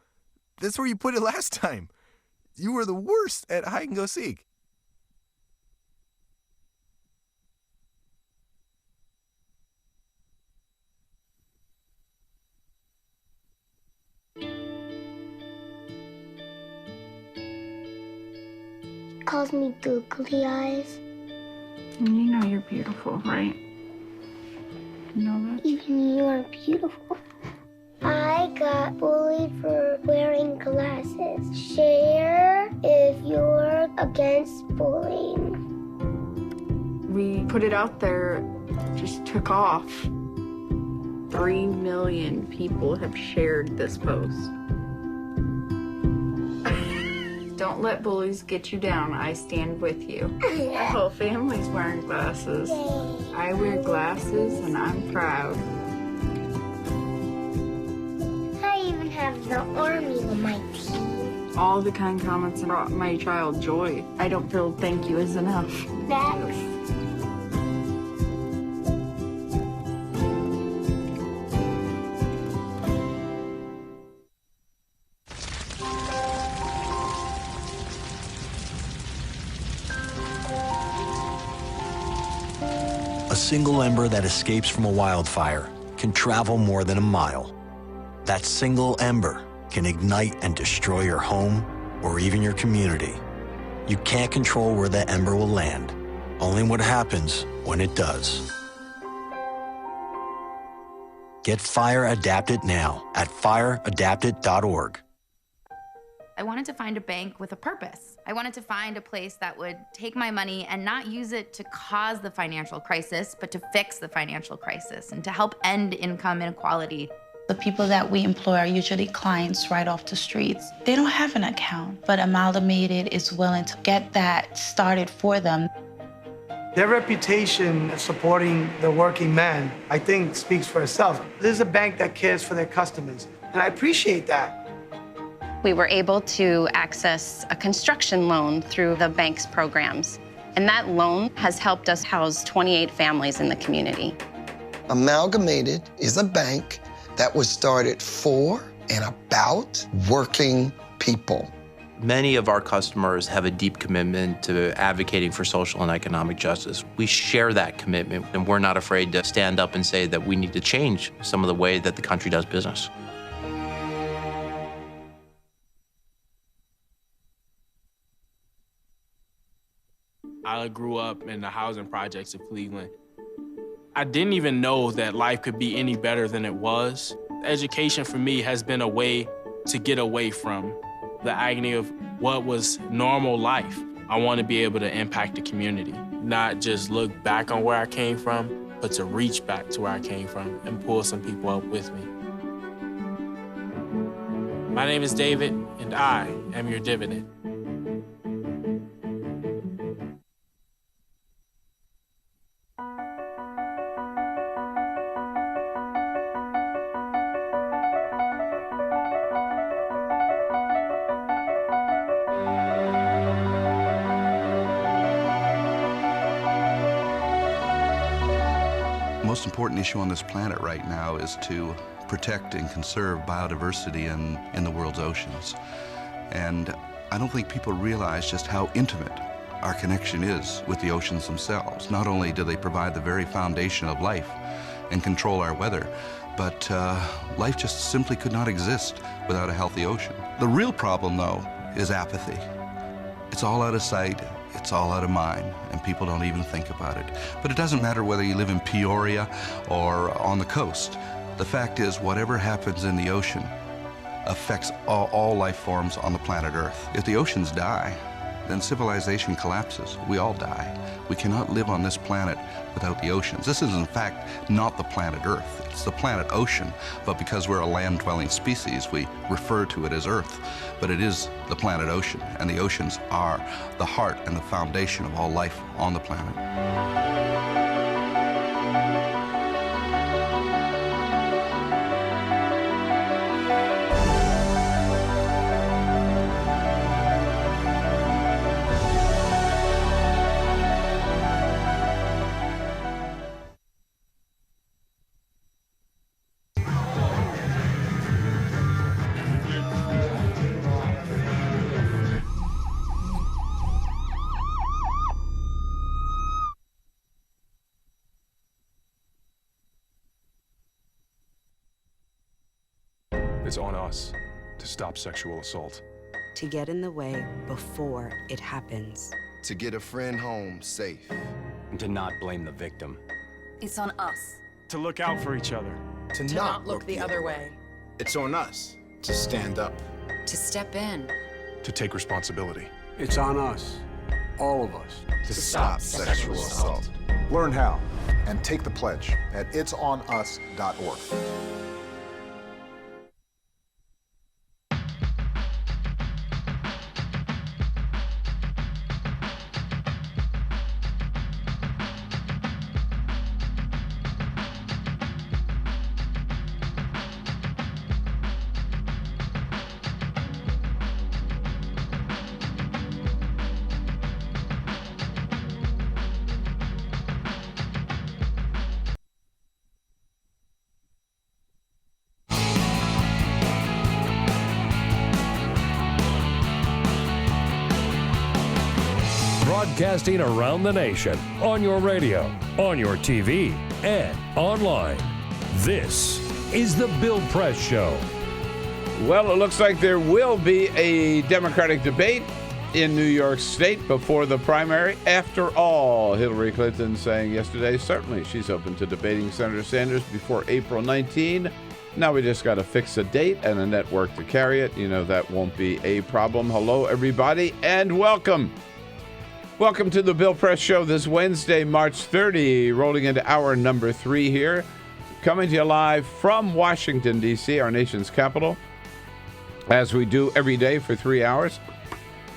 that's where you put it last time. You were the worst at hide and go seek. Calls me googly eyes. You know you're beautiful, right? You know that? Even you are beautiful. I got bullied for wearing glasses. Share if you're against bullying. We put it out there, just took off. 3 million people have shared this post. Don't let bullies get you down. I stand with you. My whole family's wearing glasses. I wear glasses and I'm proud. I even have the army on my team. All the kind comments brought my child joy. I don't feel thank you is enough. Thanks. A single ember that escapes from a wildfire can travel more than a mile. That single ember can ignite and destroy your home or even your community. You can't control where that ember will land, only what happens when it does. Get Fire Adapted now at fireadapted.org. I wanted to find a bank with a purpose. I wanted to find a place that would take my money and not use it to cause the financial crisis, but to fix the financial crisis and to help end income inequality. The people that we employ are usually clients right off the streets. They don't have an account, but Amalgamated is willing to get that started for them. Their reputation of supporting the working man, I think, speaks for itself. This is a bank that cares for their customers, and I appreciate that. We were able to access a construction loan through the bank's programs, and that loan has helped us house 28 families in the community. Amalgamated is a bank that was started for and about working people. Many of our customers have a deep commitment to advocating for social and economic justice. We share that commitment, and we're not afraid to stand up and say that we need to change some of the way that the country does business. I grew up in the housing projects of Cleveland. I didn't even know that life could be any better than it was. Education for me has been a way to get away from the agony of what was normal life. I want to be able to impact the community, not just look back on where I came from, but to reach back to where I came from and pull some people up with me. My name is David, and I am your dividend. The most important issue on this planet right now is to protect and conserve biodiversity in the world's oceans. And I don't think people realize just how intimate our connection is with the oceans themselves. Not only do they provide the very foundation of life and control our weather, but life just simply could not exist without a healthy ocean. The real problem, though, is apathy. It's all out of sight, it's all out of mind, and people don't even think about it. But it doesn't matter whether you live in Peoria or on the coast. The fact is, whatever happens in the ocean affects all life forms on the planet Earth. If the oceans die, then civilization collapses. We all die. We cannot live on this planet without the oceans. This is, in fact, not the planet Earth. It's the planet ocean, but because we're a land-dwelling species, we refer to it as Earth. But it is the planet ocean, and the oceans are the heart and the foundation of all life on the planet. It's on us to stop sexual assault. To get in the way before it happens. To get a friend home safe. And to not blame the victim. It's on us. To look out for each other. To not look the other way. It's on us to stand up. To step in. To take responsibility. It's on us, all of us, to stop sexual assault. Learn how and take the pledge at itsonus.org. Broadcasting around the nation, on your radio, on your TV, and online. This is The Bill Press Show. Well, it looks like there will be a Democratic debate in New York State before the primary. After all, Hillary Clinton saying yesterday, certainly she's open to debating Senator Sanders before April 19. Now we just got to fix a date and a network to carry it. You know, that won't be a problem. Hello, everybody, and welcome. Welcome to the Bill Press Show this Wednesday, March 30, rolling into hour number 3 here. Coming to you live from Washington, D.C., our nation's capital, as we do every day for 3 hours,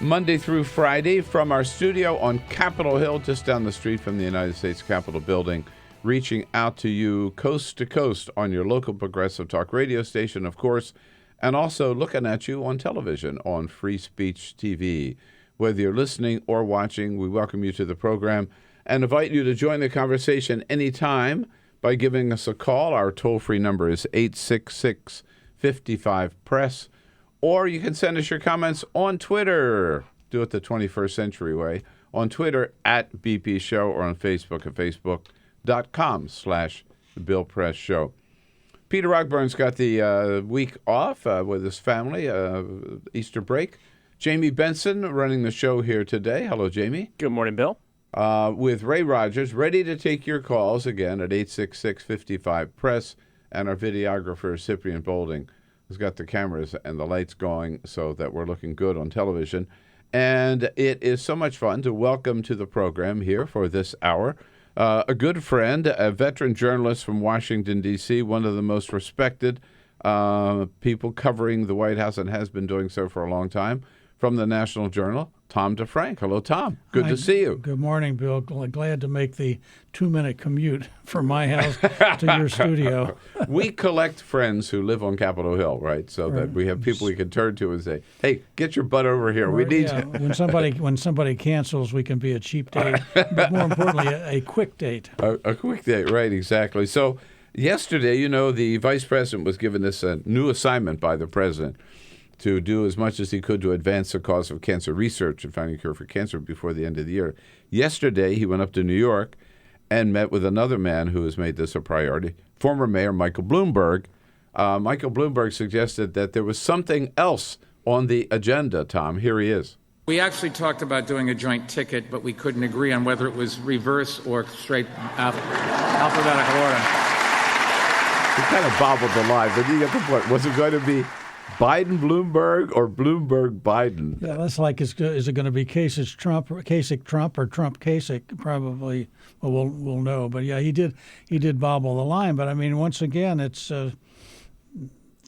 Monday through Friday, from our studio on Capitol Hill, just down the street from the United States Capitol building, reaching out to you coast to coast on your local progressive talk radio station, of course, and also looking at you on television on Free Speech TV. Whether you're listening or watching, we welcome you to the program and invite you to join the conversation anytime by giving us a call. Our toll-free number is 866-55-PRESS, or you can send us your comments on Twitter. Do it the 21st century way. On Twitter, at BP Show, or on Facebook at facebook.com/BillPressShow. Peter Rockburn's got the week off with his family, Easter break. Jamie Benson running the show here today. Hello, Jamie. Good morning, Bill. With Ray Rogers, ready to take your calls again at 866-55-PRESS, and our videographer, Cyprian Bolding, has got the cameras and the lights going so that we're looking good on television. And it is so much fun to welcome to the program here for this hour a good friend, a veteran journalist from Washington, D.C., one of the most respected people covering the White House and has been doing so for a long time. From the National Journal, Tom DeFrank. Hello, Tom. Good to see you. Good morning, Bill. Glad to make the 2-minute commute from my house to your studio. We collect friends who live on Capitol Hill, right? So that we have people we can turn to and say, hey, get your butt over here. We need you. When somebody cancels, we can be a cheap date, but more importantly, a quick date. A quick date, right, exactly. So yesterday, you know, the vice president was given this new assignment by the president to do as much as he could to advance the cause of cancer research and finding a cure for cancer before the end of the year. Yesterday, he went up to New York and met with another man who has made this a priority, former Mayor Michael Bloomberg. Michael Bloomberg suggested that there was something else on the agenda, Tom. Here he is. We actually talked about doing a joint ticket, but we couldn't agree on whether it was reverse or straight alphabetical order. He kind of bobbled the line, but you get the point. Was it going to be Biden-Bloomberg or Bloomberg-Biden? Yeah, that's like, is it going to be Kasich-Trump or Trump-Kasich? Probably. Well, we'll know. But yeah, he did bobble the line. But I mean, once again, it's the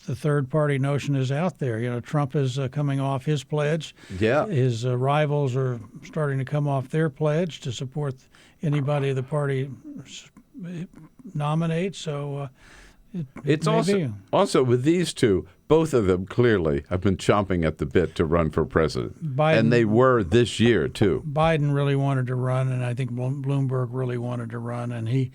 third-party notion is out there. You know, Trump is coming off his pledge. Yeah. His rivals are starting to come off their pledge to support anybody the party nominates. So it's maybe. also with these two, both of them clearly have been chomping at the bit to run for president. Biden, and they were this year, too. Biden really wanted to run, and I think Bloomberg really wanted to run, and he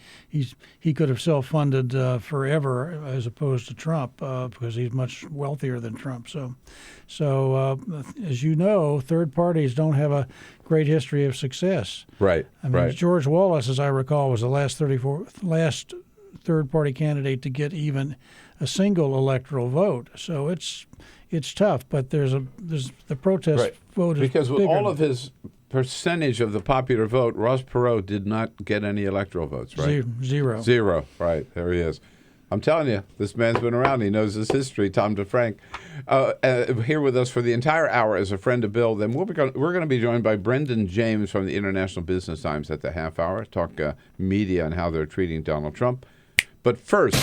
could have self-funded forever as opposed to Trump because he's much wealthier than Trump. So as you know, third parties don't have a great history of success. Right. I mean, George Wallace, as I recall, was the last third-party candidate to get even a single electoral vote. So it's tough, but there's the protest vote is because with bigger. all of his percentage of the popular vote, Ross Perot did not get any electoral votes, right? Zero. Zero. Right. There he is. I'm telling you, this man's been around. He knows his history. Tom DeFrank, here with us for the entire hour as a friend of Bill. Then we're going to be joined by Brendan James from the International Business Times at the half hour. Talk media and how they're treating Donald Trump. But first,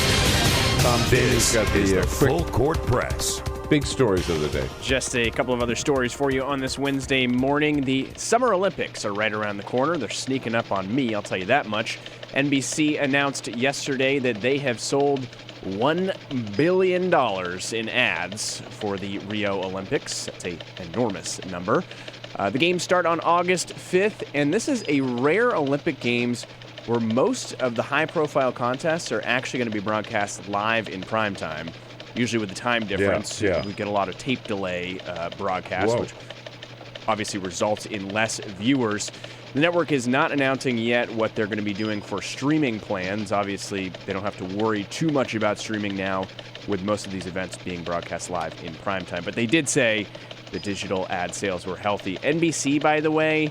Tom, this got the is the quick Full Court Press. Big stories of the day. Just a couple of other stories for you on this Wednesday morning. The Summer Olympics are right around the corner. They're sneaking up on me, I'll tell you that much. NBC announced yesterday that they have sold $1 billion in ads for the Rio Olympics. That's an enormous number. The games start on August 5th, and this is a rare Olympic Games where most of the high-profile contests are actually going to be broadcast live in prime time. Usually with the time difference, we get a lot of tape delay broadcasts, which obviously results in less viewers. The network is not announcing yet what they're going to be doing for streaming plans. Obviously, they don't have to worry too much about streaming now with most of these events being broadcast live in prime time. But they did say the digital ad sales were healthy. NBC, by the way,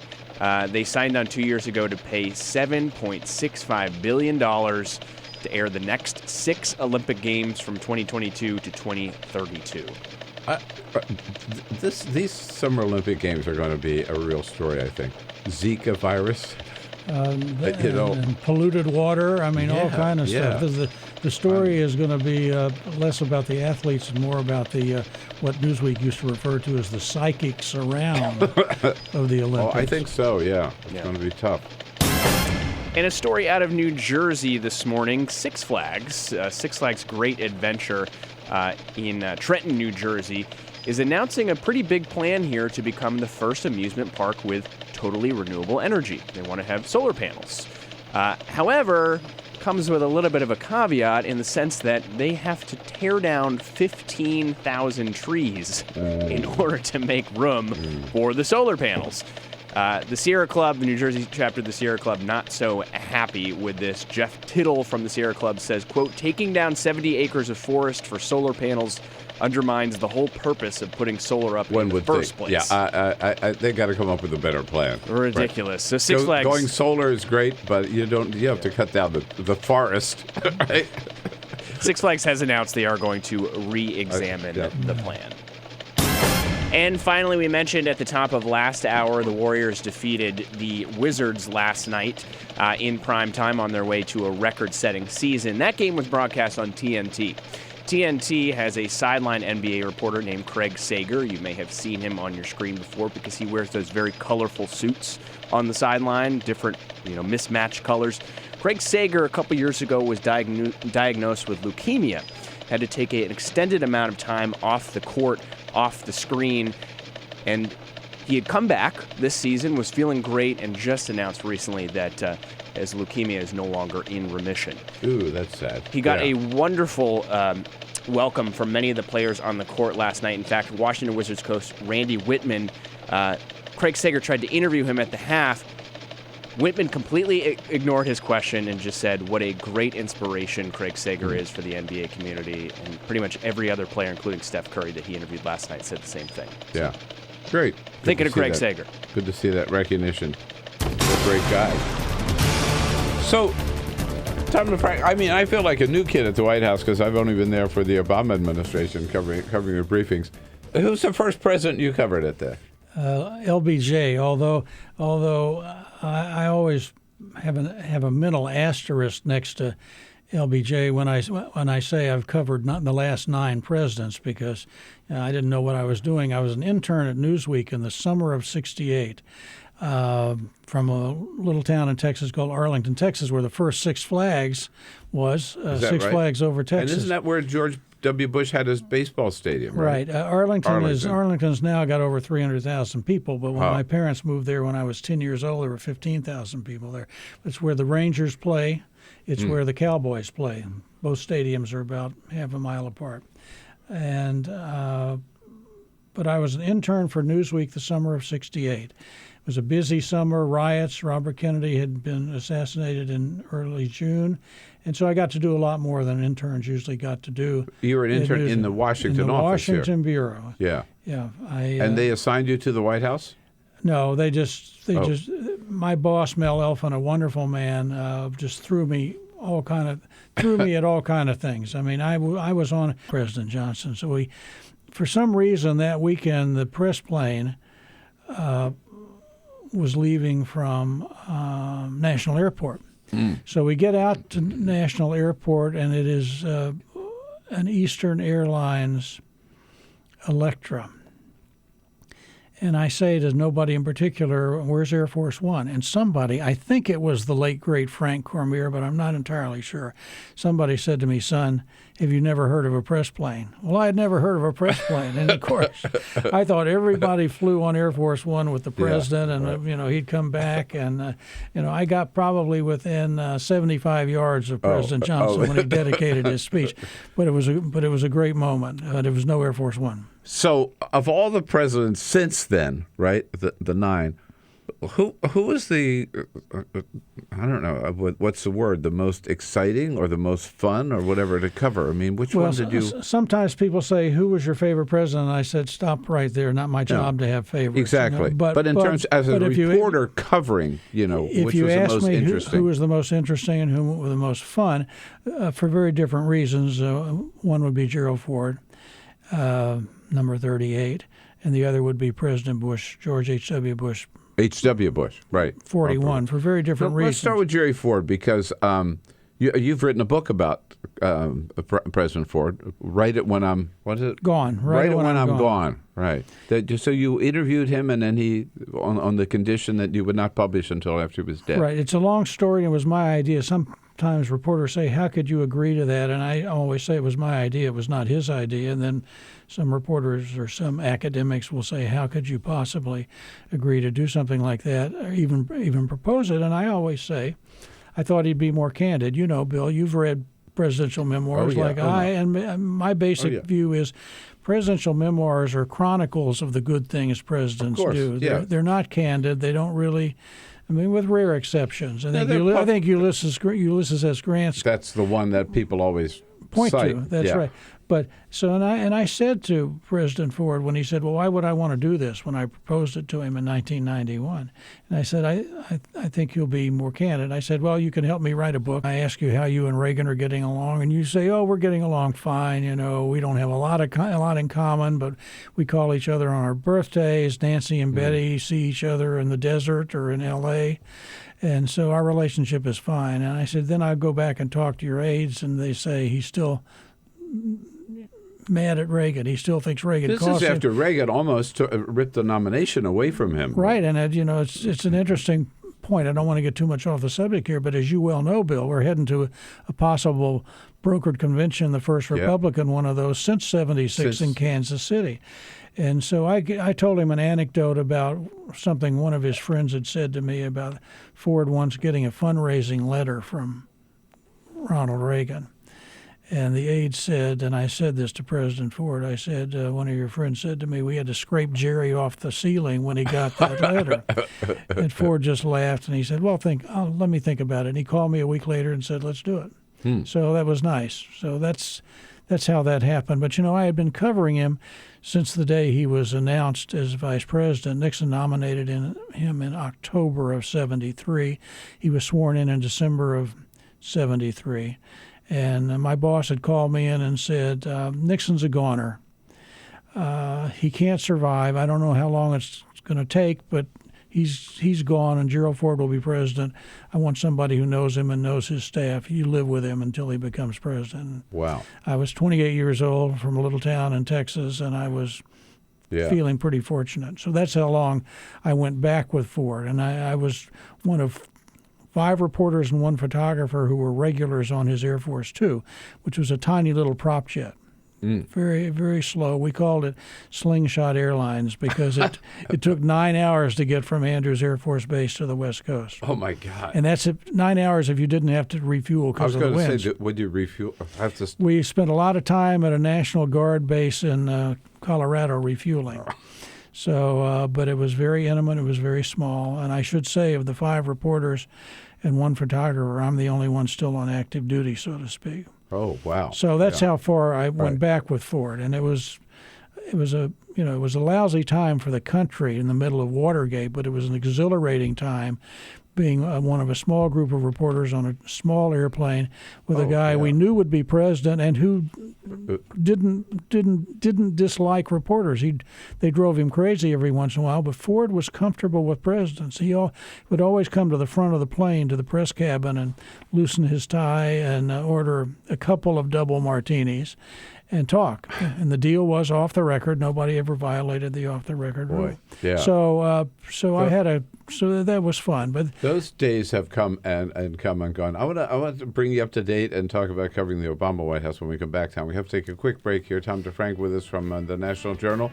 they signed on 2 years ago to pay $7.65 billion to air the next 6 Olympic Games from 2022 to 2032. These Summer Olympic Games are going to be a real story, I think. Zika virus. And polluted water. I mean, all kind of stuff. The story is going to be less about the athletes and more about the what Newsweek used to refer to as the psychic surround of the Olympics. Oh, I think so, yeah. It's going to be tough. And a story out of New Jersey this morning, Six Flags Great Adventure in Trenton, New Jersey, is announcing a pretty big plan here to become the first amusement park with totally renewable energy. They want to have solar panels. However, comes with a little bit of a caveat in the sense that they have to tear down 15,000 trees in order to make room for the solar panels. The Sierra Club, the New Jersey chapter of the Sierra Club, not so happy with this. Jeff Tittle from the Sierra Club says, quote, taking down 70 acres of forest for solar panels undermines the whole purpose of putting solar up in the first place. Yeah, they got to come up with a better plan. Ridiculous. Right. So Six Flags going solar is great, but you have to cut down the forest. Right? Six Flags has announced they are going to re-examine the plan. And finally, we mentioned at the top of last hour, the Warriors defeated the Wizards last night in prime time on their way to a record-setting season. That game was broadcast on TNT. TNT has a sideline NBA reporter named Craig Sager. You may have seen him on your screen before because he wears those very colorful suits on the sideline, different, mismatched colors. Craig Sager, a couple years ago, was diagnosed with leukemia. Had to take an extended amount of time off the court, off the screen, and he had come back this season, was feeling great, and just announced recently that his leukemia is no longer in remission. Ooh, that's sad. He got a wonderful welcome from many of the players on the court last night. In fact, Washington Wizards coach Randy Whitman, Craig Sager tried to interview him at the half. Whitman completely ignored his question and just said what a great inspiration Craig Sager is for the NBA community. And pretty much every other player, including Steph Curry, that he interviewed last night, said the same thing. Yeah. Great. Thinking of Craig Sager. Good to see that recognition. What a great guy. So, time to practice. I mean, I feel like a new kid at the White House because I've only been there for the Obama administration covering the briefings. Who's the first president you covered at there? LBJ, although I always have a mental asterisk next to LBJ when I say I've covered not the last 9 presidents because I didn't know what I was doing. I was an intern at Newsweek in the summer of '68 from a little town in Texas called Arlington, Texas, where the first Six Flags was. Six Flags over Texas. And isn't that where George W. Bush had his baseball stadium, right? Arlington's now got over 300,000 people, but when my parents moved there when I was 10 years old, there were 15,000 people there. It's where the Rangers play. It's where the Cowboys play. Both stadiums are about half a mile apart. And but I was an intern for Newsweek the summer of '68. It was a busy summer, riots. Robert Kennedy had been assassinated in early June. And so I got to do a lot more than interns usually got to do. You were an intern in the Washington office Washington Bureau. Yeah. Yeah. And they assigned you to the White House? No, they just my boss, Mel Elfin, a wonderful man, just threw me at all kind of things. I mean, I was on President Johnson. So for some reason that weekend, the press plane was leaving from National Airport. So we get out to National Airport, and it is an Eastern Airlines Electra. And I say to nobody in particular, where's Air Force One? And somebody, I think it was the late, great Frank Cormier, but I'm not entirely sure. Somebody said to me, son, have you never heard of a press plane? Well, I had never heard of a press plane. And, of course, I thought everybody flew on Air Force One with the president, and, he'd come back. And, I got probably within 75 yards of President Johnson when he dedicated his speech. But it was a great moment. There was no Air Force One. So, of all the presidents since then, right, the 9, who is the, I don't know, what's the word, the most exciting or the most fun or whatever to cover? I mean, which one did you? Sometimes people say, who was your favorite president? And I said, stop right there, not my job to have favorites. Exactly. But in terms, as a reporter covering, which was the most interesting? Who was the most interesting and who was the most fun, for very different reasons. One would be Gerald Ford. Number 38, and the other would be President Bush, George H.W. Bush. H.W. Bush, right. 41, for very different reasons. Let's start with Jerry Ford, because you've written a book about President Ford, Write It When I'm, what is it? Gone. Write It When I'm Gone. Right. So you interviewed him, and then he, on the condition that you would not publish until after he was dead. Right. It's a long story, and it was my idea. Sometimes reporters say, how could you agree to that? And I always say it was my idea. It was not his idea. And then some reporters or some academics will say, how could you possibly agree to do something like that or even propose it? And I always say, I thought he'd be more candid. You know, Bill, you've read presidential memoirs and my basic view is presidential memoirs are chronicles of the good things presidents do. They're not candid. They don't really... I mean, with rare exceptions. I think Ulysses S. Grant's... That's the one that people always point cite. To. That's right. But so and I said to President Ford when he said, "Well, why would I want to do this?" When I proposed it to him in 1991, and I said, "I think you'll be more candid." I said, "Well, you can help me write a book. I ask you how you and Reagan are getting along, and you say, oh, we're getting along fine. We don't have a lot in common, but we call each other on our birthdays. Nancy and Betty see each other in the desert or in L.A." And so our relationship is fine. And I said, then I'll go back and talk to your aides, and they say he's still mad at Reagan. He still thinks Reagan cost him. This is after Reagan almost ripped the nomination away from him. Right, and it's an interesting point. I don't want to get too much off the subject here, but as you well know, Bill, we're heading to a possible brokered convention, the first Republican one of those since '76 in Kansas City. And so I told him an anecdote about something one of his friends had said to me about Ford once getting a fundraising letter from Ronald Reagan. And the aide said, and I said this to President Ford, I said, one of your friends said to me, we had to scrape Jerry off the ceiling when he got that letter. And Ford just laughed, and he said, well, let me think about it. And he called me a week later and said, let's do it. So that was nice. So that's how that happened. But, I had been covering him since the day he was announced as vice president. Nixon nominated him in October of '73. He was sworn in December of 73. And my boss had called me in and said, Nixon's a goner. He can't survive. I don't know how long it's going to take, but he's gone, and Gerald Ford will be president. I want somebody who knows him and knows his staff. You live with him until he becomes president. Wow. I was 28 years old from a little town in Texas, and I was feeling pretty fortunate. So that's how long I went back with Ford. And I was one of 5 reporters and 1 photographer who were regulars on his Air Force Two, which was a tiny little prop jet. Very, very slow. We called it Slingshot Airlines because it took 9 hours to get from Andrews Air Force Base to the West Coast. Oh, my God. And that's 9 hours if you didn't have to refuel because of the winds. I was going to say, would you refuel? We spent a lot of time at a National Guard base in Colorado refueling. So, but it was very intimate. It was very small. And I should say, of the 5 reporters and 1 photographer, I'm the only one still on active duty, so to speak. Oh, wow. So that's how far I went back with Ford, and it was a lousy time for the country in the middle of Watergate, but it was an exhilarating time, being one of a small group of reporters on a small airplane with a guy we knew would be president and who didn't dislike reporters. They drove him crazy every once in a while, but Ford was comfortable with presidents. He would always come to the front of the plane, to the press cabin, and loosen his tie and order a couple of double martinis and talk. And the deal was off the record. Nobody ever violated the off the record rule. Yeah. So that was fun. But those days have come and come and gone. I want to bring you up to date and talk about covering the Obama White House when we come back. Tom, we have to take a quick break here. Tom DeFrank with us from the National Journal.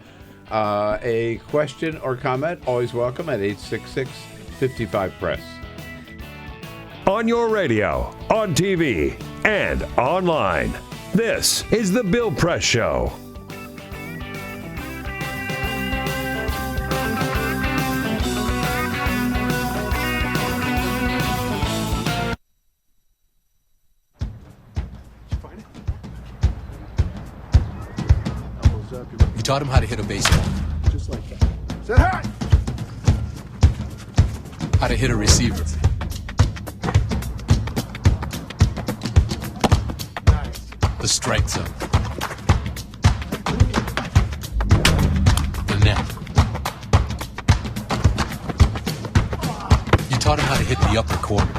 A question or comment, always welcome at 866-55-PRESS. On your radio, on TV, and online. This is The Bill Press Show. You taught him how to hit a baseball. Just like that. Say hi! How to hit a receiver. The strike zone. The net. You taught him how to hit the upper corner.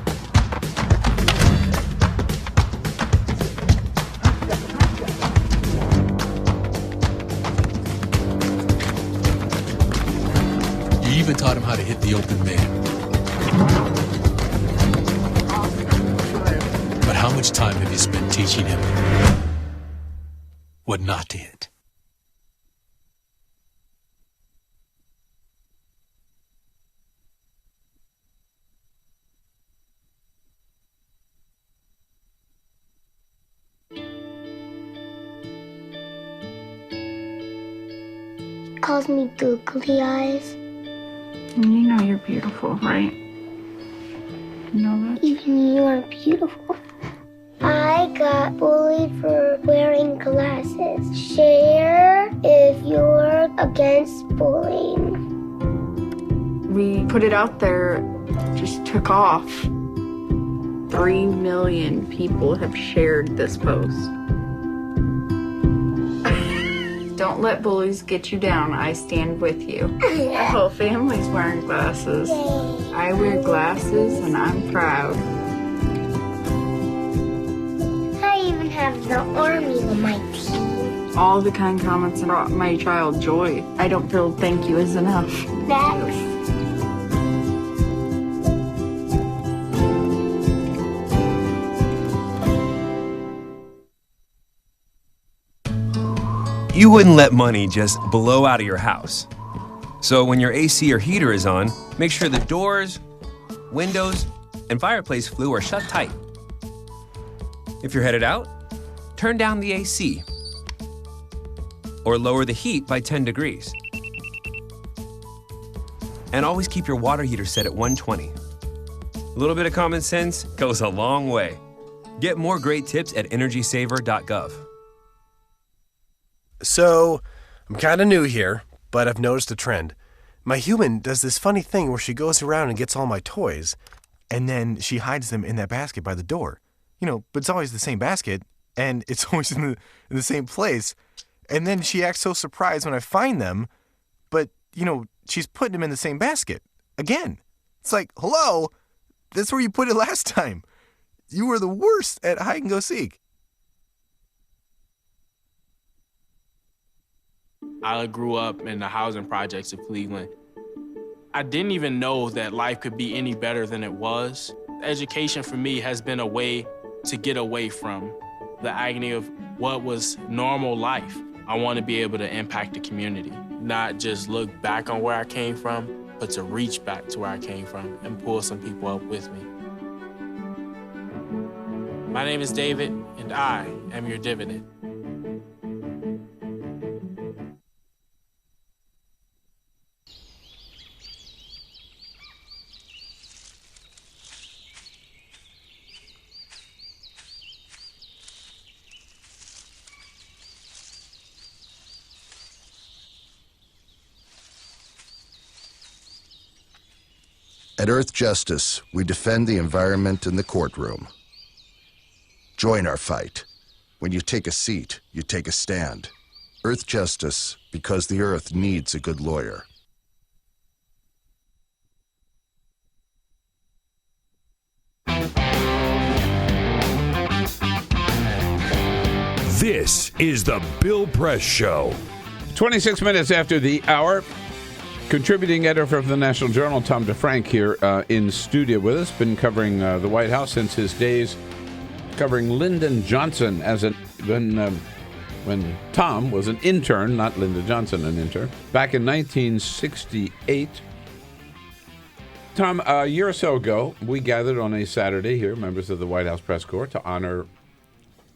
You even taught him how to hit the open man. But how much time have you spent teaching him what not to hit? He calls me googly eyes. You know you're beautiful, right? You know that? Even you are beautiful. I got bullied for wearing glasses. Share if you're against bullying. We put it out there, just took off. 3 million people have shared this post. Don't let bullies get you down. I stand with you. The whole family's wearing glasses. I wear glasses and I'm proud. I even have the army on my team. All the kind comments brought my child joy. I don't feel thank you is enough. Thanks. You wouldn't let money just blow out of your house. So when your AC or heater is on, make sure the doors, windows, and fireplace flue are shut tight. If you're headed out, turn down the AC or lower the heat by 10 degrees. And always keep your water heater set at 120. A little bit of common sense goes a long way. Get more great tips at energysaver.gov. So, I'm kind of new here, but I've noticed a trend. My human does this funny thing where she goes around and gets all my toys, and then she hides them in that basket by the door. but it's always the same basket, and it's always in the same place. And then she acts so surprised when I find them, but, she's putting them in the same basket again. It's like, hello, that's where you put it last time. You were the worst at hide and go seek. I grew up in the housing projects of Cleveland. I didn't even know that life could be any better than it was. Education for me has been a way to get away from the agony of what was normal life. I want to be able to impact the community, not just look back on where I came from, but to reach back to where I came from and pull some people up with me. My name is David, and I am your dividend. At Earth Justice, we defend the environment in the courtroom. Join our fight. When you take a seat, you take a stand. Earth Justice, because the Earth needs a good lawyer. This is the Bill Press Show. 26 minutes after the hour. Contributing editor of the National Journal, Tom DeFrank, here in studio with us. Been covering the White House since his days covering Lyndon Johnson when Tom was an intern, not Lyndon Johnson an intern, back in 1968. Tom, a year or so ago, we gathered on a Saturday here, members of the White House Press Corps, to honor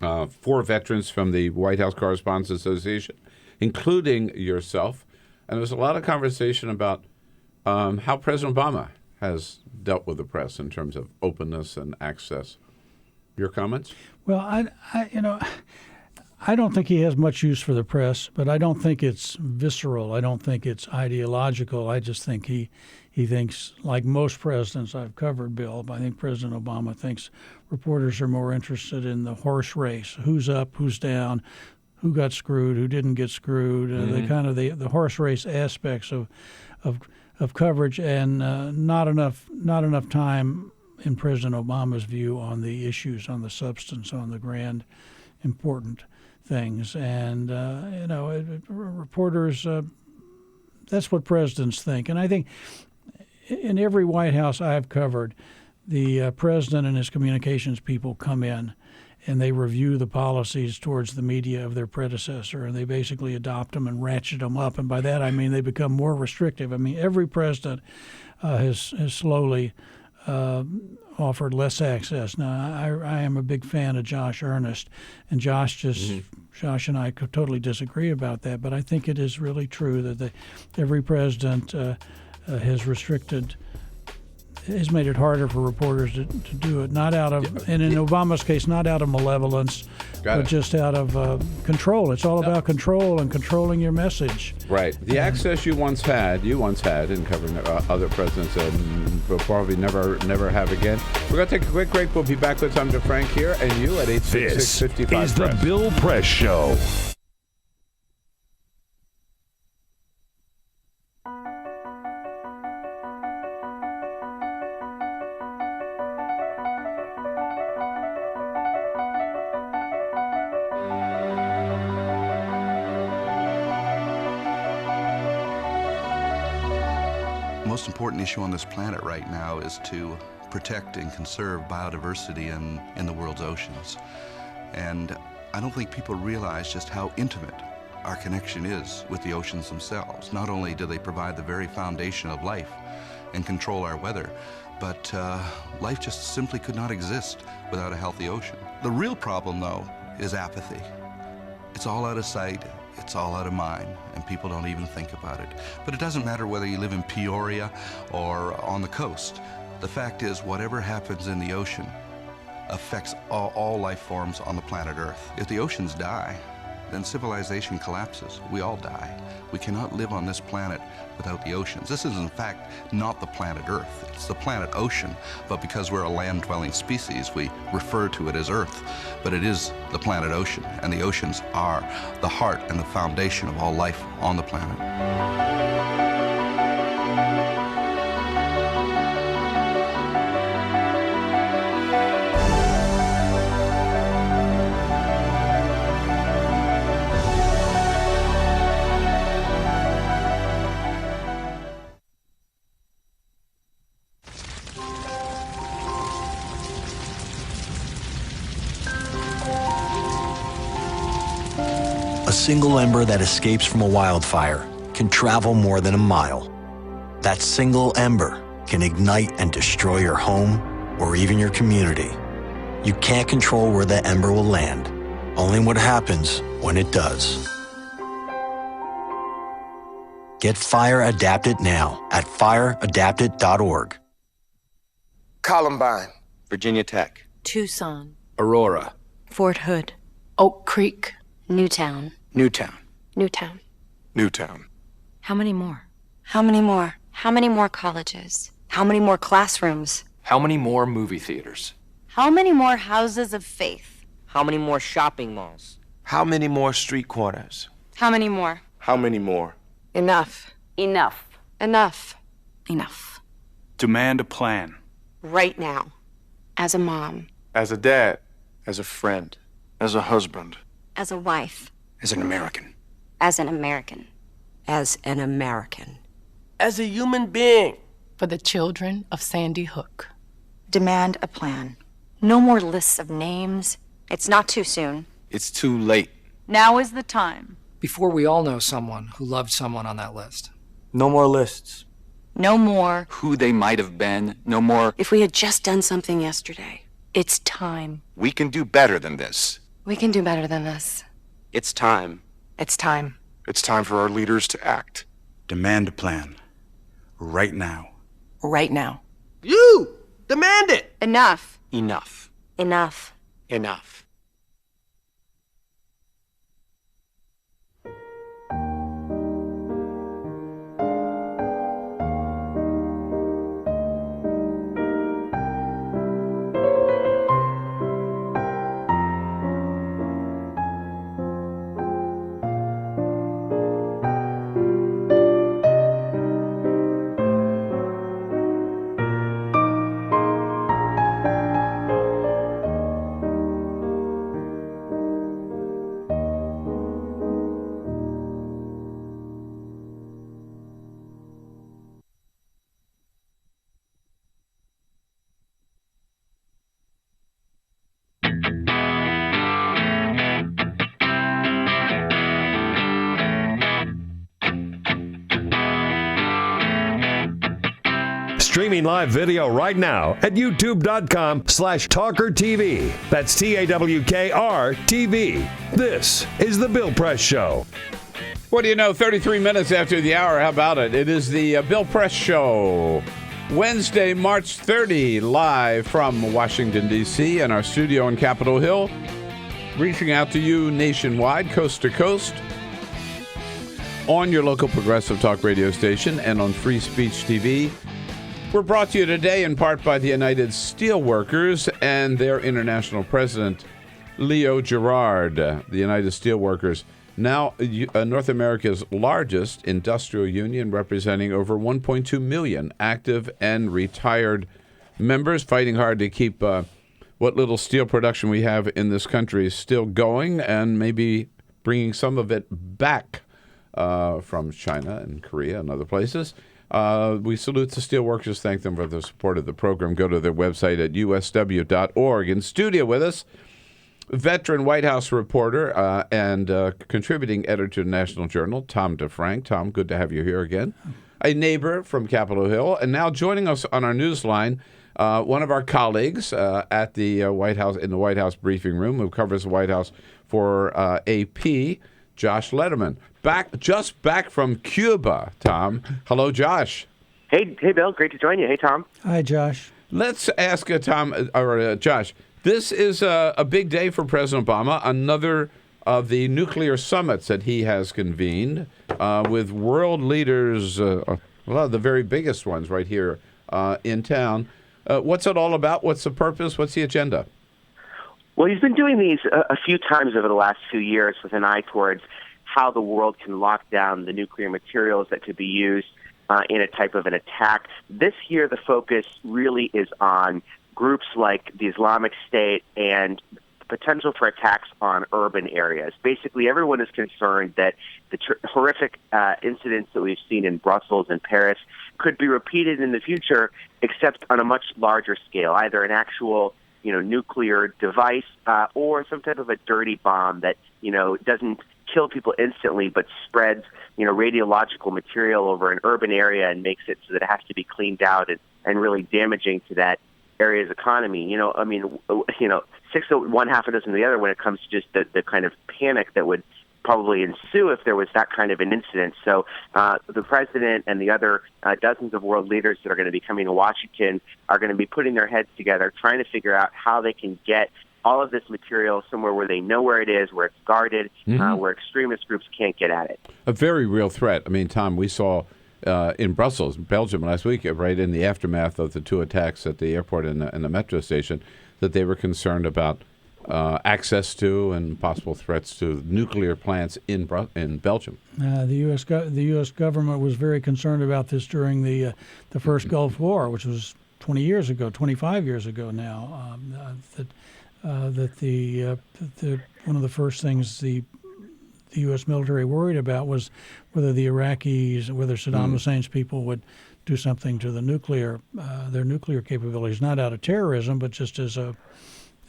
4 veterans from the White House Correspondents Association, including yourself. And there was a lot of conversation about how President Obama has dealt with the press in terms of openness and access. Your comments? Well, I don't think he has much use for the press, but I don't think it's visceral. I don't think it's ideological. I just think he thinks, like most presidents I've covered, Bill, I think President Obama thinks reporters are more interested in the horse race, who's up, who's down, who got screwed, who didn't get screwed, the kind of the horse race aspects of coverage, and not enough time in President Obama's view on the issues, on the substance, on the grand, important things. And reporters, that's what presidents think. And I think in every White House I've covered, the president and his communications people come in and they review the policies towards the media of their predecessor, and they basically adopt them and ratchet them up. And by that I mean they become more restrictive. I mean, every president has slowly offered less access. Now, I am a big fan of Josh Earnest, and Josh and I could totally disagree about that, but I think it is really true that every president has made it harder for reporters to do it, not out of, and in Obama's case, not out of malevolence, but just out of control. It's all about control and controlling your message. Right. The access you once had in covering other presidents and will probably never have again. We're going to take a quick break. We'll be back with Tom DeFrank here and you at 866-55. This is the Bill Press Show. The most important issue on this planet right now is to protect and conserve biodiversity in the world's oceans. And I don't think people realize just how intimate our connection is with the oceans themselves. Not only do they provide the very foundation of life and control our weather, but life just simply could not exist without a healthy ocean. The real problem, though, is apathy. It's all out of sight. It's all out of mind, and people don't even think about it. But it doesn't matter whether you live in Peoria or on the coast. The fact is, whatever happens in the ocean affects all life forms on the planet Earth. If the oceans die, then civilization collapses. We all die. We cannot live on this planet without the oceans. This is, in fact, not the planet Earth. It's the planet ocean, but because we're a land-dwelling species, we refer to it as Earth. But it is the planet ocean, and the oceans are the heart and the foundation of all life on the planet. A single ember that escapes from a wildfire can travel more than a mile. That single ember can ignite and destroy your home or even your community. You can't control where the ember will land, only what happens when it does. Get Fire Adapted now at fireadapted.org. Columbine. Virginia Tech. Tucson. Aurora. Fort Hood. Oak Creek. Newtown. Newtown. Newtown. Newtown. How many more? How many more? How many more colleges? How many more classrooms? How many more movie theaters? How many more houses of faith? How many more shopping malls? How many more street corners? How many more? How many more? Enough. Enough. Enough. Enough. Demand a plan. Right now. As a mom. As a dad. As a friend. As a husband. As a wife. As an American. As an American. As an American. As a human being. For the children of Sandy Hook. Demand a plan. No more lists of names. It's not too soon. It's too late. Now is the time. Before we all know someone who loved someone on that list. No more lists. No more. Who they might have been. No more. If we had just done something yesterday. It's time. We can do better than this. We can do better than this. It's time. It's time. It's time for our leaders to act. Demand a plan. Right now. Right now. You! Demand it! Enough. Enough. Enough. Enough. Streaming live video right now at youtube.com/TawkrTV. That's TAWKR-TV. This is The Bill Press Show. What do you know, 33 minutes after the hour, how about it? It is the Bill Press Show, Wednesday, March 30, live from Washington, D.C., and our studio on Capitol Hill, reaching out to you nationwide, coast to coast, on your local progressive talk radio station and on Free Speech TV. We're brought to you today in part by the United Steelworkers and their international president, Leo Gerard. The United Steelworkers, now North America's largest industrial union, representing over 1.2 million active and retired members, fighting hard to keep what little steel production we have in this country still going, and maybe bringing some of it back from China and Korea and other places. We salute the steelworkers, thank them for the support of the program. Go to their website at usw.org. In studio with us, veteran White House reporter and contributing editor to the National Journal, Tom DeFrank. Tom, good to have you here again. A neighbor from Capitol Hill, and now joining us on our newsline, one of our colleagues at the White House, in the White House briefing room, who covers the White House for AP, Josh Letterman. Just back from Cuba, Tom. Hello, Josh. Hey, Bill. Great to join you. Hey, Tom. Hi, Josh. Let's ask Josh. This is a big day for President Obama. Another of the nuclear summits that he has convened with world leaders, a lot of the very biggest ones right here in town. What's it all about? What's the purpose? What's the agenda? Well, he's been doing these a few times over the last few years with an eye towards how the world can lock down the nuclear materials that could be used in a type of an attack. This year, the focus really is on groups like the Islamic State and the potential for attacks on urban areas. Basically, everyone is concerned that the horrific incidents that we've seen in Brussels and Paris could be repeated in the future, except on a much larger scale, either an actual nuclear device or some type of a dirty bomb that, doesn't kill people instantly but spreads, radiological material over an urban area and makes it so that it has to be cleaned out and really damaging to that area's economy. 6 of one, half a dozen of the other when it comes to just the kind of panic that would probably ensue if there was that kind of an incident. So the president and the other dozens of world leaders that are going to be coming to Washington are going to be putting their heads together, trying to figure out how they can get all of this material somewhere where they know where it is, where it's guarded, where extremist groups can't get at it. A very real threat. I mean, Tom, we saw in Brussels, Belgium, last week, right in the aftermath of the two attacks at the airport and the metro station, that they were concerned about access to and possible threats to nuclear plants in Belgium. The U.S. government was very concerned about this during the first Gulf War, which was 25 years ago now. One of the first things the U.S. military worried about was whether the Iraqis, whether Saddam Hussein's people would do something to their nuclear capabilities, not out of terrorism, but just as a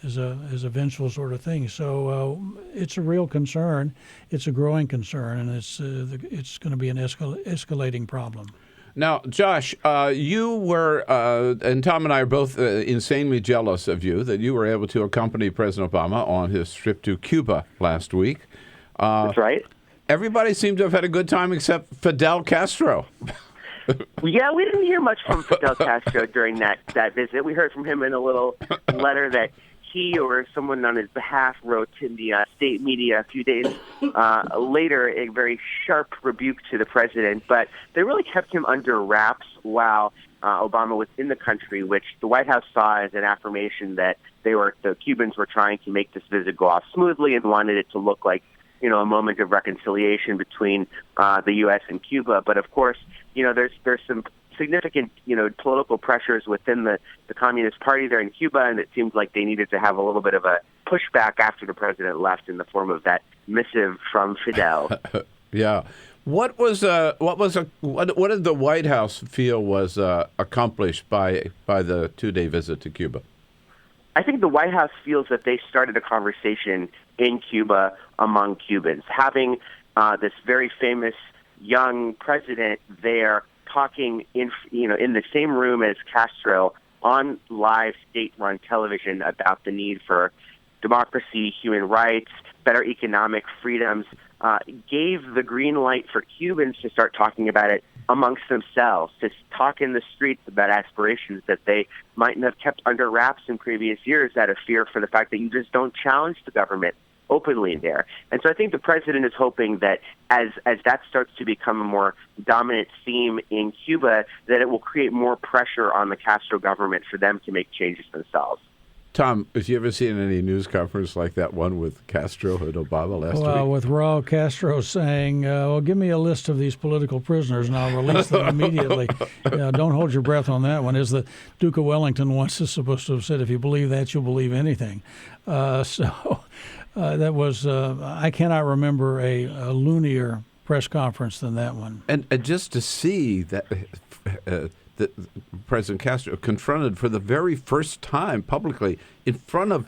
vengeful sort of thing. So it's a real concern. It's a growing concern, and it's going to be an escalating problem. Now, Josh, you were, and Tom and I are both insanely jealous of you that you were able to accompany President Obama on his trip to Cuba last week. That's right. Everybody seemed to have had a good time except Fidel Castro. Yeah, we didn't hear much from Fidel Castro during that visit. We heard from him in a little letter that he or someone on his behalf wrote to the state media a few days later, a very sharp rebuke to the president. But they really kept him under wraps while Obama was in the country, which the White House saw as an affirmation that the Cubans were trying to make this visit go off smoothly and wanted it to look like a moment of reconciliation between the U.S. and Cuba. But of course, there's some significant, political pressures within the Communist Party there in Cuba, and it seemed like they needed to have a little bit of a pushback after the president left in the form of that missive from Fidel. Yeah. What did the White House feel was accomplished by the 2-day visit to Cuba? I think the White House feels that they started a conversation in Cuba among Cubans, having this very famous young president there talking in the same room as Castro on live state-run television about the need for democracy, human rights, better economic freedoms, gave the green light for Cubans to start talking about it amongst themselves, to talk in the streets about aspirations that they mightn't have kept under wraps in previous years out of fear for the fact that you just don't challenge the government openly there. And so I think the president is hoping that as that starts to become a more dominant theme in Cuba, that it will create more pressure on the Castro government for them to make changes themselves. Tom, have you ever seen any news conference like that one with Castro and Obama last week? Well, with Raul Castro saying, well, give me a list of these political prisoners and I'll release them immediately. Don't hold your breath on that one. As the Duke of Wellington once is supposed to have said, if you believe that, you'll believe anything. That was, I cannot remember a loonier press conference than that one. And just to see that President Castro confronted for the very first time publicly in front of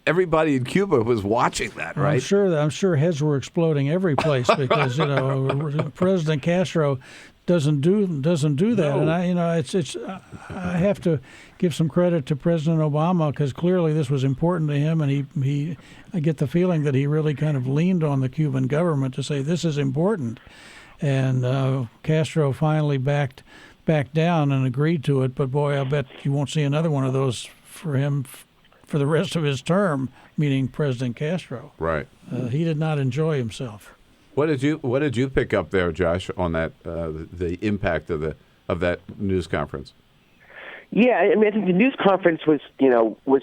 everybody in Cuba was watching that, right? I'm sure heads were exploding every place because President Castro doesn't do that, No. and I have to give some credit to President Obama because clearly this was important to him, and I get the feeling that he really kind of leaned on the Cuban government to say this is important, and Castro finally backed down and agreed to it. But boy, I bet you won't see another one of those for him for the rest of his term, meaning President Castro. Right. He did not enjoy himself. What did you pick up there, Josh, on that the impact of that news conference? Yeah, I mean, I think the news conference was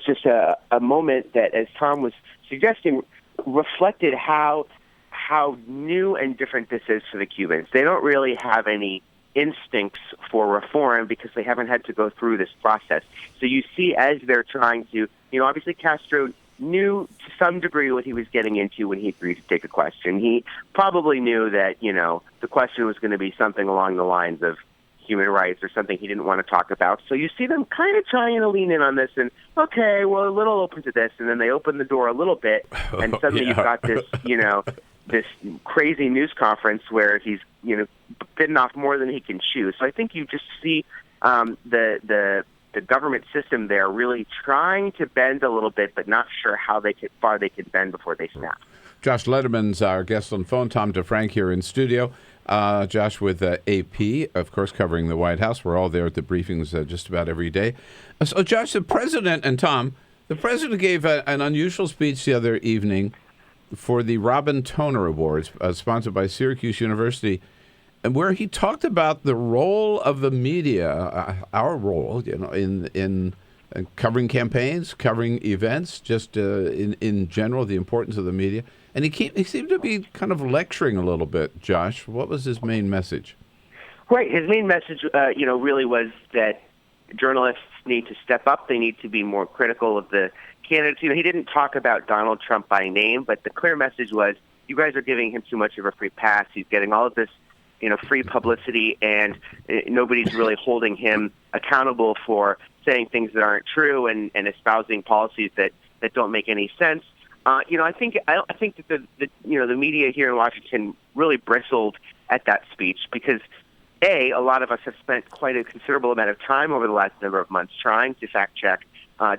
just a moment that, as Tom was suggesting, reflected how new and different this is for the Cubans. They don't really have any instincts for reform because they haven't had to go through this process. So you see, as they're trying to, obviously Castro knew to some degree what he was getting into when he agreed to take a question. He probably knew that, the question was going to be something along the lines of human rights or something he didn't want to talk about. So you see them kind of trying to lean in on this and, okay, well, a little open to this, and then they open the door a little bit, and suddenly you've got this, this crazy news conference where he's, bitten off more than he can chew. So I think you just see the government system there really trying to bend a little bit, but not sure how far they could bend before they snap. Josh Letterman's our guest on phone. Tom DeFrank here in studio. Josh with AP, of course, covering the White House. We're all there at the briefings just about every day. So, Josh, the president gave an unusual speech the other evening for the Robin Toner Awards, sponsored by Syracuse University, and where he talked about the role of the media, our role, in covering campaigns, covering events, just in general, the importance of the media. And he seemed to be kind of lecturing a little bit, Josh. What was his main message? Right. His main message, really was that journalists need to step up. They need to be more critical of the candidates. He didn't talk about Donald Trump by name, but the clear message was, you guys are giving him too much of a free pass. He's getting all of this, free publicity, and nobody's really holding him accountable for saying things that aren't true and espousing policies that don't make any sense. I think that the media here in Washington really bristled at that speech because, a lot of us have spent quite a considerable amount of time over the last number of months trying to fact check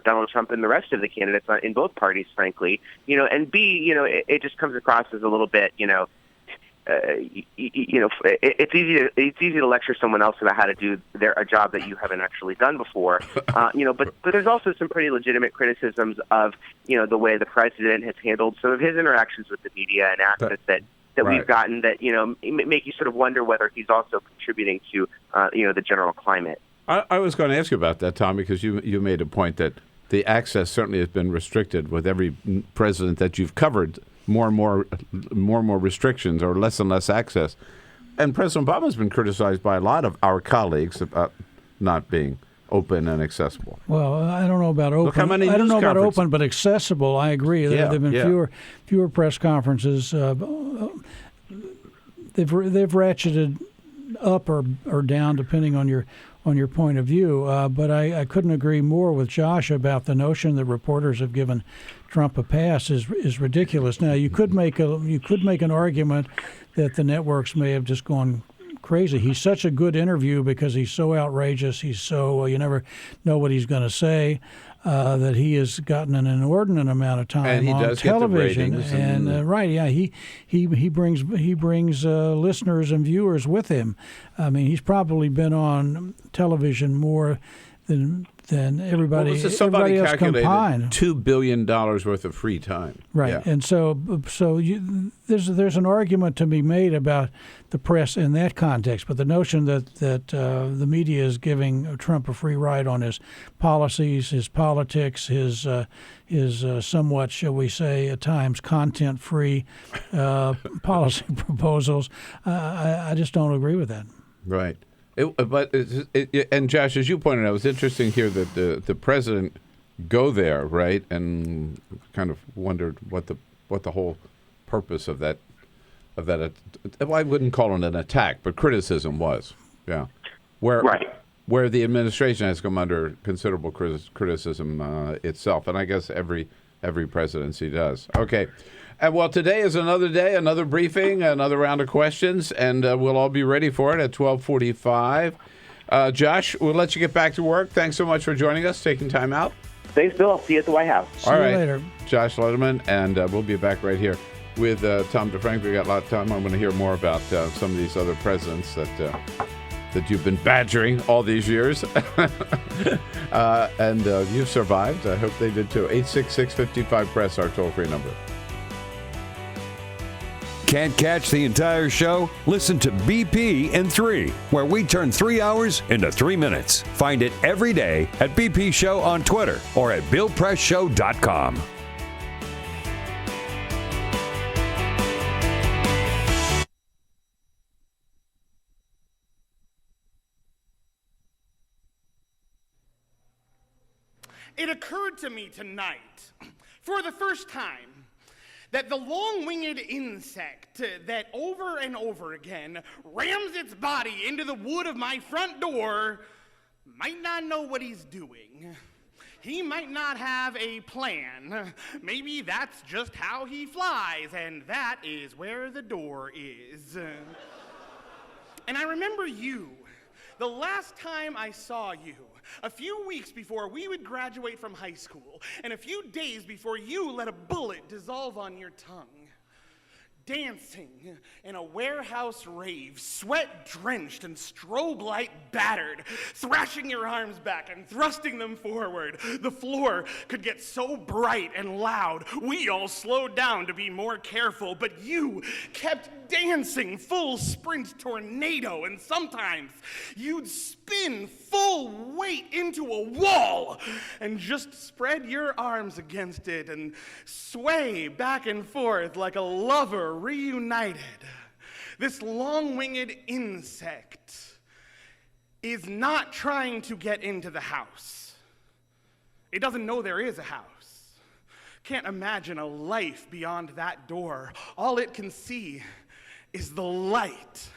Donald Trump and the rest of the candidates in both parties, frankly, and B, it just comes across as a little bit, it's easy to lecture someone else about how to do a job that you haven't actually done before, but there's also some pretty legitimate criticisms of the way the president has handled some of his interactions with the media and access that right. We've gotten that make you sort of wonder whether he's also contributing to the general climate. I was going to ask you about that, Tom, because you made a point that the access certainly has been restricted with every president that you've covered. More and more restrictions or less and less access. And President Obama has been criticized by a lot of our colleagues about not being open and accessible. Well, I don't know about open. Look how many I don't know about conferences. open, but accessible, I agree. Yeah, there have been fewer press conferences. They've ratcheted up or down depending on your point of view. But I couldn't agree more with Josh about the notion that reporters have given Trump a pass is ridiculous. Now you could make an argument that the networks may have just gone crazy. He's such a good interview because he's so outrageous. He's so you never know what he's going to say. That he has gotten an inordinate amount of time on television, he brings listeners and viewers with him. I mean, he's probably been on television more than everybody else combined. $2 billion worth of free time. Right, yeah. And so there's an argument to be made about the press in that context, but the notion that the media is giving Trump a free ride on his policies, his politics, his somewhat, shall we say, at times content-free policy proposals, I just don't agree with that. Right. And Josh, as you pointed out, it was interesting here that the president go there, right, and kind of wondered what the whole purpose of that. Well, I wouldn't call it an attack, but criticism was, yeah, where the administration has come under considerable criticism itself, and I guess every presidency does. Okay. Well, today is another day, another briefing, another round of questions, and we'll all be ready for it at 12:45. Josh, we'll let you get back to work. Thanks so much for joining us, taking time out. Thanks, Bill. I'll see you at the White House. See you later. Josh Letterman, and we'll be back right here with Tom DeFrank. We got a lot of time. I'm going to hear more about some of these other presidents that that you've been badgering all these years. And you've survived. I hope they did too. 866-55-PRESS, our toll-free number. Can't catch the entire show? Listen to BP in 3, where we turn 3 hours into 3 minutes. Find it every day at BP Show on Twitter or at BillPressShow.com. It occurred to me tonight, for the first time, that the long-winged insect that over and over again rams its body into the wood of my front door might not know what he's doing. He might not have a plan. Maybe that's just how he flies, and that is where the door is. And I remember you. The last time I saw you, a few weeks before we would graduate from high school, and a few days before you let a bullet dissolve on your tongue, dancing in a warehouse rave, sweat-drenched and strobe light battered, thrashing your arms back and thrusting them forward. The floor could get so bright and loud, we all slowed down to be more careful, but you kept dancing full sprint tornado, and sometimes you'd spin full weight into a wall and just spread your arms against it and sway back and forth like a lover reunited. This long-winged insect is not trying to get into the house. It doesn't know there is a house. Can't imagine a life beyond that door. All it can see is the light.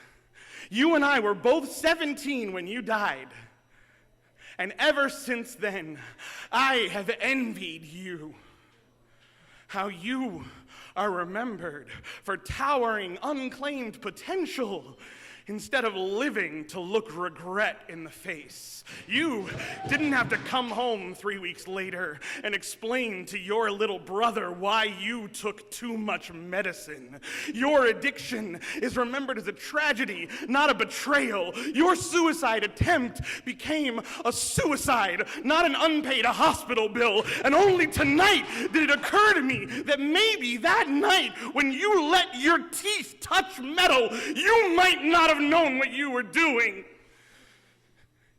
You and I were both 17 when you died. And ever since then, I have envied you. How you are remembered for towering, unclaimed potential instead of living to look regret in the face. You didn't have to come home 3 weeks later and explain to your little brother why you took too much medicine. Your addiction is remembered as a tragedy, not a betrayal. Your suicide attempt became a suicide, not an unpaid hospital bill. And only tonight did it occur to me that maybe that night when you let your teeth touch metal, you might not have known what you were doing.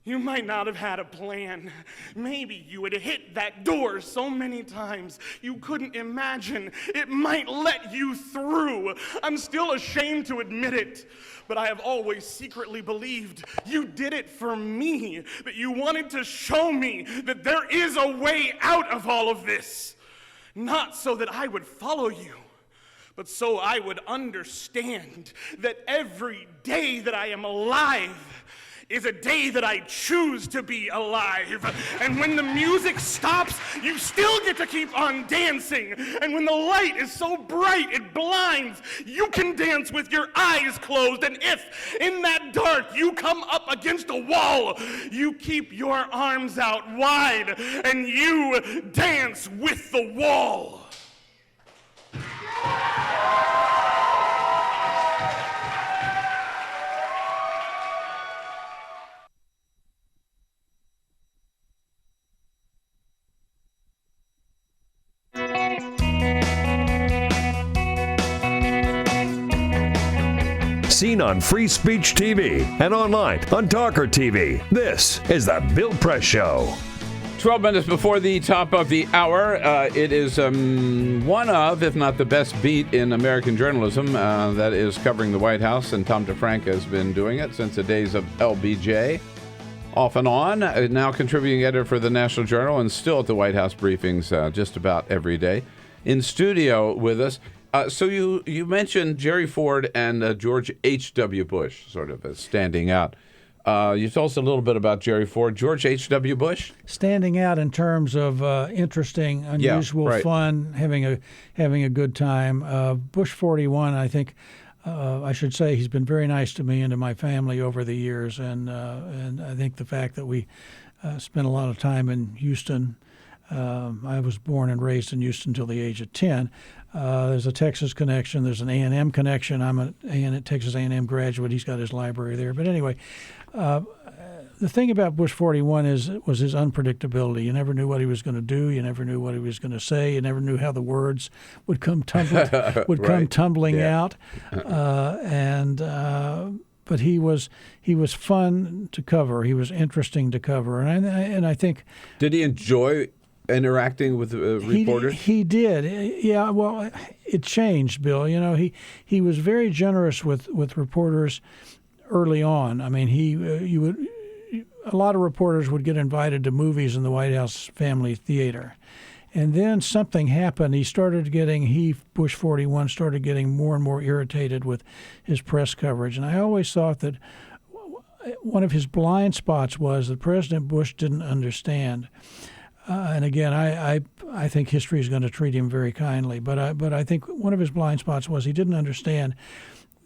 You might not have had a plan. Maybe you had hit that door so many times you couldn't imagine it might let you through. I'm still ashamed to admit it, but I have always secretly believed you did it for me, that you wanted to show me that there is a way out of all of this. Not so that I would follow you, but so I would understand that every day that I am alive is a day that I choose to be alive. And when the music stops, you still get to keep on dancing. And when the light is so bright it blinds, you can dance with your eyes closed. And if in that dark you come up against a wall, you keep your arms out wide and you dance with the wall. Seen on Free Speech TV and online on TawkrTV. This is the Bill Press Show. 12 minutes before the top of the hour. It is one of, if not the best beat in American journalism, that is covering the White House, and Tom DeFranco has been doing it since the days of LBJ. Off and on, now contributing editor for the National Journal and still at the White House briefings just about every day. In studio with us. So you mentioned Jerry Ford and George H.W. Bush sort of as standing out. You told us a little bit about Jerry Ford. George H.W. Bush? Standing out in terms of interesting, unusual, fun, having a good time. Bush 41, I think, I should say he's been very nice to me and to my family over the years. And I think the fact that we spent a lot of time in Houston I was born and raised in Houston until the age of 10. There's a Texas connection. There's an A&M connection. I'm a Texas A&M graduate. He's got his library there. But anyway, the thing about Bush 41 was his unpredictability. You never knew what he was going to do. You never knew what he was going to say. You never knew how the words would come tumbling out. But he was fun to cover. He was interesting to cover, and I think. Did he enjoy interacting with reporters? He did. Yeah. Well, it changed, Bill. You know, he was very generous with reporters early on. I mean, a lot of reporters would get invited to movies in the White House Family Theater. And then something happened. Bush 41 started getting more and more irritated with his press coverage. And I always thought that one of his blind spots was that President Bush didn't understand. And again, I think history is going to treat him very kindly. But I think one of his blind spots was he didn't understand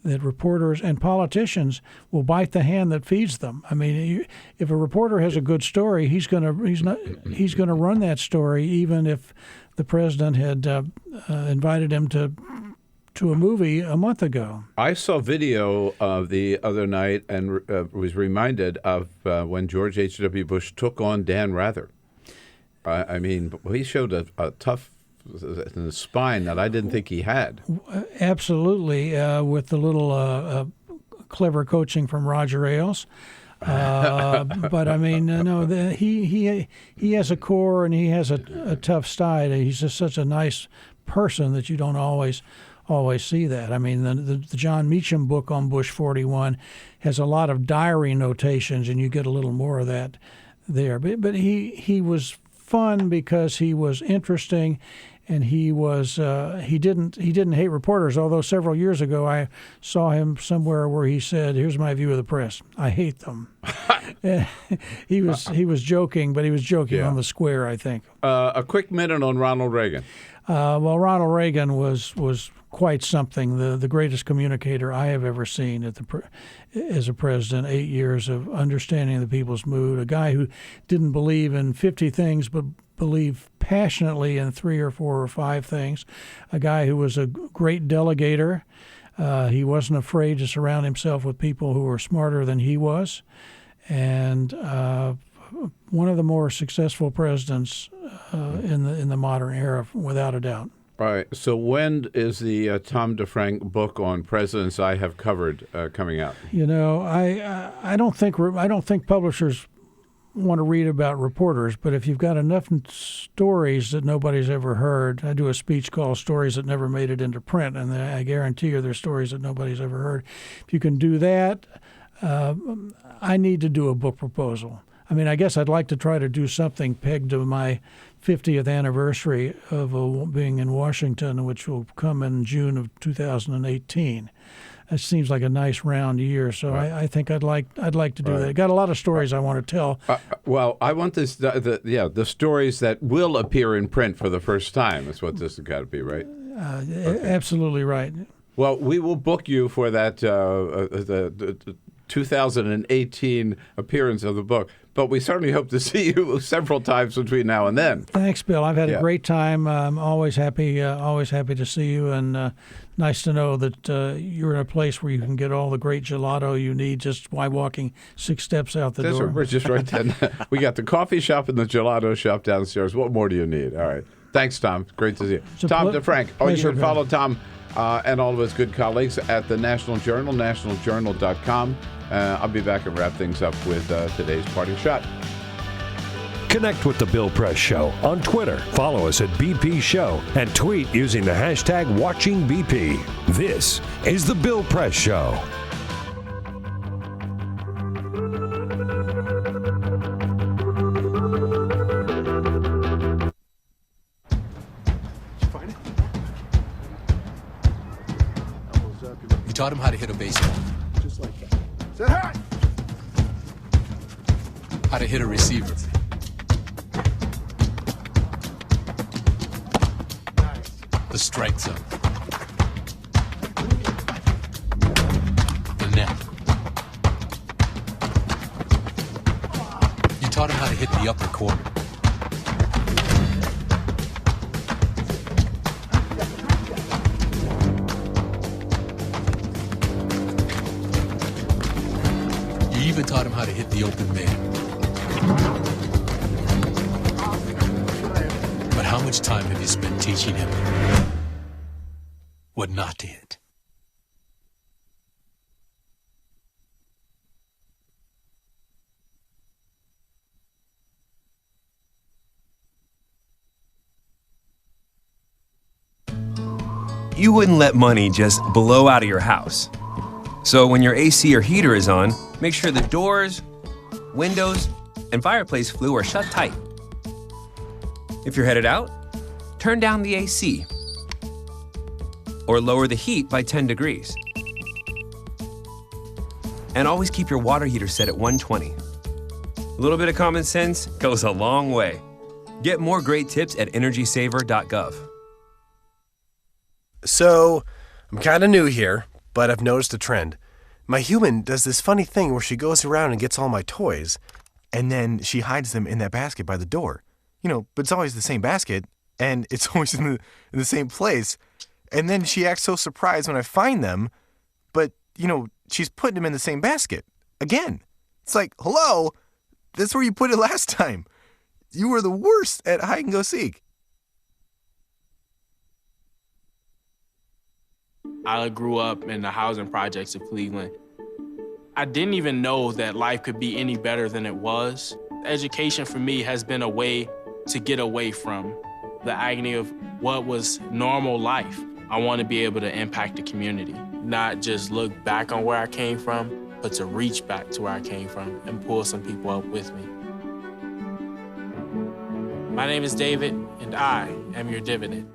that reporters and politicians will bite the hand that feeds them. I mean, if a reporter has a good story, he's going to run that story, even if the president had invited him to a movie a month ago. I saw video of the other night and was reminded of when George H.W. Bush took on Dan Rather. I mean, he showed a tough in the spine that I didn't think he had. Absolutely, with the little clever coaching from Roger Ailes. But I mean, no, he has a core and he has a tough side. He's just such a nice person that you don't always see that. I mean, the John Meacham book on Bush 41 has a lot of diary notations, and you get a little more of that there. But he was fun because he was interesting. And he didn't hate reporters. Although several years ago I saw him somewhere where he said, "Here's my view of the press. I hate them." he was joking, but he was joking on the square, I think. A quick minute on Ronald Reagan. Well, Ronald Reagan was quite something. The greatest communicator I have ever seen as a president. 8 years of understanding the people's mood. A guy who didn't believe in 50 things, but believed passionately in 3 or 4 or 5 things. A guy who was a great delegator. He wasn't afraid to surround himself with people who were smarter than he was. And one of the more successful presidents in the modern era, without a doubt. All right. So when is the Tom DeFrank book on presidents I have covered coming out? You know, I don't think publishers want to read about reporters, but if you've got enough stories that nobody's ever heard, I do a speech called Stories That Never Made It Into Print, and I guarantee you there's stories that nobody's ever heard. If you can do that, I need to do a book proposal. I mean, I guess I'd like to try to do something pegged to my 50th anniversary of being in Washington, which will come in June of 2018. It seems like a nice round year, so right. I think I'd like to do that. I got a lot of stories I want to tell. Well, I want this the stories that will appear in print for the first time is what this has got to be, right? Absolutely right. Well, we will book you for that the 2018 appearance of the book. But we certainly hope to see you several times between now and then. Thanks, Bill. I've had a great time. I'm always happy to see you, and nice to know that you're in a place where you can get all the great gelato you need just by walking 6 steps out the door. We're just right then. We got the coffee shop and the gelato shop downstairs. What more do you need? All right. Thanks, Tom. Great to see you. Tom DeFrank. You can follow Tom and all of his good colleagues at the National Journal, nationaljournal.com. I'll be back and wrap things up with today's parting shot. Connect with The Bill Press Show on Twitter. Follow us at BP Show and tweet using the hashtag WatchingBP. This is The Bill Press Show. You taught him how to hit a baseball. Just like that. Say hi! How to hit a receiver. Nice. The strike zone. The net. You taught him how to hit the upper corner. even taught him how to hit the open man. But how much time have you spent teaching him what not to hit? You wouldn't let money just blow out of your house. So when your AC or heater is on, make sure the doors, windows, and fireplace flue are shut tight. If you're headed out, turn down the AC or lower the heat by 10 degrees. And always keep your water heater set at 120. A little bit of common sense goes a long way. Get more great tips at energysaver.gov. So, I'm kind of new here, but I've noticed a trend. My human does this funny thing where she goes around and gets all my toys, and then she hides them in that basket by the door. But it's always the same basket, and it's always in the same place. And then she acts so surprised when I find them, but, she's putting them in the same basket. Again. It's like, hello, that's where you put it last time. You were the worst at hide and go seek. I grew up in the housing projects of Cleveland. I didn't even know that life could be any better than it was. Education for me has been a way to get away from the agony of what was normal life. I want to be able to impact the community, not just look back on where I came from, but to reach back to where I came from and pull some people up with me. My name is David, and I am your dividend.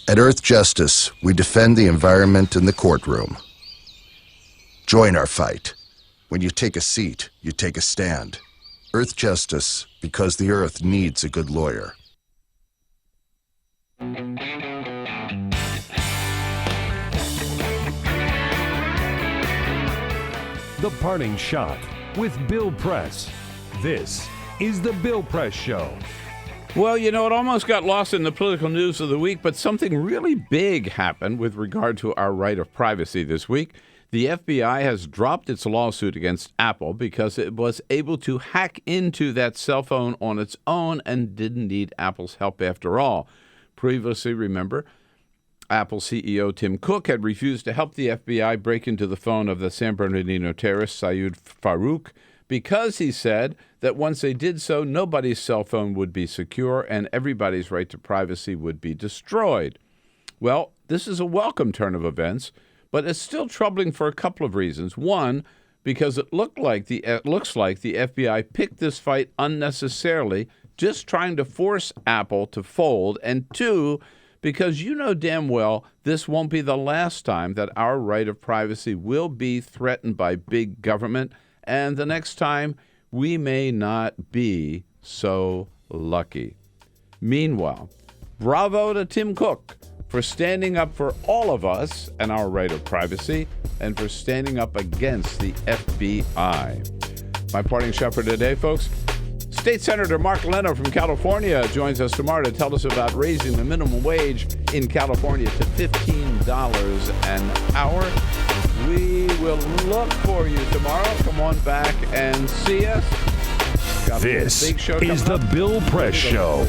At Earth Justice, we defend the environment in the courtroom. Join our fight. When you take a seat, you take a stand. Earth Justice, because the Earth needs a good lawyer. The Parting Shot with Bill Press. This is The Bill Press Show. Well, it almost got lost in the political news of the week, but something really big happened with regard to our right of privacy this week. The FBI has dropped its lawsuit against Apple because it was able to hack into that cell phone on its own and didn't need Apple's help after all. Previously, remember, Apple CEO Tim Cook had refused to help the FBI break into the phone of the San Bernardino terrorist Syed Farook because he said that once they did so, nobody's cell phone would be secure and everybody's right to privacy would be destroyed. Well, this is a welcome turn of events, but it's still troubling for a couple of reasons. One, because it looks like the FBI picked this fight unnecessarily, just trying to force Apple to fold. And two, because damn well this won't be the last time that our right of privacy will be threatened by big government, and the next time we may not be so lucky. Meanwhile, bravo to Tim Cook for standing up for all of us and our right of privacy, and for standing up against the FBI. My parting shot for today, folks. State Senator Mark Leno from California joins us tomorrow to tell us about raising the minimum wage in California to $15 an hour. We will look for you tomorrow. Come on back and see us. This is the Bill Press Show.